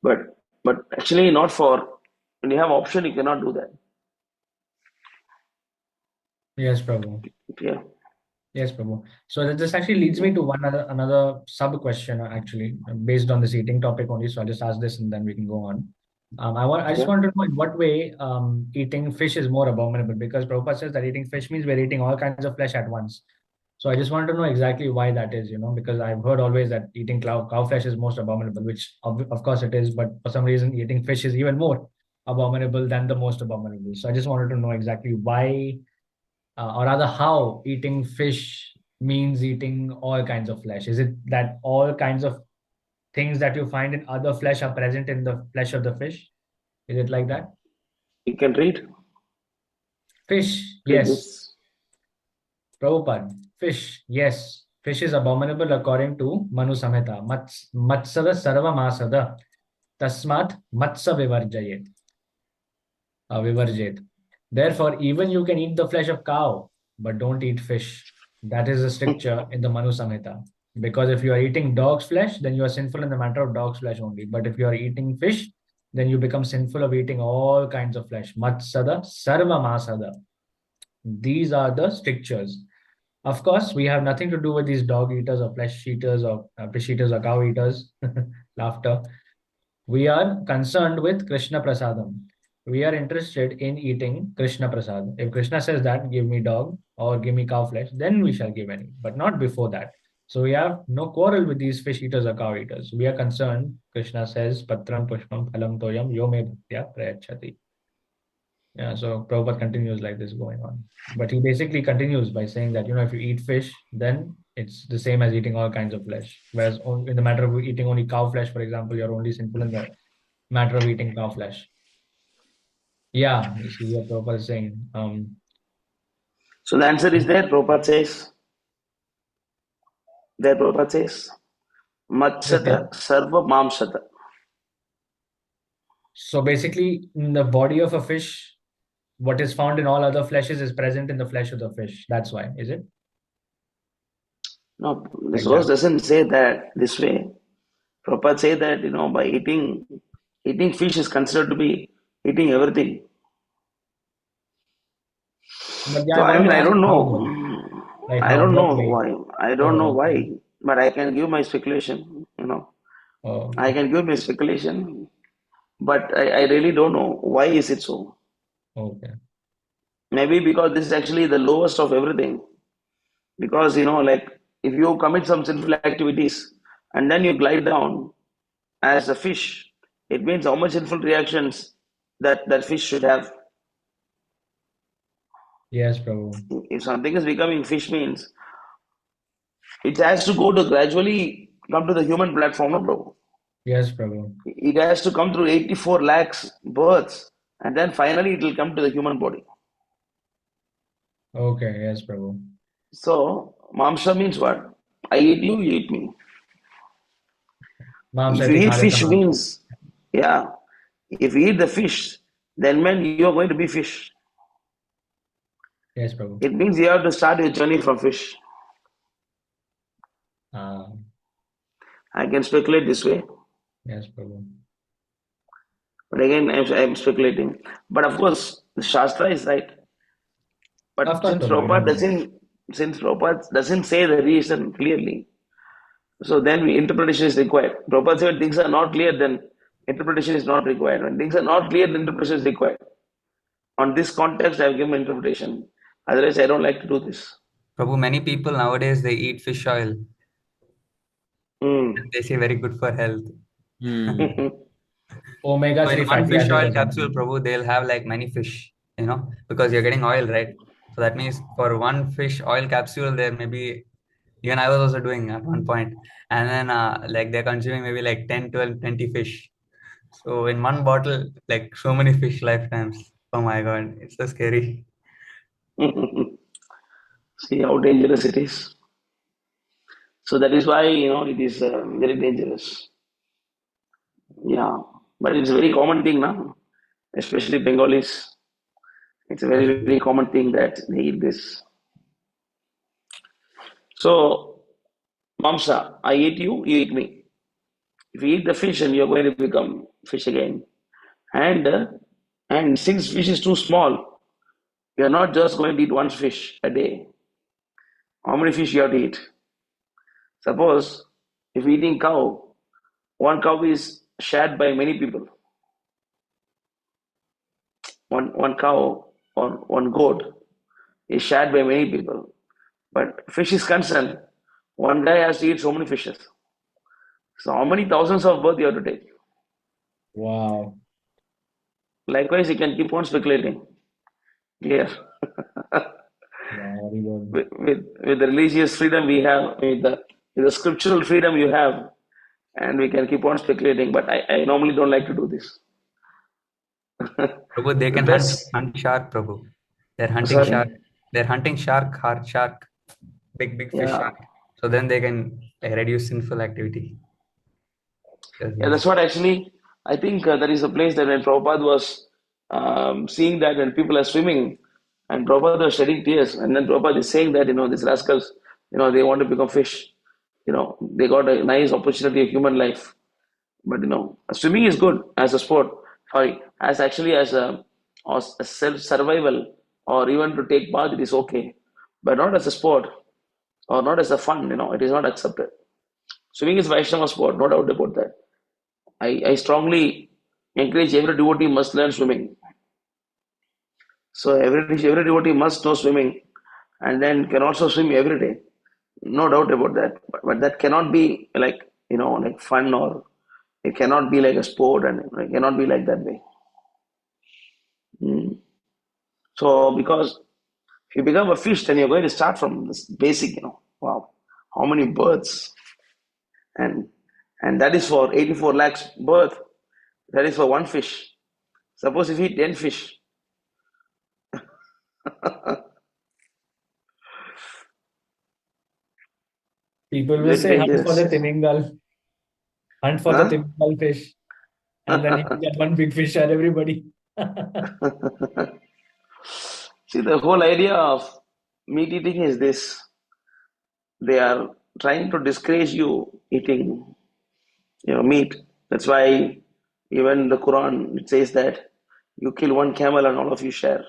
But actually not for when you have option, you cannot do that. Yes, Prabhu. Yeah. Yes, Prabhu. So this actually leads me to another sub question actually based on this eating topic only. So I'll just ask this and then we can go on. I just Okay. want to know in what way eating fish is more abominable, because Prabhupada says that eating fish means we're eating all kinds of flesh at once. So I just want to know exactly why that is, because I've heard always that eating cow flesh is most abominable, which of course it is, but for some reason eating fish is even more abominable than the most abominable. So I just wanted to know exactly why, or rather how eating fish means eating all kinds of flesh. Is it that all kinds of things that you find in other flesh are present in the flesh of the fish? Is it like that? You can read. Fish, Read yes. this. Prabhupada, fish, yes. Fish is abominable according to Manu Samhita. Matsada sarva masada. Tasmat matsa vivarjayet. Therefore, even you can eat the flesh of cow, but don't eat fish. That is a stricture in the Manu Samhita. Because if you are eating dog's flesh, then you are sinful in the matter of dog's flesh only. But if you are eating fish, then you become sinful of eating all kinds of flesh. Matsada sarva masada. These are the strictures. Of course, we have nothing to do with these dog eaters or flesh eaters or fish eaters or cow eaters. Laughter. We are concerned with Krishna Prasadam. We are interested in eating Krishna Prasad. If Krishna says that, give me dog or give me cow flesh, then we shall give any, but not before that. So we have no quarrel with these fish eaters or cow eaters. We are concerned. Krishna says, Patram Pushpam Phalam Toyam Yome Bhaktya Prayachati. Yeah, so Prabhupada continues like this going on. But he basically continues by saying that, if you eat fish, then it's the same as eating all kinds of flesh. Whereas in the matter of eating only cow flesh, for example, you're only sinful in the matter of eating cow flesh. Yeah, you see what Prabhupada is saying. So the answer is there. Prabhupada says. There Prabhupada says. Matsata sarva mamsata. So basically, in the body of a fish, what is found in all other fleshes is present in the flesh of the fish. That's why, is it? No, this Like verse that. doesn't say that this way. Prabhupada say that, by eating fish is considered to be eating everything. But yeah, So I I wanted mean, to I ask don't how know. though. Like I how, don't what know way? why. I don't know Oh, okay. why. But I can give my speculation. Oh, I okay. can give my speculation. But I really don't know why is it so. Okay. Maybe because this is actually the lowest of everything. Because like if you commit some sinful activities and then you glide down as a fish, it means how much sinful reactions that fish should have. Yes, Prabhu. If something is becoming fish means it has to go to gradually come to the human platform, no, bro. Yes, Prabhu. It has to come through 84 lakhs births and then finally it will come to the human body. Okay, yes, Prabhu. So, mamsa means what? I eat you, you eat me. If you Mamsati eat khadeta fish mamsa. means, yeah, if you eat the fish, then man, you are going to be fish. Yes, Prabhu. It means you have to start your journey from fish. I can speculate this way, Yes, Prabhu. but again, I'm speculating. But of course, the Shastra is right. Of But course, Prabhu. I know. since Prabhupada doesn't say the reason clearly, so then interpretation is required. Prabhupada said things are not clear, then interpretation is not required. When things are not clear, then interpretation is required. On this context, I have given interpretation. Otherwise, I don't like to do this. Prabhu, many people nowadays they eat fish oil. Mm. They say very good for health. So in Omega-3 one fatty fish acids oil or capsule, something. Prabhu, they'll have like many fish, because you're getting oil, right? So that means for one fish oil capsule, there may be, even I was also doing at one point, and then like they're consuming maybe like 10, 12, 20 fish. So in one bottle, like so many fish lifetimes. Oh my God, it's so scary. See how dangerous it is. So that is why it is very dangerous. Yeah, but it's a very common thing now, especially Bengalis. It's a Yes, very Prabhu. very common thing that they eat this. So Mamsa, I eat you, you eat me. If you eat the fish, and you're going to become fish again. And since fish is too small, you're not just going to eat one fish a day. how many fish you have to eat. Suppose if eating cow, one cow is shared by many people. One cow or one goat is shared by many people. But fish is concerned, one guy has to eat so many fishes. So how many thousands of birth you have to take? Wow. Likewise, you can keep on speculating here. Yeah, very good. With the religious freedom we have, with the scriptural freedom you have, and we can keep on speculating. But I normally don't like to do this. Prabhu, they The can best. hunt shark, Prabhu. They're hunting Sorry. shark. They're hunting shark, big fish Yeah. shark. So then they can reduce sinful activity. Yeah, that's what actually, I think there is a place that when Prabhupada was seeing that when people are swimming, and Prabhupada was shedding tears, and then Prabhupada is saying that, these rascals, they want to become fish. They got a nice opportunity of human life. But, swimming is good as a sport. Sorry, as actually as a self-survival or even to take bath, it is okay. But not as a sport or not as a fun, it is not accepted. Swimming is Vaishnava sport, no doubt about that. I strongly encourage every devotee must learn swimming. So every devotee must know swimming and then can also swim every day. No doubt about that. But that cannot be like fun, or it cannot be like a sport, and it cannot be like that way. Mm. So because if you become a fish, then you're going to start from this basic, wow, how many births, and that is for 84 lakhs birth. That is for one fish. Suppose if you eat 10 fish, People will very say, hunt for the dangerous. Timingal, hunt for the Huh? Timingal fish, and then you get one big fish and everybody. See, the whole idea of meat eating is this. They are trying to discourage you eating, meat. That's why even the Quran, it says that you kill one camel and all of you share.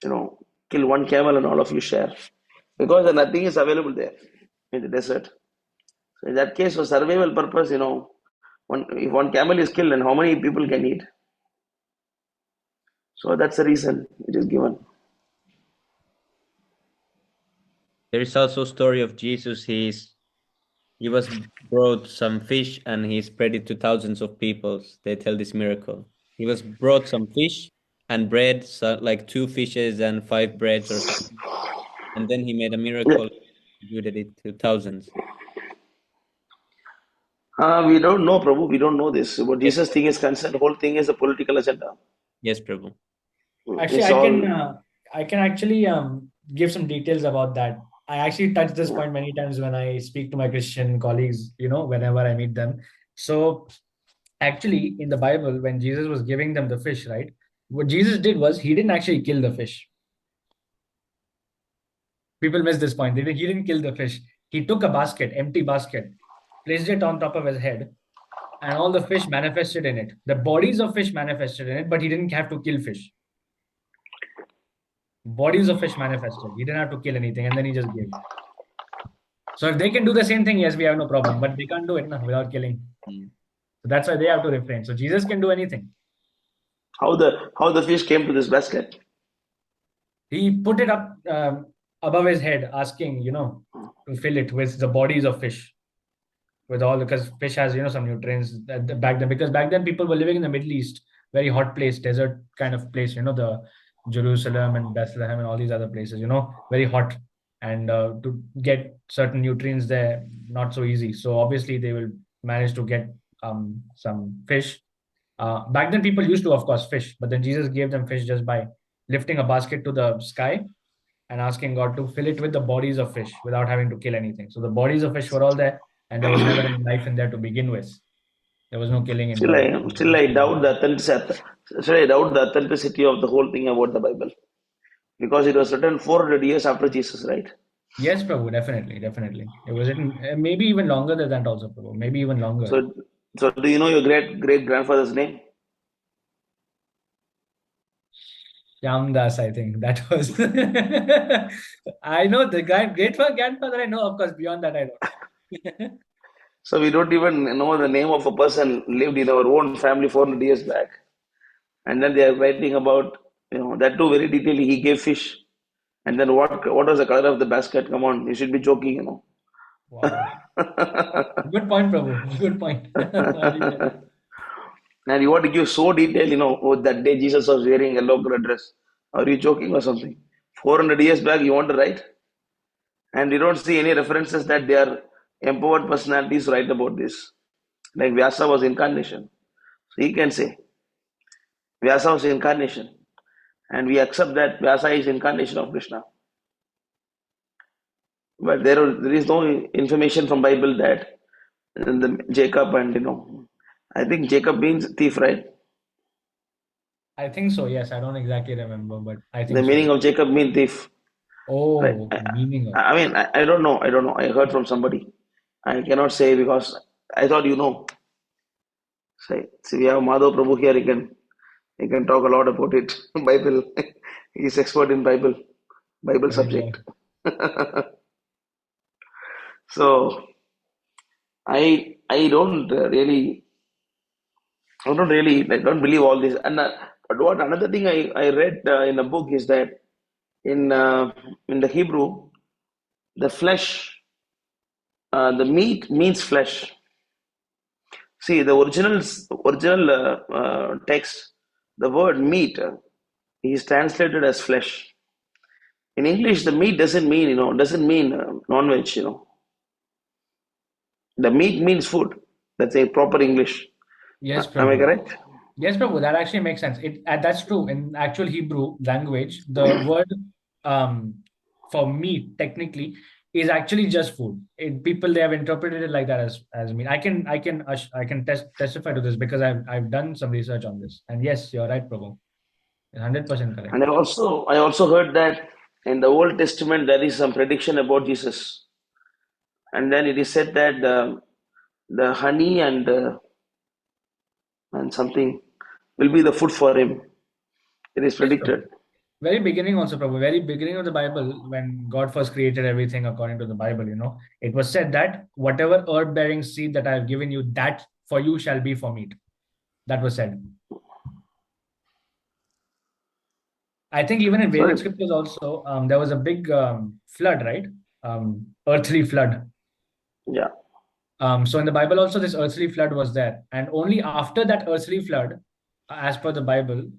Kill one camel and all of you share. Because nothing is available there in the desert. So in that case, for survival purpose, if one camel is killed, then how many people can eat? So that's the reason it is given. There is also a story of Jesus. He was brought some fish and he spread it to thousands of people. They tell this miracle. He was brought some fish and bread, so like 2 fishes and 5 breads or something. And then he made a Yeah. miracle, distributed it to thousands. We don't know, Prabhu. We don't know this. What Yes, Jesus thing is concerned, the whole thing is a political agenda. yes, Prabhu. Actually, It's all. I can actually give some details about that. I actually touch this point many times when I speak to my Christian colleagues, whenever I meet them. So actually, in the Bible, when Jesus was giving them the fish, right? What Jesus did was he didn't actually kill the fish. People miss this point. He didn't kill the fish. He took a basket, empty basket, placed it on top of his head, and all the fish manifested in it. The bodies of fish manifested in it, but he didn't have to kill fish. Bodies of fish manifested. He didn't have to kill anything, and then he just gave. So if they can do the same thing, yes, we have no problem. But they can't do it without killing. So that's why they have to refrain. So Jesus can do anything. How the fish came to this basket? He put it up above his head, asking, to fill it with the bodies of fish. Because fish has, some nutrients back then. Because back then people were living in the Middle East, very hot place, desert kind of place, the Jerusalem and Bethlehem and all these other places, very hot. And to get certain nutrients there, not so easy. So obviously they will manage to get some fish. Back then people used to, of course, fish, but then Jesus gave them fish just by lifting a basket to the sky and asking God to fill it with the bodies of fish without having to kill anything. So the bodies of fish were all there, and there was never any life in there to begin with. There was no killing in the. Still, I doubt the authenticity. Still, I doubt the authenticity of the whole thing about the Bible, because it was written 400 years after Jesus, right? Yes, Prabhu, definitely. It was written maybe even longer than that also, Prabhu. Maybe even longer. So do you know your great grandfather's name? Yamdas, I think that was. I know the great grandfather. I know, of course. Beyond that, I don't. So we don't even know the name of a person lived in our own family 400 years back. And then they are writing about, that too very detailedly. He gave fish. And then what was the color of the basket? Come on, you should be joking. Wow. Good point, Prabhu. Good point. And you want to give so detail, that day Jesus was wearing yellow color dress. Are you joking or something? 400 years back, you want to write? And you don't see any references that they are empowered personalities write about this. Like Vyasa was incarnation. So he can say Vyasa was incarnation. And we accept that Vyasa is incarnation of Krishna. But there is no information from Bible that Jacob and I think Jacob means thief, right? I think so. Yes, I don't exactly remember, but I The think so. meaning of Jacob means thief, right? Oh, meaning of. I mean, I don't know. I don't know. I heard from somebody. I cannot say because I thought you know. Say, see, we have Madhav Prabhu here. He can talk a lot about it. Bible. He's expert in Bible Very subject. well. So I don't believe all this. And but what another thing I read in a book is that in the Hebrew, the flesh, the meat means flesh. See, the original text, the word meat is translated as flesh. In English, the meat doesn't mean non-veg. The meat means food. That's a proper English. Yes, Am I Prabhu. correct? Yes, Prabhu. That actually makes sense. That's true. In actual Hebrew language, the word for meat technically is actually just food. People they have interpreted it like that as meat. I can testify to this because I've done some research on this. And yes, you're right, Prabhu. 100% correct. And I also heard that in the Old Testament there is some prediction about Jesus, and then it is said that the honey and something will be the food for him. It is Yes, Prabhu. predicted. Very beginning also, Prabhu. Very beginning of the Bible, when God first created everything according to the Bible, it was said that whatever herb-bearing seed that I have given you, that for you shall be for meat. That was said. I think even in Vedic Sorry. scriptures also, there was a big flood, right? Earthly flood. Yeah. So in the Bible also, this earthly flood was there. And only after that earthly flood, as per the Bible,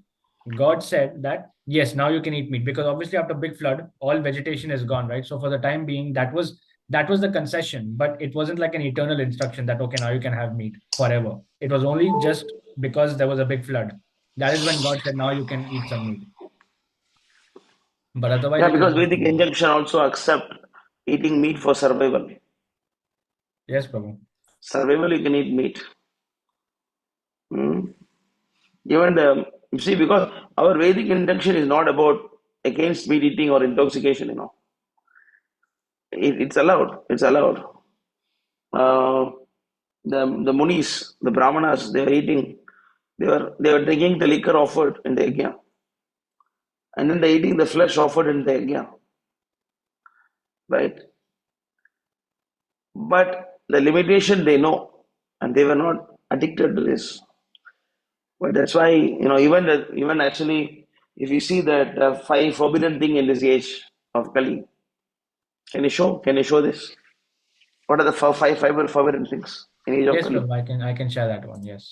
God said that, yes, now you can eat meat. Because obviously after big flood, all vegetation is gone, right? So for the time being, that was the concession. But it wasn't like an eternal instruction that, okay, now you can have meat forever. It was only just because there was a big flood. That is when God said, now you can eat some meat. But otherwise, Yeah, it is because not. Vedic injunction also accept eating meat for survival. Yes, Prabhu. Survival, you can eat meat. Even you see, because our Vedic injunction is not about against meat eating or intoxication. It's allowed. It's allowed. Uh, the munis, the brahmanas, they were eating. They were drinking the liquor offered in the yajna, and then they eating the flesh offered in the yajna, right? But the limitation they know, and they were not addicted to this. But that's why even actually, if you see that five forbidden thing in this age of Kali, can you show? Can you show this? What are the five forbidden things in age of Yes, Kali? Prabhu. I can share that one. Yes.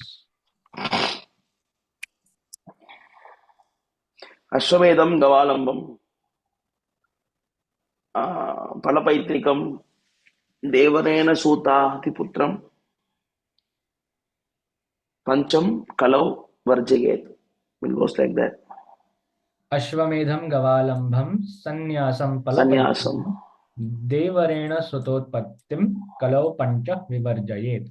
Ashwamedam Gavalambam, Palapaitrikam, Devarena Sutahati Putram, Pancham Kalau Varjayet. It goes like that. Ashwamedham Gavalambham Sanyasam Sannyasam. Palapaitam Devarena Sutotpattim Kalau Pancha Vivarjayet.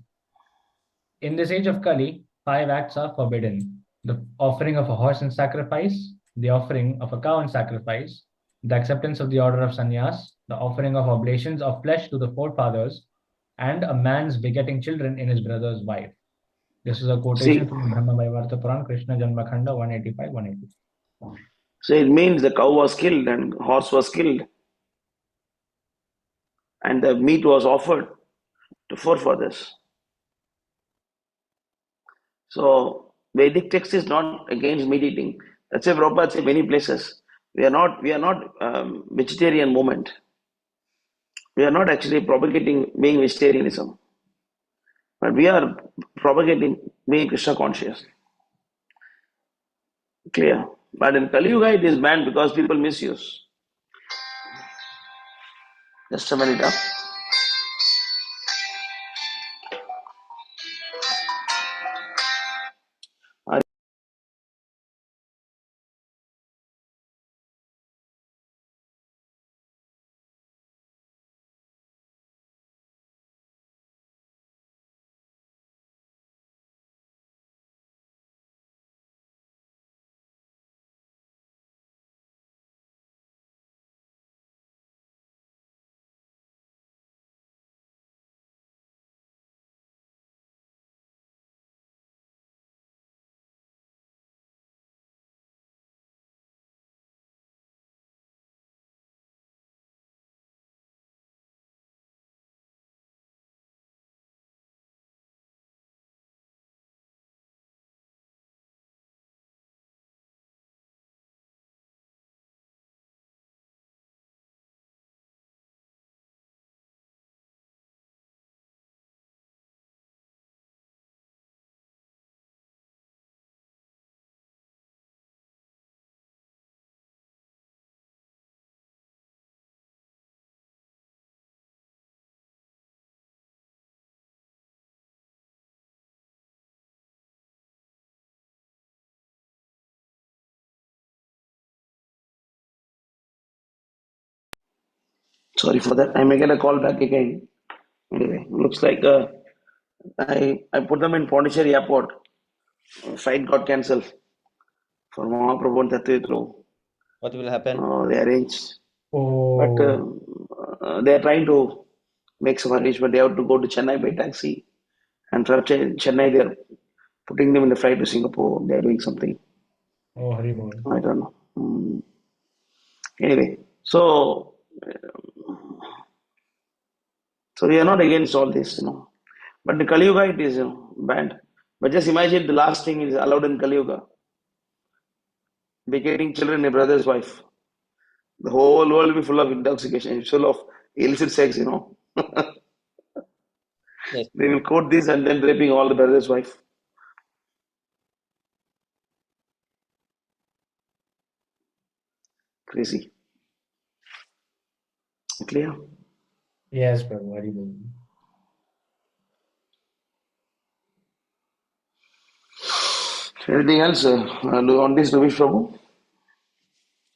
In this age of Kali, 5 acts are forbidden: the offering of a horse in sacrifice, the offering of a cow in sacrifice, the acceptance of the order of sannyas, the offering of oblations of flesh to the forefathers, and a man's begetting children in his brother's wife. This is a quotation See, from Brahma Vaivarta Puran, Krishna Janmakhanda 185-180. So it means the cow was killed and horse was killed, and the meat was offered to forefathers. So Vedic text is not against meat eating. That's why Prabhupada said many places we are not vegetarian movement. We are not actually propagating being vegetarianism, but we are propagating being Krishna conscious. Clear. But in Kali Yuga it is banned because people misuse. Just a minute. Sorry for that. I may get a call back again. Anyway, looks like I put them in Pondicherry airport. Flight got cancelled for Mahaprabhu and Tattva. What will happen? They arranged, but Oh, they are trying to make some arrangement. They have to go to Chennai by taxi, and from Chennai they are putting them in the flight to Singapore. They are doing something. oh, Hari Bol. I don't know. Anyway, so we are not against all this. But in Kali Yuga it is banned. But just imagine the last thing is allowed in Kali Yuga: begetting children, a brother's wife. The whole world will be full of intoxication, full of illicit sex. Yes. They will quote this and then raping all the brother's wife. Crazy. Clear? Yes, Prabhu, Hari Bol. Anything else on this, Ravish Prabhu?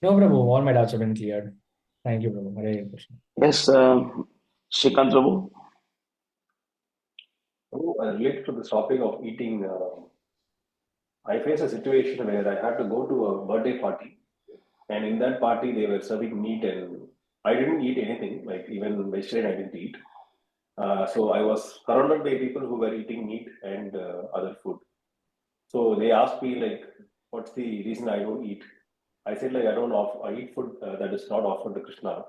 No, Prabhu, all my doubts have been cleared. Thank you, Prabhu. Hare Krishna. Yes, Shrikant Prabhu. Related to this topic of eating, I face a situation where I had to go to a birthday party, and in that party they were serving meat, and I didn't eat anything, like even vegetarian I didn't eat. So I was surrounded by people who were eating meat and other food. So they asked me like, "What's the reason I don't eat?" I said like I eat food that is not offered to Krishna,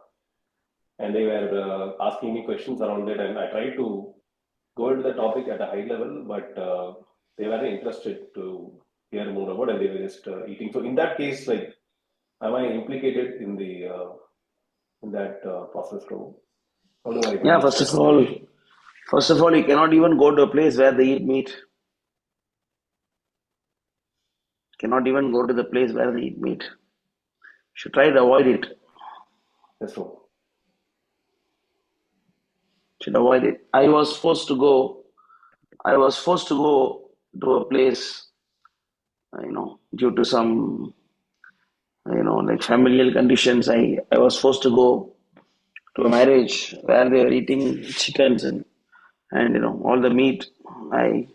and they were asking me questions around it, and I tried to go into the topic at a high level, but they weren't interested to hear more about, and they were just eating. So in that case, like, am I implicated in the in that process? So how do I Yeah, manage that situation? first of all, you cannot even go to a place where they eat meat. Cannot even go to the place where they eat meat. Should try to avoid it. Yes, so Should avoid it. I was forced to go. I was forced to go to a place, due to some, like familial conditions. I was forced to go to a marriage where they were eating chickens and all the meat. I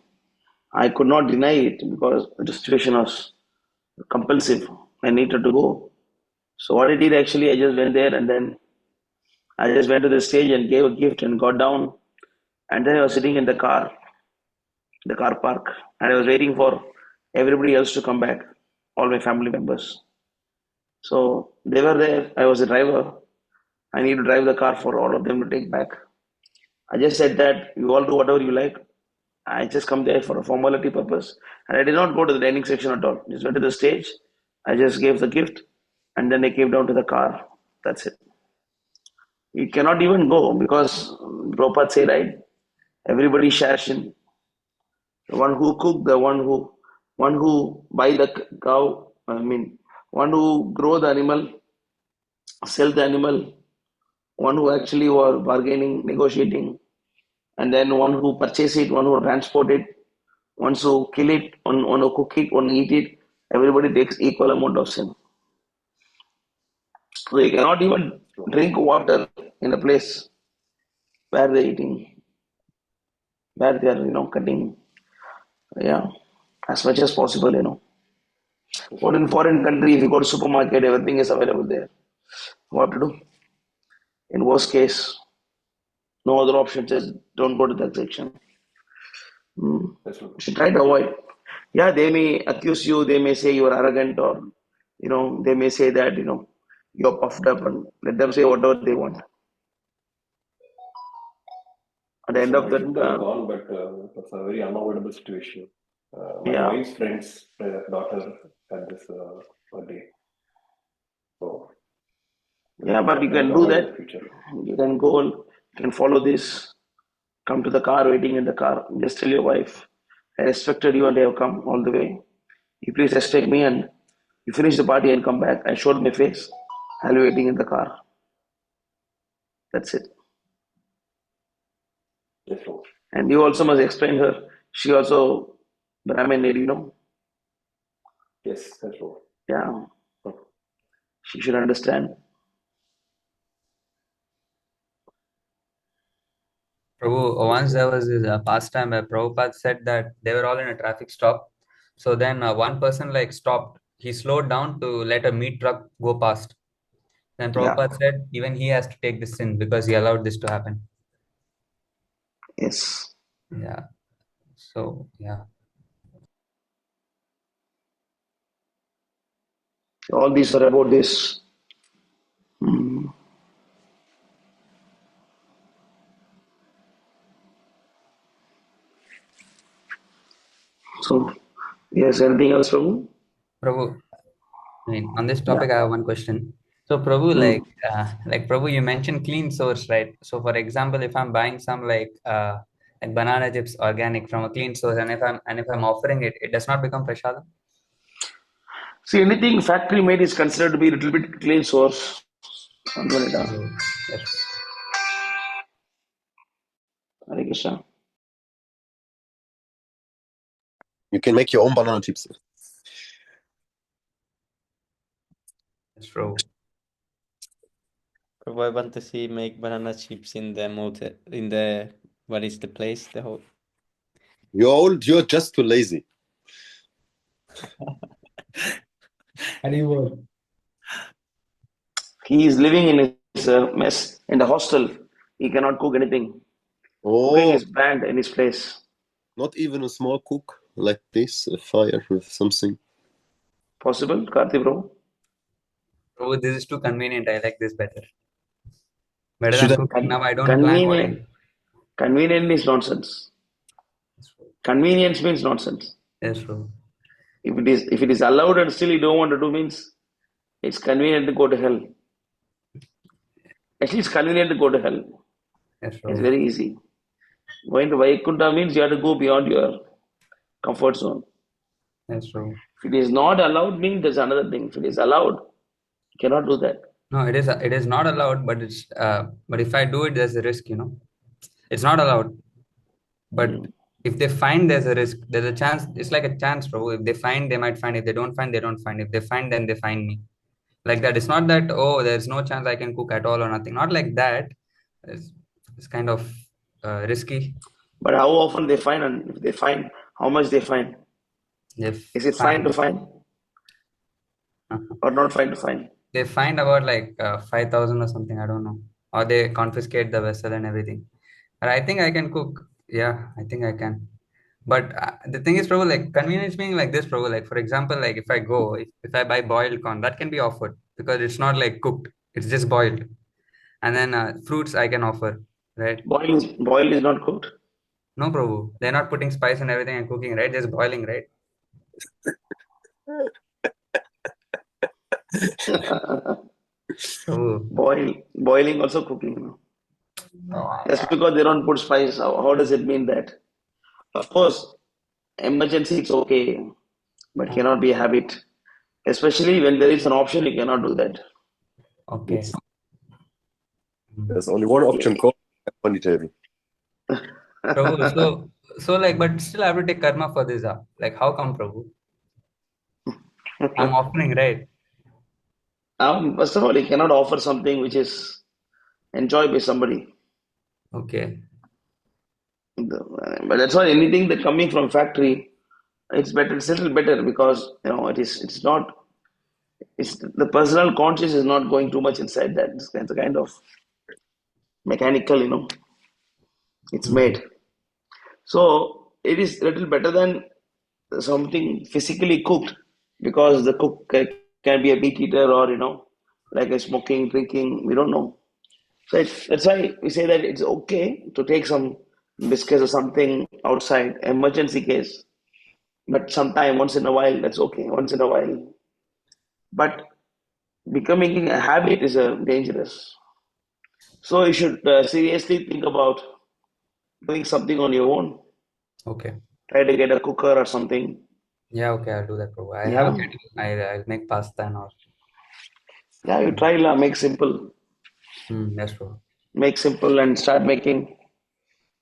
I could not deny it because the situation was compulsive. I needed to go. So what I did actually, I just went there and then I just went to the stage and gave a gift and got down. And then I was sitting in the car park, and I was waiting for everybody else to come back, all my family members. So they were there. I was a driver. I need to drive the car for all of them to take back. I just said that you all do whatever you like. I just come there for a formality purpose. And I did not go to the dining section at all. Just went to the stage. I just gave the gift and then I came down to the car. That's it. You cannot even go because Prabhupada said, right? Everybody shares in. The one who cook, the one who buy the cow, one who grow the animal, sell the animal, one who actually were bargaining, negotiating, and then one who purchase it, one who transport it, one who kill it, one who cook it, one eat it. Everybody takes equal amount of sin. So you cannot even drink water in a place where they're eating, where they are, cutting, yeah, as much as possible. But in foreign country, if you go to supermarket, everything is available there. What to do? In worst case, no other option. Just don't go to that section. That's true. You should try to avoid. Yeah, they may accuse you. They may say you are arrogant, or they may say that you're puffed up, and let them say whatever they want. At the That's end true. of I that, shouldn't have gone, but it's a very unavoidable situation. My yeah, wife's friend's daughter had this birthday. So yeah. But you try can to do avoid in that. the future. You can go. You can follow this. Come to the car, waiting in the car. Just tell your wife, I respected you, and I have come all the way. You please respect me, and you finish the party and come back. I showed my face. I'll be waiting in the car. That's it. That's true. And you also must explain her. She also Brahmin lady. Yes, that's true. Yeah, she should understand. Prabhu, once there was this pastime where Prabhupada said that they were all in a traffic stop. So then one person like stopped. He slowed down to let a meat truck go past. Then Yeah, Prabhupada said even he has to take this sin because he allowed this to happen. yes. Yeah. So yeah. All these are about this. Mm. So, yes, anything else, Prabhu? Prabhu, I mean, on this Yeah. topic, I have one question. So, Prabhu, Mm. like Prabhu, you mentioned clean source, right? So, for example, if I'm buying some like banana chips organic from a clean source, and if I'm offering it, it does not become prashadam. See, anything factory made is considered to be a little bit clean source. Antonita. So, yes, Hare Krishna. You can make your own banana chips. that's true. I want to see make banana chips in the what is the place? The whole. You're just too lazy. And he was. He is living in his mess in the hostel. He cannot cook anything. Cooking Oh, is banned in his place. not even a small cook like this, a fire with something. Possible, Karthi bro? Prabhu, this is too convenient. I like this better. Better Should than I? cooking. Now I don't plan what Convenient. Convenient is nonsense. Convenience means nonsense. That's true. If it is allowed and still you don't want to do means it's convenient to go to hell. Actually, it's convenient to go to hell. That's It's true. very easy. Going to Vaikunta means you have to go beyond your comfort zone. That's true. If it is not allowed, means there's another thing. If it is allowed, you cannot do that. No, it is not allowed, but if I do it, there's a risk. It's not allowed. But if they find there's a risk, there's a chance. It's like a chance, bro. If they find, they might find. If they don't find, they don't find. If they find, then they find me. Like that. It's not that, oh, there's no chance I can cook at all or nothing. Not like that. It's kind of risky. But how often they find, and if they find, how much they find? If Is it fine find, to find or not fine to find? they find about like 5,000 or something. I don't know. Or they confiscate the vessel and everything. But I think I can cook. Yeah, I think I can. But the thing is, Prabhu, like convenience being like this, Prabhu, like for example, like if I go, if I buy boiled corn, that can be offered because it's not like cooked, it's just boiled. And then fruits I can offer, right? Boiled is not cooked. No, Prabhu, they're not putting spice and everything and cooking, right? Just boiling, right? Prabhu, Boiling also cooking. oh, Just because they don't put spice, how does it mean that? Of course, emergency it's okay, but cannot be a habit. Especially when there is an option, you cannot do that. okay. There's only one option called money table. Prabhu, so like, but still I have to take karma for this. Like, how come, Prabhu? I'm offering, right? First of all, you cannot offer something which is enjoyed by somebody. Okay. But that's why anything that coming from factory, it's better. It's a little better because it's not. It's the personal conscious is not going too much inside that. It's a kind of mechanical. It's Hmm. made. So it is a little better than something physically cooked because the cook can be a meat eater or like a smoking, drinking. We don't know. So that's why we say that it's okay to take some biscuits or something outside, emergency case. But sometime, once in a while, that's okay. Once in a while. But becoming a habit is dangerous. So you should seriously think about doing something on your own. Okay. Try to get a cooker or something. Yeah, okay, I'll do that, Prabhu. I have a Yeah, kettle. I'll make pasta and all. yeah. You try la, make simple, Yes, Prabhu. and start making.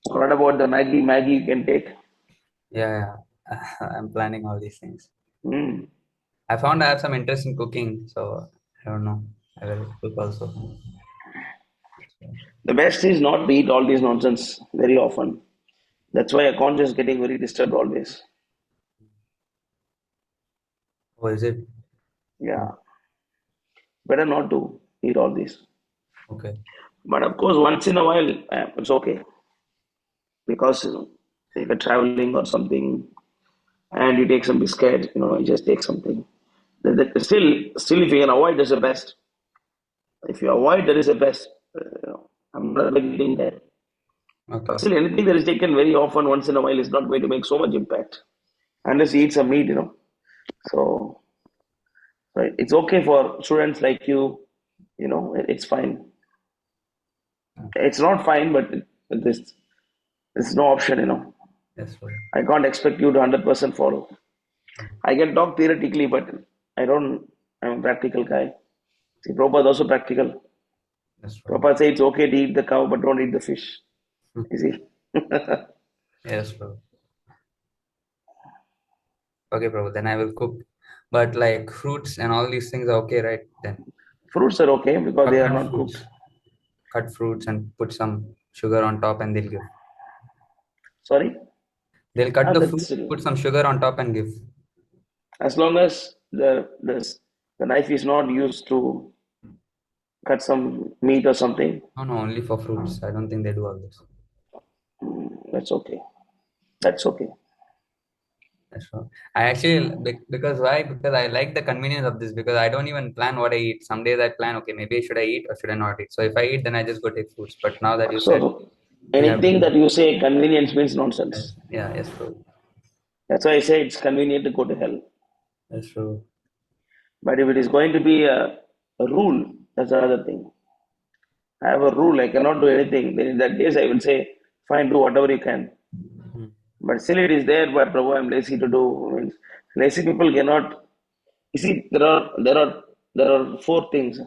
What about the Maggie? Maggie you can take. Yeah, yeah. I'm planning all these things. Mm. I found I have some interest in cooking, so I don't know. I will cook also. The best is not to eat all this nonsense very often. That's why your conscience is getting very disturbed always. Oh, is it? Oh, Yeah, better not to eat all this. okay. But of course, once in a while, it's okay because if you're traveling or something and you take some biscuit, you just take something. Still, if you can avoid, that's the best. If you avoid, that is the best. I'm not advocating that. But Okay. still, anything that is taken very often, once in a while, is not going to make so much impact unless you eat some meat. So, right, it's okay for students like you. It's fine. It's not fine, but there's no option. Yes, Prabhu. I can't expect you to 100% follow. I can talk theoretically, but I don't. I'm a practical guy. See, Prabhupada is also practical. Yes, Prabhu. Prabhupada says it's okay to eat the cow, but don't eat the fish. You see? Yes, Prabhu. Okay, Prabhu. Then I will cook. But like fruits and all these things are okay, right? Then Fruits are okay because or they are cut not fruits. cooked. Cut fruits and put some sugar on top and they'll give. Sorry? They'll cut the fruit, That's put some sugar on top and give. as long as the knife is not used to cut some meat or something, No, no, only for fruits. I don't think they do all this. that's okay. That's okay. That's all. I actually because why? Because I like the convenience of this because I don't even plan what I eat. Some days I plan, okay, maybe should I eat or should I not eat? So if I eat, then I just go take fruits. But now that you said So we have anything to, that you say convenience means nonsense. yeah, yes, true. That's why I say it's convenient to go to hell. That's true. But if it is going to be a rule, that's another thing. I have a rule, I cannot do anything. Then in that case, I will say, fine, do whatever you can. Hmm. But still, it is there. But Prabhu, I'm lazy to do. Means lazy people cannot. You see, there are four things.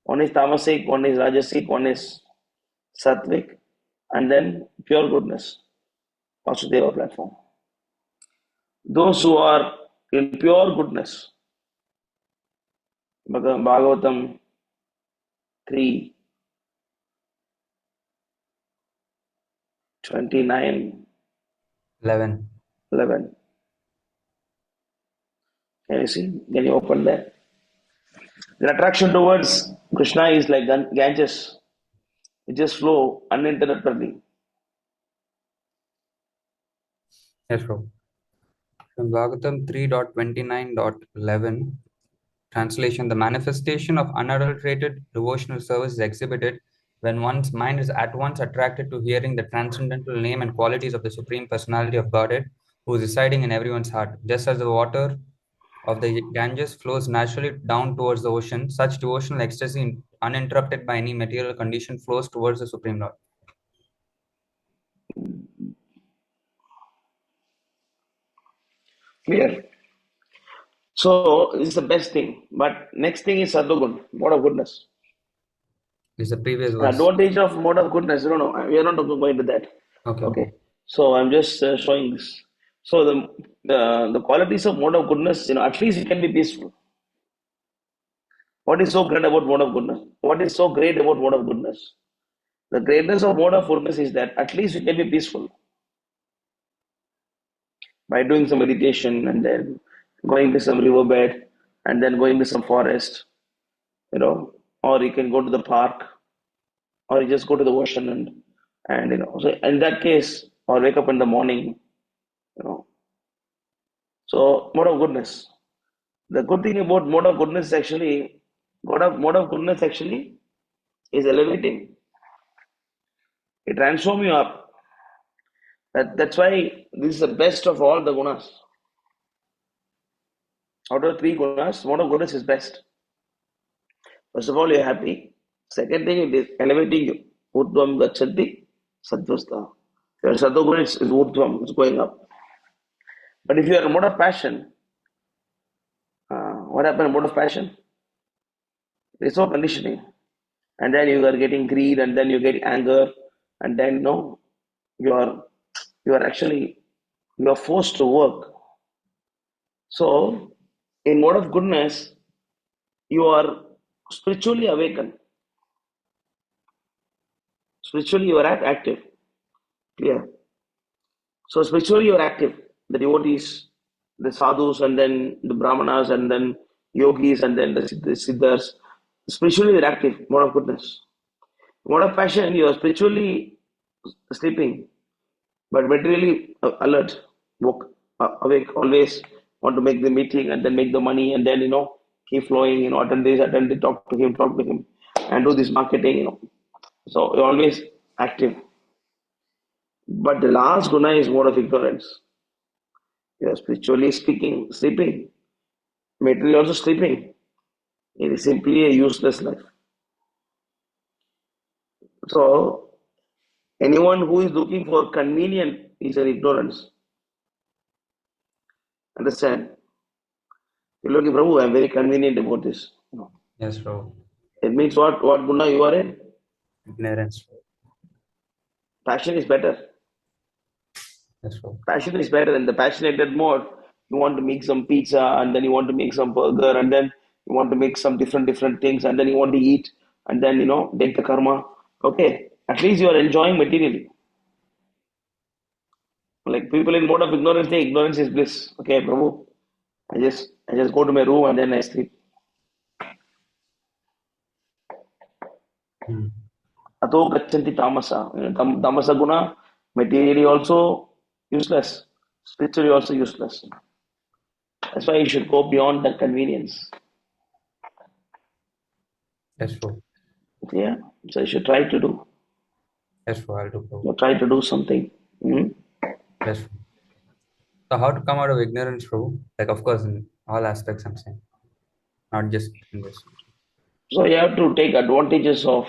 One is tamasic, one is rajasic, one is sattvic, and then pure goodness. Vasudeva platform. Those who are in pure goodness, Bhagavatam 3:29, 11. 11. Can you see? Can you open that? The attraction towards Krishna is like Ganges. It just flow uninterruptedly. Yes, Prabhu. From Bhagavatam 3.29.11, translation: the manifestation of unadulterated devotional service is exhibited when one's mind is at once attracted to hearing the transcendental name and qualities of the Supreme Personality of Godhead, who is residing in everyone's heart. Just as the water of the Ganges flows naturally down towards the ocean, such devotional ecstasy, uninterrupted by any material condition, flows towards the Supreme Lord. Clear. So this is the best thing. But next thing is Sadhugun, mode of goodness. This is the previous verse. Advantage of mode of goodness. No, we are not going into that. Okay. Okay. So I'm just showing this. So the qualities of mode of goodness, at least you can be peaceful. What is so great about mode of goodness? What is so great about mode of goodness? The greatness of mode of goodness is that at least you can be peaceful by doing some meditation and then going to some riverbed and then going to some forest, or you can go to the park or you just go to the ocean and so in that case, or wake up in the morning, you know. So mode of goodness. The good thing about mode of goodness actually, mode of goodness actually is elevating. It transforms you up. That's why this is the best of all the gunas. Out of three gunas, mode of goodness is best. First of all, you're happy. Second thing, it is elevating you. Urdhvam gacchati satvastha. Your sattva is urdhvam, it's going up. But if you are a mode of passion, what happened in mode of passion? There's no conditioning. And then you are getting greed, and then you get anger, and then you are forced to work. So in mode of goodness, you are spiritually awakened. Spiritually you are active. Clear? So spiritually you are active. The devotees, the sadhus, and then the brahmanas, and then yogis, and then the siddhas. Spiritually they are active, mode of goodness. Mode of passion, you are spiritually sleeping, but materially alert, awake, always want to make the meeting and then make the money and then keep flowing, attend this, attend it, talk to him, and do this marketing, So you're always active. But the last guna is mode of ignorance. You are spiritually speaking, sleeping, materially also sleeping. It is simply a useless life. So anyone who is looking for convenient is an ignorance. Understand? You're looking, Prabhu, I'm very convenient about this. Yes, Prabhu. It means what guna you are in? Ignorance. Passion is better. Yes, Prabhu. Passion is better. In the passionated mode, you want to make some pizza, and then you want to make some burger, and then you want to make some different things, and then you want to eat, and then take the karma. Okay, at least you are enjoying materially. Like people in mode of ignorance think ignorance is bliss. Okay, Prabhu, I just go to my room and then I sleep. Ato gachanti tamasa. Tamasa guna, materially also useless, spiritually also useless. That's why you should go beyond that convenience. Yes, Prabhu. Yeah, so you should try to do. Yes, Prabhu. I'll do, Prabhu. Or try to do something. Yes, Prabhu. So how to come out of ignorance, Prabhu? Like, of course, in all aspects, I'm saying, not just in this. So you have to take advantages of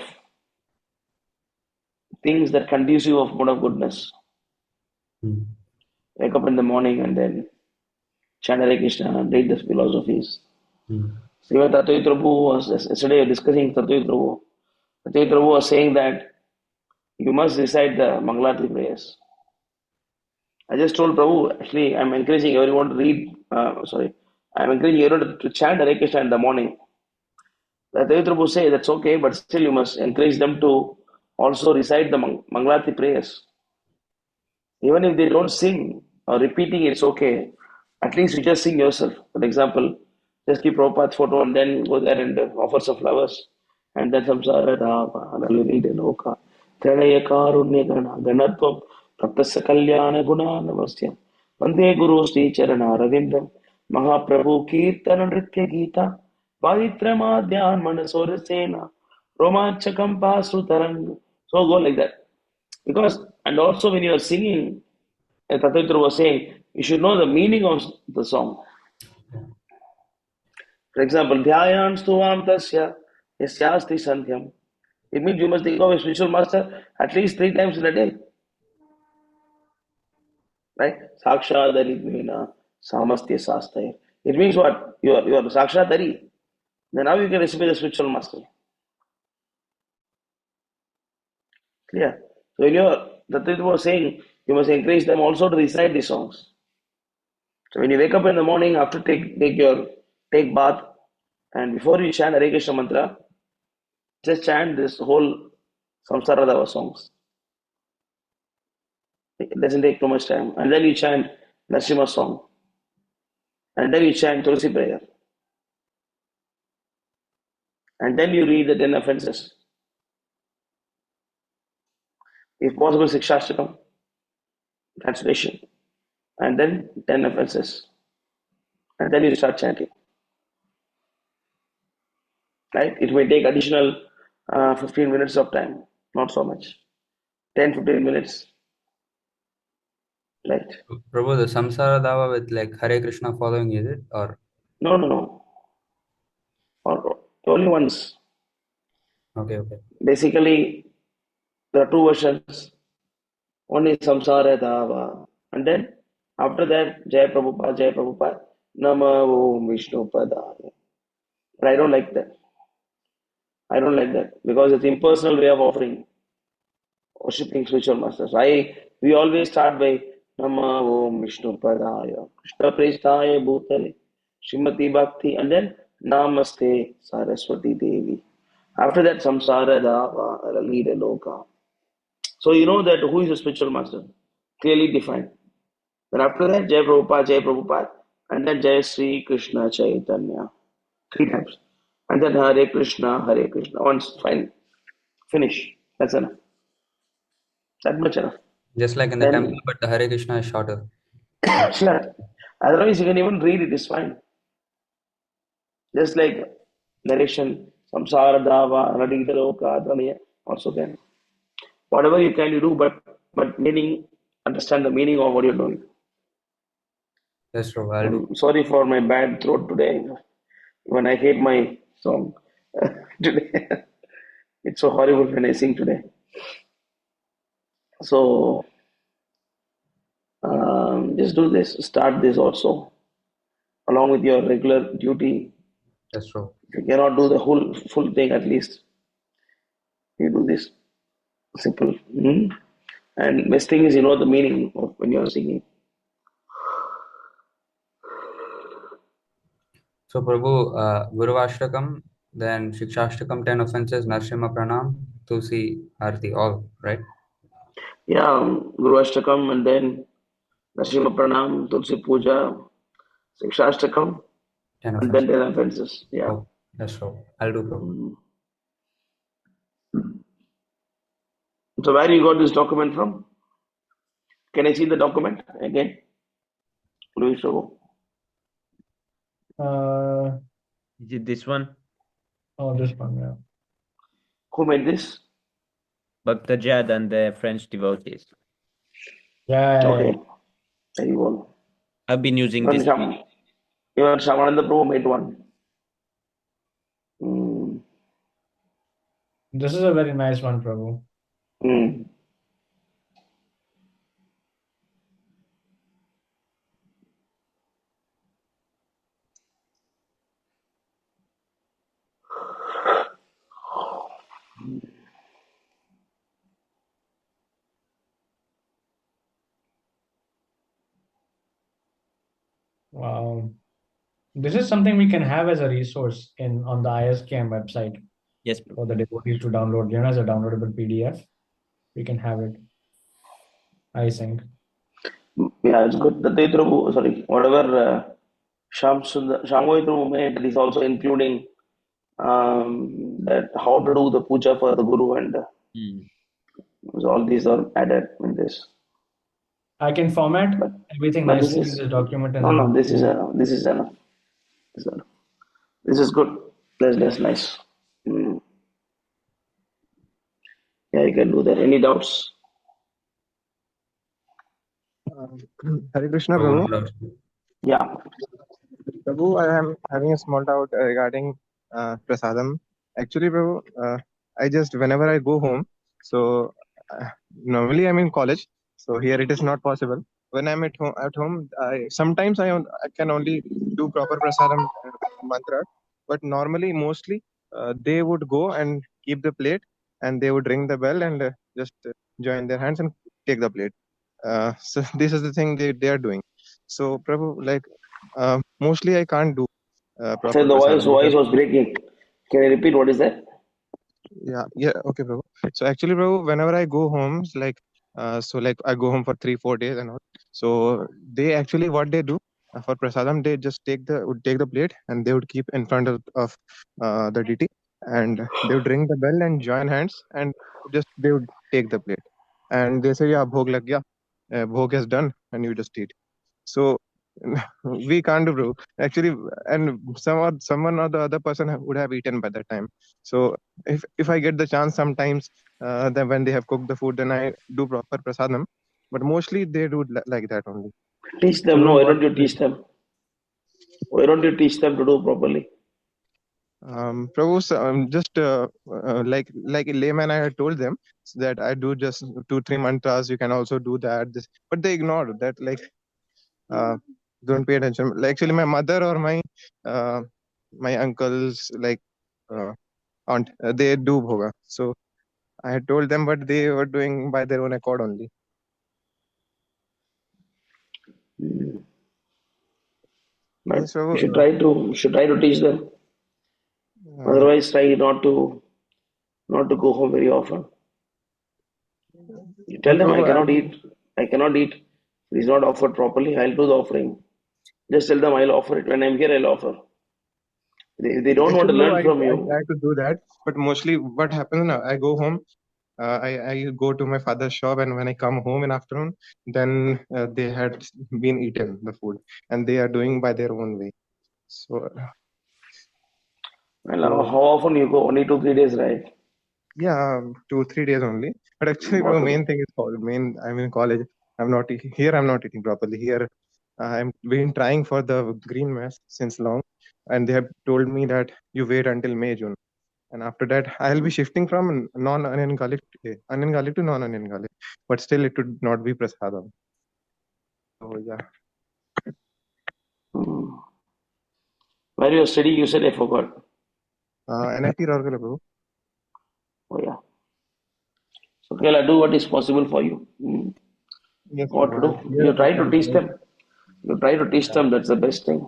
things that conducive of mode of goodness. Wake up in the morning and then chant Hare Krishna and read the philosophies. Even Tattva Prabhu was yesterday discussing Tattva Prabhu. Tattva Prabhu was saying that you must recite the Mangalarti prayers. I just told Prabhu, actually, I'm encouraging everyone to I'm encouraging everyone to chant Hare Krishna in the morning. Tattva Prabhu say that's okay, but still you must encourage them to also recite the Mangalarti prayers. Even if they don't sing or repeating, it's okay. At least you just sing yourself. For example, just keep Prabhupada's photo and then go there and offer some flowers. And then samsara dhava, analurite loka, pranaya karunya gana, ganatvam, praktasya kalyana guna namastya, Vande Guru Sri Charana Ravindram Mahaprabhu Kirtana Nritya Gita Pavitra Dhyan Manasora Sena Romachakam Pasrutarang. So go like that. Because, and also when you are singing, as Tatavitra was saying, you should know the meaning of the song. For example, Dhyayan Stuvam Tasya Yasyasti Sandhyam. It means you must think of a spiritual master at least 3 times in a day. Right? Sakshadharidvena Samastya Sastaya. It means what? You are Sakshadhari. Then now you can receive the spiritual master. Clear? So when Tatavitra was saying, you must encourage them also to recite these songs. So when you wake up in the morning after take bath, and before you chant Hare Krishna mantra, just chant this whole Samsara Dava songs. It doesn't take too much time. And then you chant Narasimha song. And then you chant Tulsi prayer. And then you read the 10 offenses. If possible, Sikshashtakam, translation. And then 10 offenses. And then you start chanting. Right? It may take additional 15 minutes of time. Not so much. 10-15 minutes. Right? Prabhu, the Samsara Dava with like Hare Krishna following, is it? Or No. Or only once. okay. Basically, there are two versions. One is Samsara Dava. And then after that, Jai Prabhupada, Nama Om Vishnu Padaya. But I don't like that. Because it's impersonal way of offering, worshipping spiritual masters. We always start by Nama Om Vishnu Padaya, Krishna Prestaya Bhutale, Srimati Bhakti, and then Namaste Saraswati Devi. After that, Samsara Dava, Lalita Loka. So you know that who is a spiritual master? Clearly defined. Then after that, Jai Prabhupada, and then Jai Sri Krishna Chaitanya. 3 times. And then Hare Krishna. Once, fine. Finish. That's enough. That much enough. Just like in the temple, Then, but the Hare Krishna is shorter. sure. Otherwise, you can even read it, it's fine. Just like narration, Samsara Dava, Radita Loka, Dhamya, also can. Whatever you can, you do, but meaning, understand the meaning of what you're doing. Yes, Prabhu, I'll do. I'm sorry for my bad throat today. When I hate my song today. It's so horrible when I sing today. So, just do this. Start this also, along with your regular duty. Yes, Prabhu. If you cannot do the whole full thing, at least you do this simple. And best thing is you know the meaning of when you are singing. So, Prabhu, Guru Ashtakam, then Shikshashtakam, 10 offenses, Narsimha Pranam, Tulsi Arti, all, right? Yeah, Guru Ashtakam and then Narasimha Pranam, Tulsi Puja, Sikshashtakam, 10 and then offenses. 10 offenses. Yeah. Oh, yes, Prabhu. I'll do, Prabhu. So where you got this document from? Can I see the document again? Louis Prabhu. Is it this one? Oh, this one, yeah. Who made this? Bhakta Jad and the French devotees. Yeah. Okay. There you go. I've been using Even this. Shamananda Prabhu made one. This is a very nice one, Prabhu. Wow. This is something we can have as a resource on the ISKM website Yes, for the devotees to download, as a downloadable PDF. We can have it. I think. Yeah, it's good. Whatever Shamoy Prabhu made, that is also including that how to do the puja for the Guru, and so all these are added in this. I can format But everything but this nicely in is this document and no, no. then. This is enough. This is enough. This is enough. This is good. That's nice. Mm. Yeah, you can do that. Any doubts? Um, Hare Krishna, Prabhu, Prabhu. no doubts. Yeah. Prabhu, I am having a small doubt regarding prasadam. Actually, Prabhu, I just whenever I go home, so normally I'm in college, so here it is not possible. When I'm at home, I can only do proper prasadam mantra, but normally mostly they would go and keep the plate, and they would ring the bell and just join their hands and take the plate. So this is the thing they are doing. So Prabhu, like mostly I can't do So proper the prasadam voice because was breaking. Can you repeat what is that? yeah, okay, Prabhu. So actually, Prabhu, whenever I go home, it's like so like I go home for 3 4 days and all. So they actually what they do for prasadam, they just would take the plate and they would keep in front of the deity, and they would ring the bell and join hands, and just they would take the plate and they say, yeah, bhog lag gaya, bhog is done, and you just eat. So we can't do, bro. Actually, and someone or the other person would have eaten by that time. So if I get the chance sometimes, then when they have cooked the food, then I do proper prasadam. But mostly they do like that only. Teach So them. No, bro, why what don't you teach them? Why don't you teach them to do properly? Prabhu, just like a layman, I had told them that I do just 2 3 mantras. You can also do that. This, but they ignore that. Like uh, don't pay attention. Like, actually, my mother or uh, my uncles, like uh, aunt, they do bhoga. So I had told them, but they were doing by their own accord only. Mm. But Yes, so you should try to teach them. uh, Otherwise, try not to go home very often. You tell but them I bro, cannot eat. I cannot eat. It is not offered properly. I'll do the offering. Just tell them I'll offer it. When I'm here, I'll offer. If they don't want actually, to bro, learn from I you, try to do that, but mostly what happens now, I go home. I go to my father's shop, and when I come home in afternoon, then they had been eaten the food, and they are doing by their own way. So, and so how often you go? Only 2 3 days, right? yeah, 2 3 days only. But actually, bro, What to main do? thing is main. I'm in college. I'm not here. I'm not eating properly here. I'm been trying for the green mass since long, and they have told me that you wait until May June, and after that I'll be shifting from onion garlic to non-onion garlic. But still, it would not be prasadam. So yeah, Hmm. Where you are studying, you said I forgot. NIT Rourkela, bro. Oh yeah. So okay, I'll do what is possible for you. Hmm. Yes, What bro. to do? Here You I try to can teach try. them. You try to teach them. That's the best thing.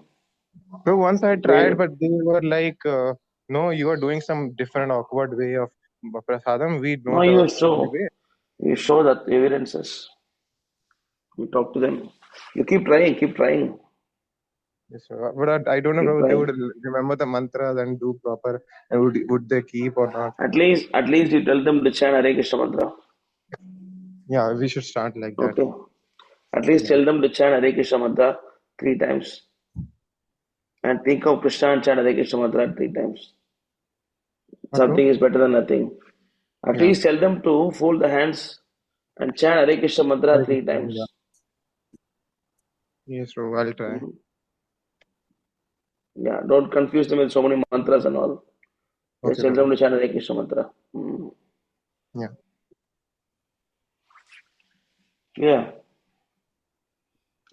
So once I tried, They but they were like, "No, you are doing some different awkward way of prasadam. We no, know you the show. way." You show that evidences. You talk to them. You keep trying. Keep trying. Yes, sir. But I don't know Keep whether they would trying. remember the mantras and do proper, and would they keep or not? At least you tell them to chant Hare Krishna mantra. Yeah, we should start like that. Okay. At least Yeah. tell them to chant Hare Krishna mantra 3 times. And think of Krishna and chant Hare Krishna mantra 3 times. What, bro? Something is better than nothing. At Yeah. least tell them to fold the hands and chant Hare Krishna mantra Hare three Krishna. Yeah. times. Yes, bro. I'll try. Mhm. Yeah, don't confuse them with so many mantras and all. Just Okay, tell them Prabhu. to chant Hare Krishna mantra. Mhm. Yeah. Yeah.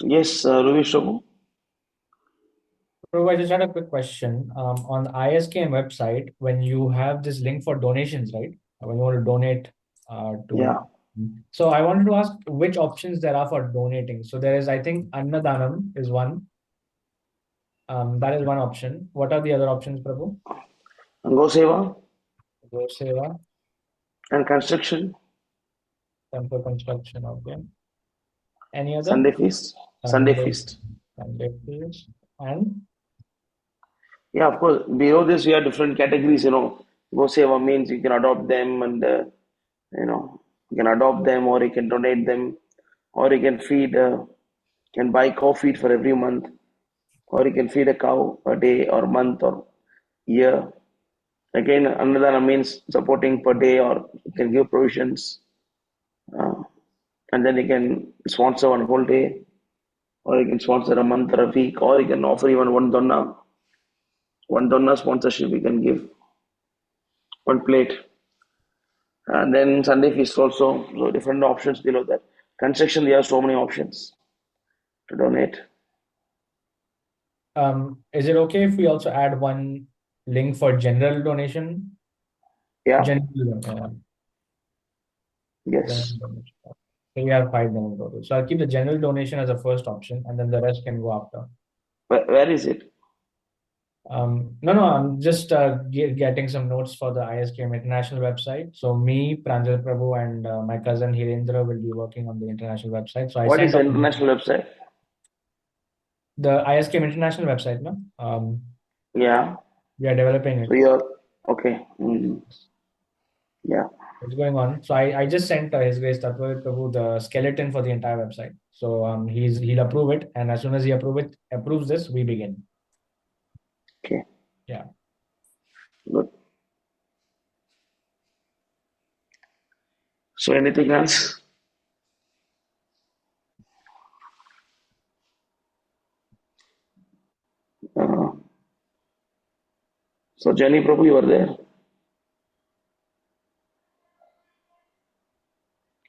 Yes, Ravi Prabhu. So I just had a quick question. On the ISKM website, when you have this link for donations, right? When you want to donate to. Yeah. So I wanted to ask which options there are for donating. So there is, I think, Annadanam is one. That is one option. What are the other options, Prabhu? Go Seva Goseva, and construction. temple construction, okay. Any other? Sunday feast. Sunday Sunday, feast. Sunday feast. And Yeah, of course. Below this, we have different categories. Go Seva means you can adopt them and, you can adopt them or you can donate them. or you can feed, can buy cow feed for every month, or you can feed a cow a day or month or year. Again, another means supporting per day, or you can give provisions, uh, and then you can sponsor one whole day, or you can sponsor a month or a week, or you can offer even one donna sponsorship. You can give one plate, and then Sunday feast also. So different options below that. Construction, there are so many options to donate. Is it okay if we also add one link for general donation? Yeah. General, Yes. general donation. So we have 5 million total. So I'll keep the general donation as a first option, and then the rest can go after. Where is it? No, I'm just getting some notes for the ISKM international website. So me, Pranjal Prabhu, and my cousin Hirendra will be working on the international website. So What is the international website? The ISKM international website, no? Yeah. We are developing it. So you're okay. Yeah. It's going on. So I just sent His Grace Tattva Prabhu the skeleton for the entire website. So he'll approve it, and as soon as he approves this, we begin. Okay. Yeah. Good. So anything else? So Jenny Prabhu, you were there.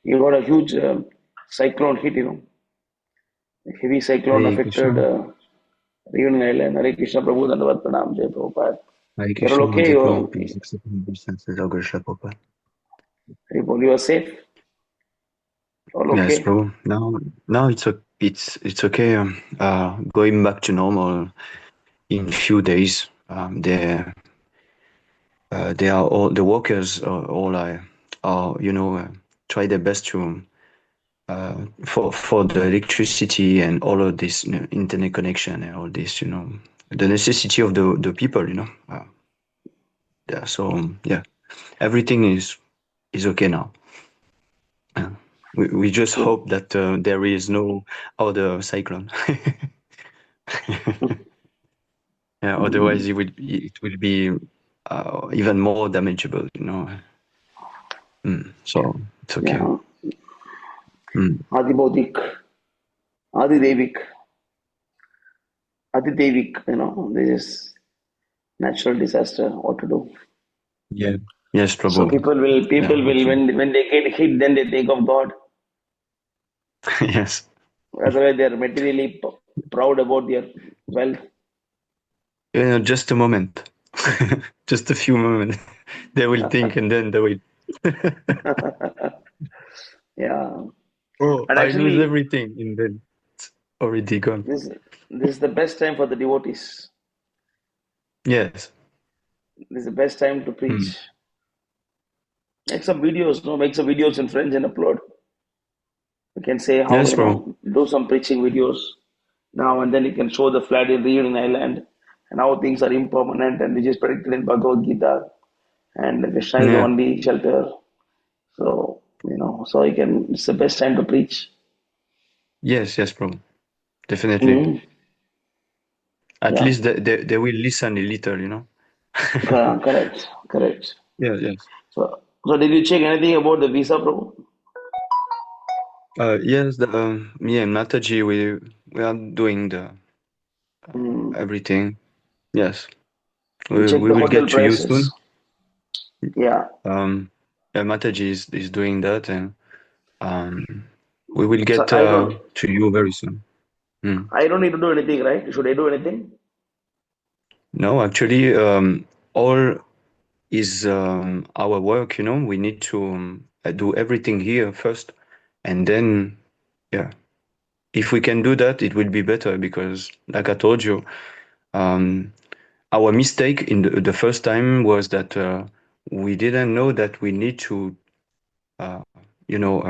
You got a huge cyclone hit, A heavy cyclone Hare affected Krishna. Reunion Island. Hare Krishna Prabhu, Dandavat Pranam, Jai Prabhupada. Hare You're all Krishna, okay? Jai please accept my obeisances, August Papa. You are safe? All okay? Yes, bro. Now it's okay. Going back to normal in few days. They are all the workers are try their best to for the electricity and all of this internet connection and all this the necessity of the people yeah. So yeah, everything is okay now. We just hope that there is no other cyclone. Yeah, otherwise it will be even more damageable. So it's okay. Yeah. Adibodhik, Adidevik, this is natural disaster. What to do? Yeah. Yes, Prabhu. So people will when they get hit, then they think of God. Yes. Otherwise, they are materially proud about their wealth. Just a moment. Just a few moments. They will think and then they will. Yeah. Oh, And I lose actually, everything and then it's already gone. this is the best time for the devotees. Yes. This is the best time to preach. Make some videos in French and upload. You can say how, Yes, bro. do some preaching videos now, and then you can show the flood in Reunion Island and how things are impermanent and which is predicted in Bhagavad Gita, and Krishna is the Yeah. only shelter. So, it's the best time to preach. Yes, bro. Definitely. At Yeah. least they will listen a little. Correct. Yes. So did you check anything about the visa, Prabhu? Yes, me and Mataji, we are doing the everything. Yes. You check We the will hotel get to you soon. prices. Yeah. Mataji is doing that, and we will get So I don't to you very soon. I don't need to do anything, right? Should I do anything? No, actually, all is our work. We need to do everything here first, and then, yeah, if we can do that, it will be better because, like I told you, our mistake in the first time was that we didn't know that we need to, you know,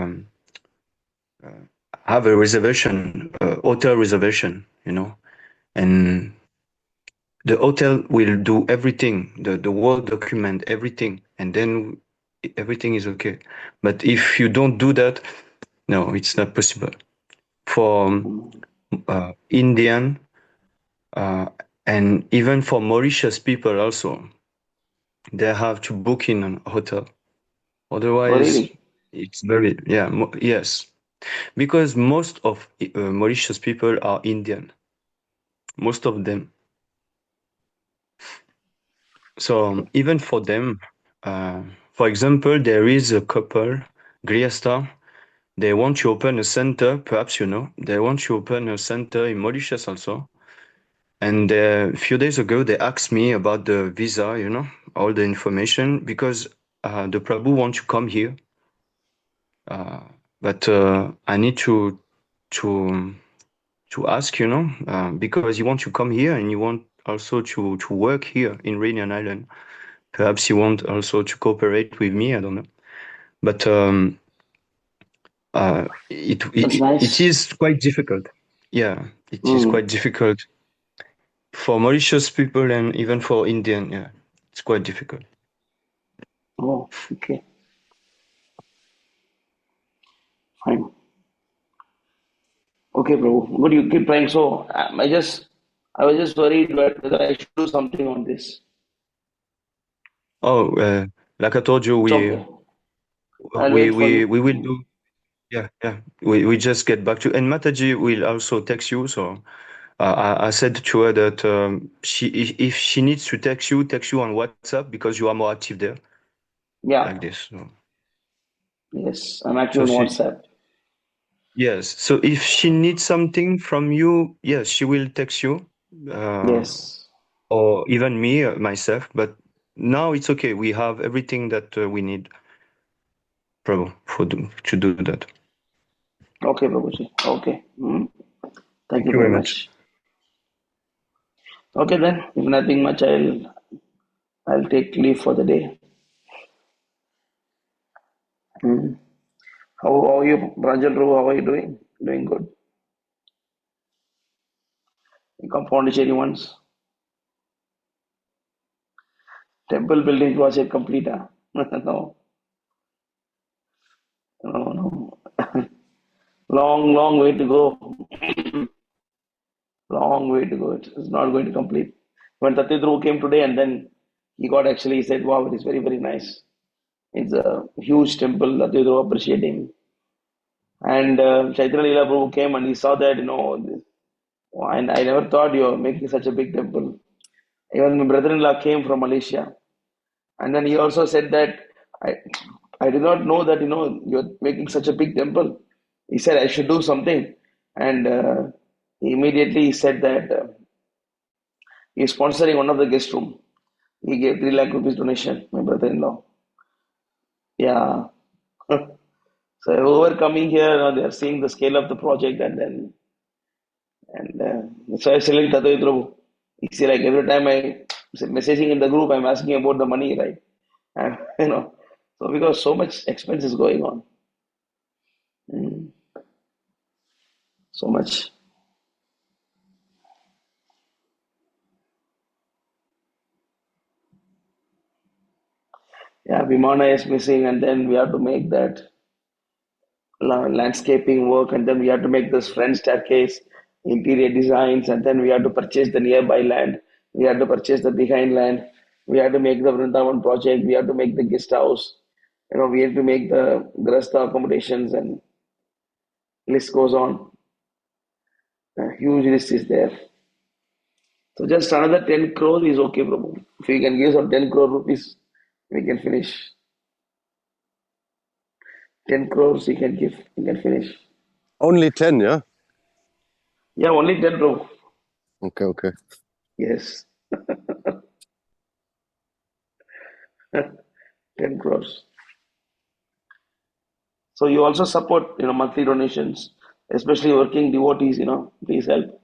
have a reservation, hotel reservation, and the hotel will do everything, the work document, everything, and then everything is okay. But if you don't do that, No, it's not possible. For Indian and even for Mauritius people also, they have to book in a hotel. Oh, Otherwise, really? it's very, yes. Because most of Mauritius people are Indian. Most of them. So even for them, for example, there is a couple, Griesta, they want to open a center, perhaps you know, they want to open a center in Mauritius also. And a few days ago, they asked me about the visa, you know, all the information, because the Prabhu wants to come here. But I need to to ask, you know, because you want to come here and you want also to work here in Reunion Island. Perhaps you want also to cooperate with me. I don't know, but That's it nice. is quite difficult. Yeah, it is Mm. quite difficult for Mauritius people and even for Indian. Yeah, it's quite difficult. Oh, okay. Fine. Okay, bro. Good, you keep trying. So I was just worried whether I should do something on this. Oh, like I told you, It's we okay. I'll wait for you. we will do. Yeah, yeah. We just get back to, and Mataji will also text you. So I said to her that she if she needs to text you on WhatsApp because you are more active there, Yeah. like this. So, Yes. I'm active so on she WhatsApp. yes. So if she needs something from you, yes, she will text you, uh, Yes. or even me myself. But now it's okay. We have everything that we need, Prabhu, to do that. Okay, Prabhuji. Okay. Thank Thank you you very very much. much. Okay then. If nothing much, I'll take leave for the day. Mm. How are you, Pranjal Prabhu? How are you doing? Doing good. You come Pondicherry once. Temple building project complete. Huh? No, no, no. Long way to go. Long way to go. It's not going to complete. When Tatyadru came today and then he said, wow, it is very, very nice. It's a huge temple. Tatyadru appreciate him. And Chaitanya Leela Prabhu came and he saw that, and I never thought you were making such a big temple. Even my brother-in-law came from Malaysia. And then he also said that I, I did not know that you're making such a big temple. He said I should do something, and he immediately said that he's sponsoring one of the guest room. He gave 3 lakh rupees donation. My brother-in-law. Yeah. So whoever coming here, they are seeing the scale of the project, and so I was telling Tatoy Prabhu. You see, like every time I messaging in the group, I'm asking about the money, right? And, so because so much expense is going on. Mm, so much. Yeah, Vimana is missing, and then we have to make that landscaping work, and then we have to make this front staircase, interior designs, and then we have to purchase the nearby land. We have to purchase the behind land. We have to make the Vrindavan project. We have to make the guest house. We have to make the Grasta accommodations, and list goes on. A huge list is there. So just another 10 crore is okay, Prabhu. If we can give some 10 crore rupees, we can finish. 10 crores we can give, we can finish. Only 10, yeah? Yeah, only 10 Prabhu. Okay. Yes. 10 crores. So you also support, monthly donations, especially working devotees, please help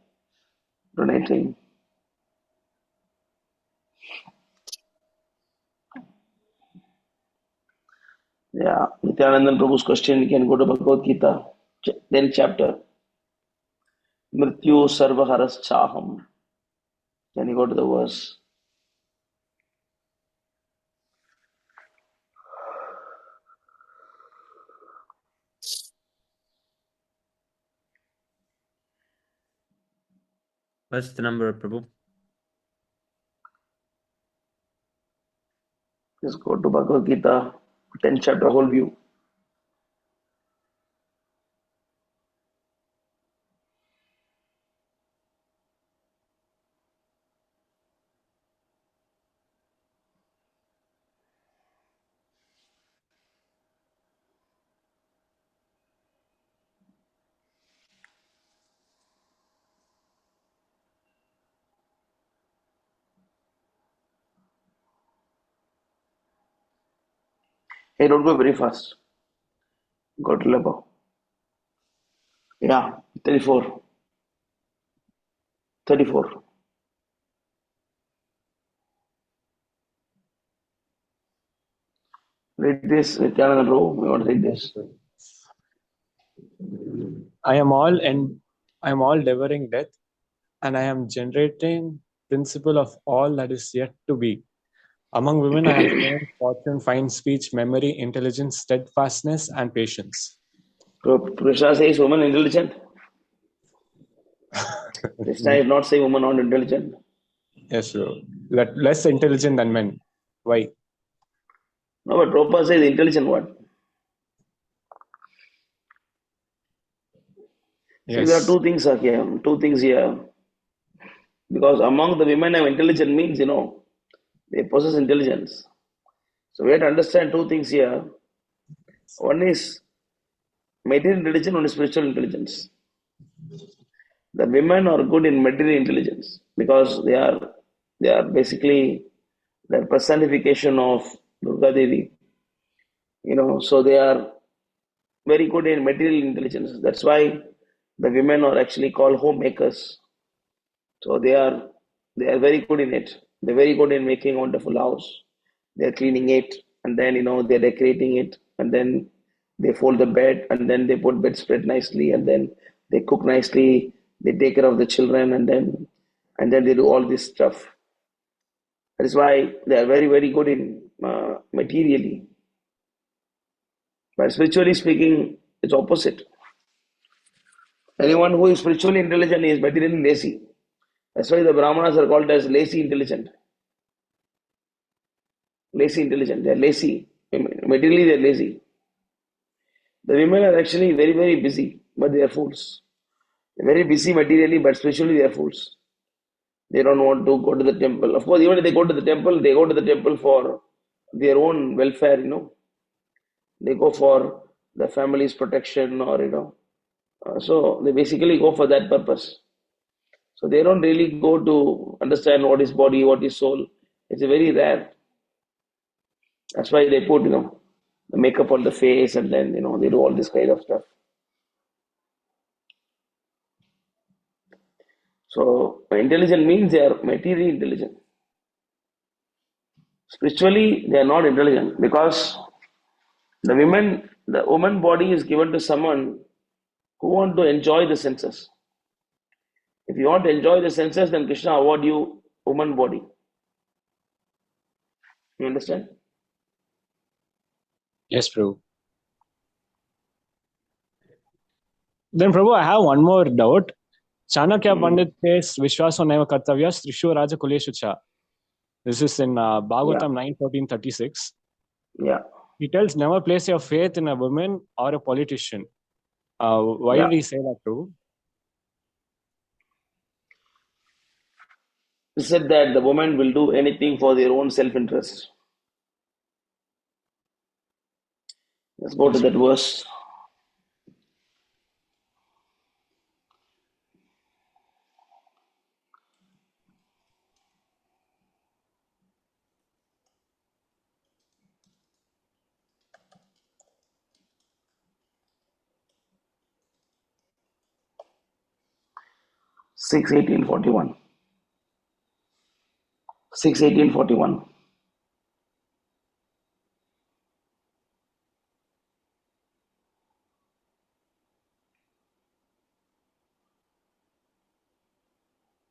donating. Yeah, Nityanandan Prabhu's question, you can go to Bhagavad Gita, 10th chapter. Mrityu sarvaharas chaham. Can you go to the verse? What's the number, Prabhu? Just go to Bhagavad Gita, 10th chapter, whole view. Hey, don't go very fast. Go to level. Yeah, 34. 34. Read this, Nityananda Prabhu. We want to read this. I am all devouring death, and I am generating principle of all that is yet to be. Among women, I have shown fortune, fine speech, memory, intelligence, steadfastness, and patience. Krishna says woman intelligent. Krishna is not saying woman not intelligent. Yes, bro. Less intelligent than men. Why? No, but Prabhupada says intelligent one. See, there are Yes. two things here. Two things here. Because among the women of intelligent means, they possess intelligence. So we have to understand two things here. One is material intelligence, one is spiritual intelligence. The women are good in material intelligence because they are basically the personification of Durga Devi. So they are very good in material intelligence. That's why the women are actually called homemakers. So they are very good in it. They're very good in making a wonderful house. They're cleaning it, and then they're decorating it, and then they fold the bed, and then they put bedspread nicely, and then they cook nicely. They take care of the children, and then they do all this stuff. That is why they are very very good in materially. But spiritually speaking, it's opposite. Anyone who is spiritually intelligent is materially lazy. That's why the Brahmanas are called as lazy intelligent. Lazy intelligent. They are lazy. Materially, they are lazy. The women are actually very, very busy, but they are fools. They're very busy materially, but spiritually, they are fools. They don't want to go to the temple. Of course, even if they go to the temple, they go to the temple for their own welfare. They go for the family's protection or. So they basically go for that purpose. So they don't really go to understand what is body, what is soul. It's a very rare. That's why they put, the makeup on the face and then, they do all this kind of stuff. So intelligent means they are materially intelligent. Spiritually, they are not intelligent because the woman body is given to someone who want to enjoy the senses. If you want to enjoy the senses, then Krishna award you woman body. You understand? Yes, Prabhu. Then, Prabhu, I have one more doubt. Chanakya Pandit says, Vishwaso Neva Kartavyas, Trishu Raja Kuleshu Cha. This is in Bhagavatam 9:14:36. Yeah. He tells, never place your faith in a woman or a politician. Why Yeah. did he say that, Prabhu? He said that the woman will do anything for their own self-interest. Let's go to that verse. Six 1841. 6:18:41.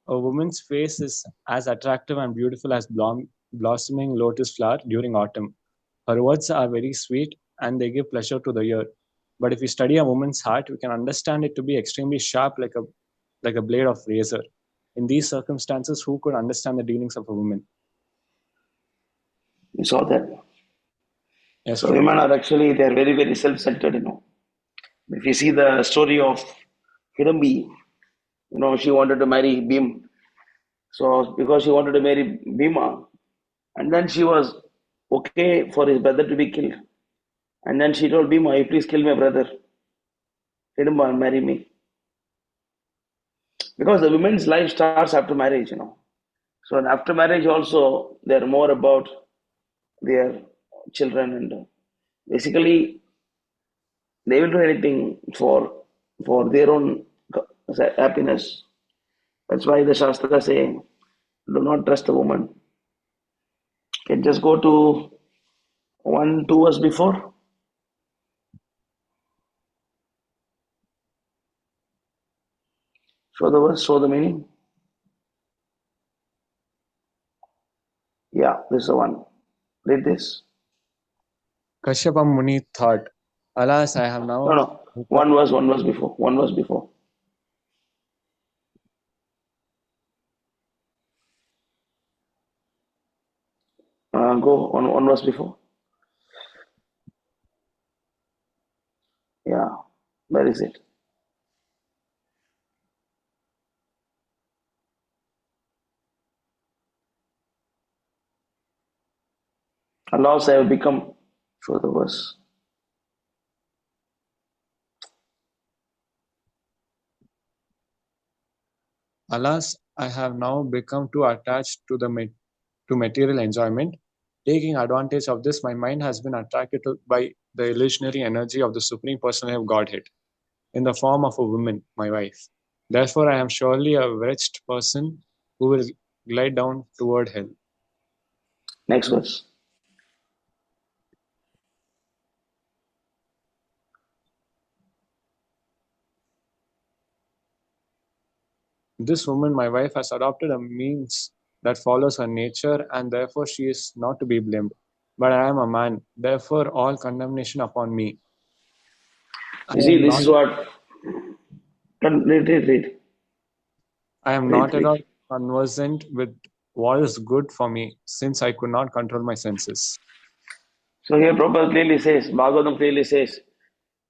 A woman's face is as attractive and beautiful as blossoming lotus flower during autumn. Her words are very sweet and they give pleasure to the ear. But if we study a woman's heart, we can understand it to be extremely sharp, like a blade of razor. In these circumstances, who could understand the dealings of a woman? You saw that. Yes, So Prabhu. women are actually, they are very, very self-centered, If you see the story of Hidambi, she wanted to marry Bhim. So because she wanted to marry Bhima, and then she was okay for his brother to be killed. And then she told Bhima, you please kill my brother. Hidamba and marry me. Because the women's life starts after marriage. So after marriage also, they're more about their children and basically they will do anything for their own happiness. That's why the Shastra saying, do not trust a woman. Can just go to 1, 2 verse before. Show the verse, show the meaning. Yeah, this is the one. Read this. Kashyapa Muni thought, alas, I have now. No. One verse before. One verse before. Go on one verse before. Yeah. Where is it? Allah's have become. Show the verse. Alas, I have now become too attached to to material enjoyment. Taking advantage of this, my mind has been attracted by the illusionary energy of the Supreme Personality of Godhead in the form of a woman, my wife. Therefore, I am surely a wretched person who will glide down toward hell. Next verse. This woman, my wife, has adopted a means that follows her nature, and therefore she is not to be blamed. But I am a man, therefore all condemnation upon me. You see, this is what. Read. I am not at all conversant with what is good for me, since I could not control my senses. So here Prabhupada clearly says, Bhagavatam clearly says,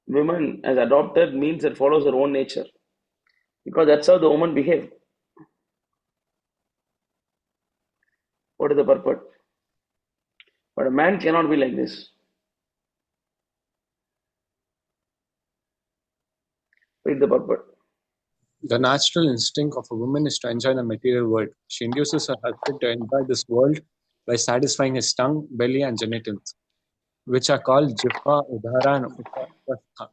woman has adopted means that follows her own nature. Because that's how the woman behave. What is the purport? But a man cannot be like this. Read the purport. The natural instinct of a woman is to enjoy the material world. She induces her husband to enjoy this world by satisfying his tongue, belly, and genitals, which are called jiffa, udhara, and upastha.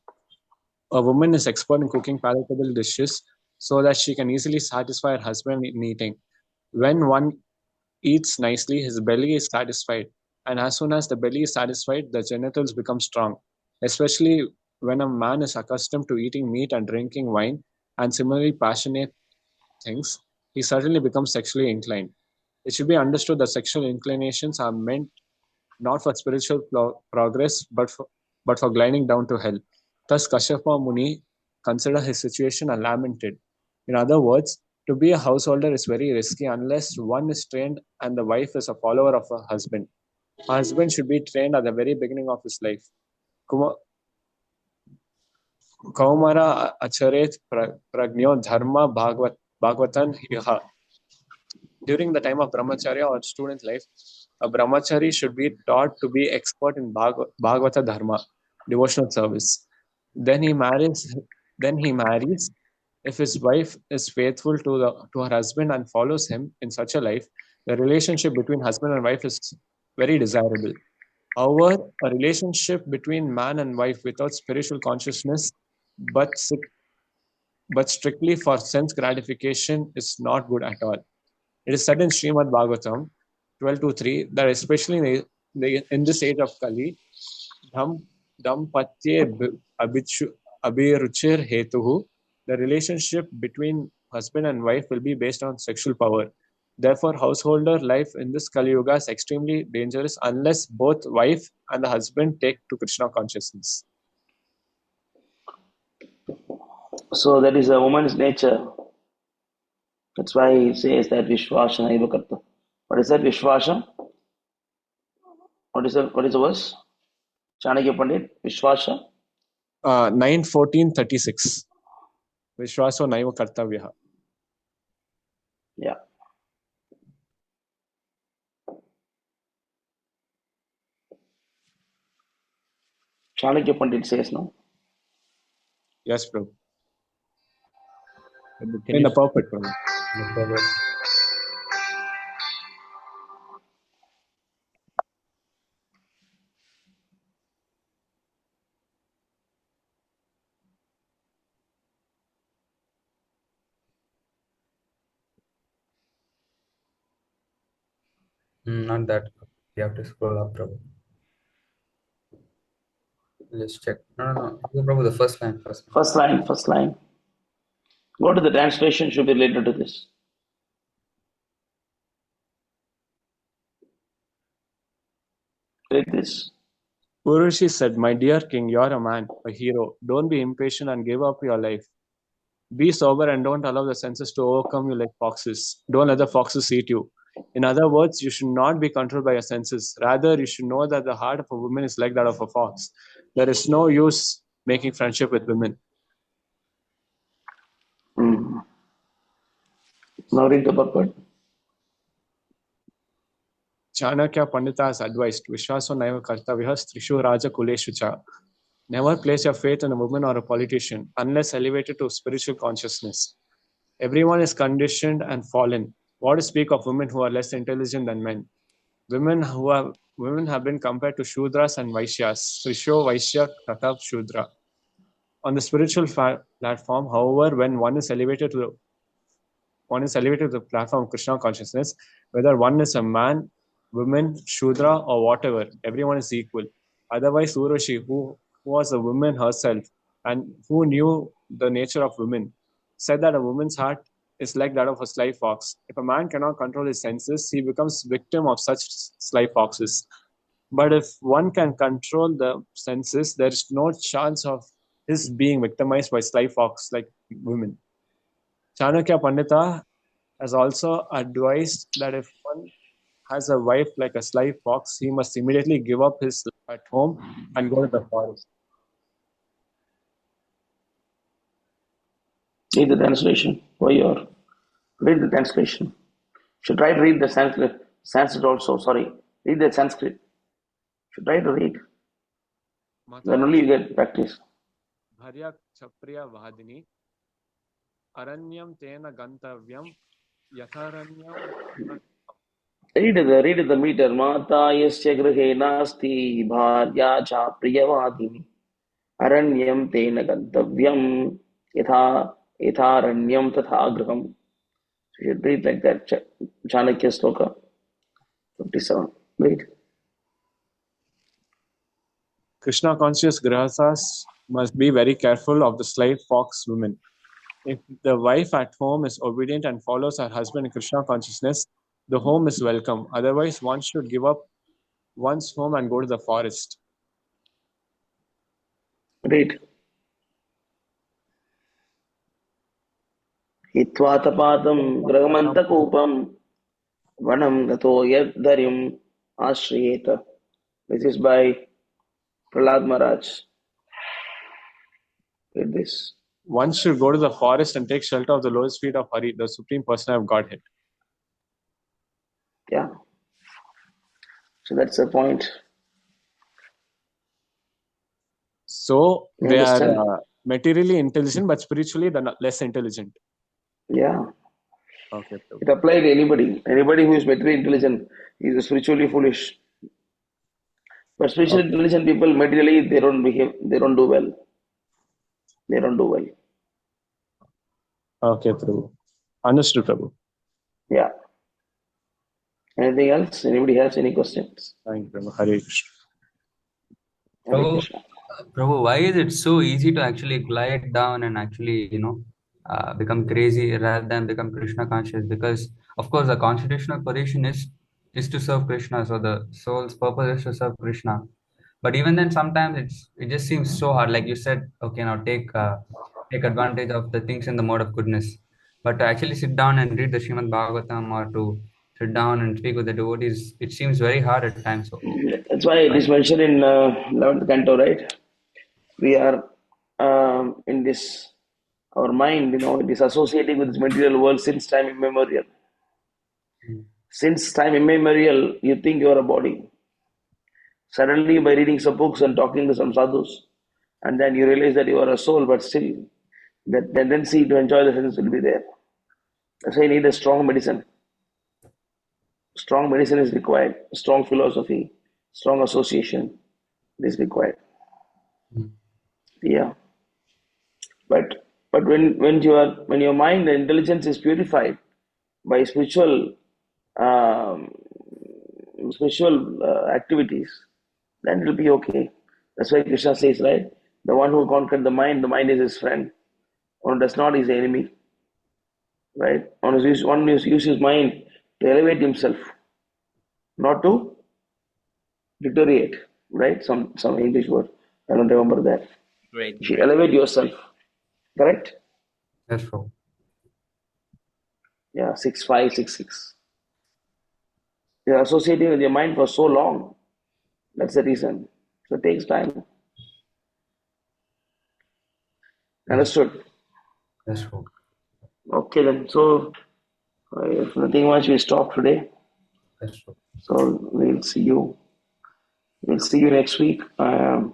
A woman is expert in cooking palatable dishes so that she can easily satisfy her husband in eating. When one eats nicely, his belly is satisfied, and as soon as the belly is satisfied, the genitals become strong. Especially when a man is accustomed to eating meat and drinking wine, and similarly passionate things, he certainly becomes sexually inclined. It should be understood that sexual inclinations are meant not for spiritual progress, but for gliding down to hell. Thus, Kashyapa Muni considered his situation and lamented. In other words, to be a householder is very risky unless one is trained and the wife is a follower of her husband. A husband should be trained at the very beginning of his life. Kaumara acharet pragno dharma bhagavatan hiha. During the time of brahmacharya or student life, a brahmachari should be taught to be expert in Bhagavata Dharma, devotional service. Then he marries. If his wife is faithful to her husband and follows him in such a life, the relationship between husband and wife is very desirable. However, a relationship between man and wife without spiritual consciousness, but strictly for sense gratification, is not good at all. It is said in Srimad Bhagavatam 12:3 that especially in this age of Kali, dampatye abhiruchir hetuhu, the relationship between husband and wife will be based on sexual power. Therefore, householder life in this Kali Yuga is extremely dangerous unless both wife and the husband take to Krishna consciousness. So that is a woman's nature. That's why he says that Vishwasha Naiva Karta. What is that Vishwasha? What is the verse? Chanakya Pandit, Vishwasha? 9:14:36. Vishwaso naiva kartavyaha. Yeah. Chanakya Pandit says no. Yes, Prabhu. Can In the you perfect, Prabhu. Not that. You have to scroll up, Prabhu. Let's check. No. Go, Prabhu, the first line. First line. Go to the translation, should be related to this. Read this. Urushi said, "My dear king, you're a man, a hero. Don't be impatient and give up your life. Be sober and don't allow the senses to overcome you like foxes. Don't let the foxes eat you. In other words, you should not be controlled by your senses. Rather, you should know that the heart of a woman is like that of a fox. There is no use making friendship with women." Now read the purport. Chanakya Pandita has advised, Vishwaso naiva kartavyaha strishu raja kuleshu cha. Never place your faith in a woman or a politician unless elevated to spiritual consciousness. Everyone is conditioned and fallen. What to speak of women who are less intelligent than men? Women have been compared to Shudras and Vaishyas. Srisho Vaishya Kratav Shudra. On the spiritual platform, however, when one is elevated to the platform of Krishna consciousness, whether one is a man, woman, Shudra, or whatever, everyone is equal. Otherwise, Urushi, who was a woman herself and who knew the nature of women, said that a woman's heart is like that of a sly fox. If a man cannot control his senses, he becomes victim of such sly foxes. But if one can control the senses, there is no chance of his being victimized by sly fox like women. Chanakya Pandita has also advised that if one has a wife like a sly fox, he must immediately give up his life at home and go to the forest. Read the translation. Read the translation. Should try to read the Sanskrit also. Sorry. Read the Sanskrit. Should try to read. Then only you get practice. Bharya Chapriya Vahadini Aranyam Tena Gantavyam Yatharanyam. Read the meter. Mata yasya grihe nasti bharya cha priyavadini aranyam tena gantavyam yatharanyam tatha graham. So you should read like that. Chanakya Sloka 57. Read. Krishna conscious grahasas must be very careful of the sly fox women. If the wife at home is obedient and follows her husband in Krishna consciousness, the home is welcome. Otherwise, one should give up one's home and go to the forest. Read. Hitva tapatam grahamanta kopam vanam gato yadharim ashriyeta. This is by Prahlad Maharaj. Read this. One should go to the forest and take shelter of the lotus feet of Hari, the Supreme Person of Godhead. Yeah. So that's the point. So You they understand? are materially intelligent, but spiritually they're less intelligent. Yeah. Okay. It applies to anybody. Anybody who is materially intelligent is spiritually foolish. But spiritually intelligent people, materially, they don't behave, they don't do well. They don't do well. Okay, Prabhu. Understood, Prabhu. Yeah. Anything else? Anybody has any questions? Thank you, Prabhu. Hare Krishna. Hare Krishna. Prabhu, why is it so easy to actually glide down and actually, become crazy rather than become Krishna conscious? Because, of course, the constitutional position is to serve Krishna, so the soul's purpose is to serve Krishna. But even then, sometimes it just seems so hard. Like you said, okay, now take advantage of the things in the mode of goodness. But to actually sit down and read the Srimad Bhagavatam or to sit down and speak with the devotees, it seems very hard at times. So, That's why it is mentioned in 11th canto, right? We are in this, our mind, it is associating with this material world since time immemorial. Since time immemorial, you think you are a body. Suddenly, by reading some books and talking to some sadhus, and then you realize that you are a soul, but still, that tendency to enjoy the senses will be there. That's why you need a strong medicine. Strong medicine is required. Strong philosophy, strong association is required. Yeah. But when your mind and intelligence is purified by spiritual activities, then it will be okay. That's why Krishna says, right? The one who conquered the mind is his friend. One who does not is the enemy. Right? One uses his mind to elevate himself, not to deteriorate. Right? Some English word. I don't remember that. Great. You should elevate yourself. Correct? that's true. Yeah, 6'5", 6'6". You're associating with your mind for so long. That's the reason. So it takes time. Understood? That's true. Okay then. So if nothing much, we stop today. That's true. So we'll see you. We'll see you next week. Yeah.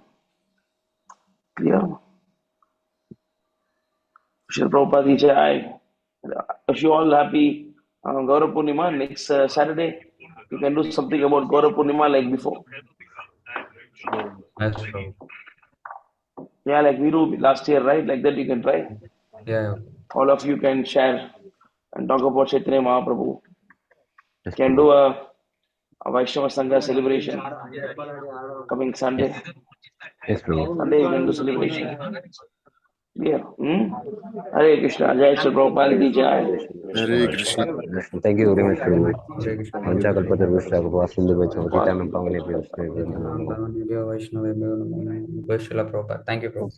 Shri Prabhupada ki Jai. If you all happy Gaurav Purnima next Saturday, you can do something about Gaurav Purnima like before. That's true. Yeah, like we do last year, right? Like that you can try. Yeah. All of you can share and talk about Chaitanya Mahaprabhu. Can do a Vaishnava Sangha celebration coming Sunday. Yes, Prabhu. Sunday you can do celebration. Yeah. Hare Krishna. Jai Shri Prabhupada ki Jai. Hare Krishna. Thank you very much, Prabhu. Hare Krishna. Vanchakalpatarvishya Vasindu Chaitanya Pangane Srila Prabhupada. Thank you, Prabhu.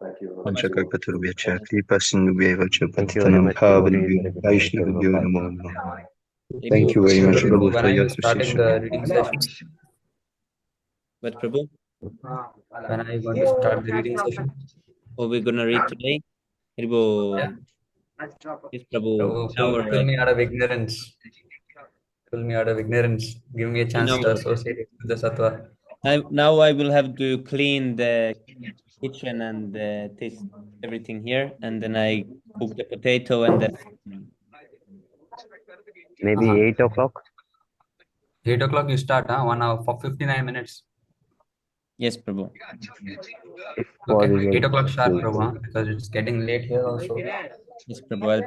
Thank you. Vanchakalpatarubhyacha kripasinubhyeva cha Thank you very patitanam much, Prabhu. pavanebhyo Vaishnavabhyo namo namaha. Thank you very So, much, Prabhu, Prabhu, when for are your you starting association. the reading sessions? But Prabhu, When are you going to start the reading session? are we gonna read today? Prabhu, yes, Prabhu. Prabhu, pull me out of ignorance. Pull me out of ignorance. Give me a chance to associate it with the sattva. Now I will have to clean the kitchen and taste everything here, and then I cook the potato and then. Maybe 8 o'clock. 8 o'clock you start, huh? 1 hour for 59 minutes. Yes, Prabhu. Okay, 8 o'clock sharp, Prabhu, huh? Because it's getting late here also. Yes, Prabhu.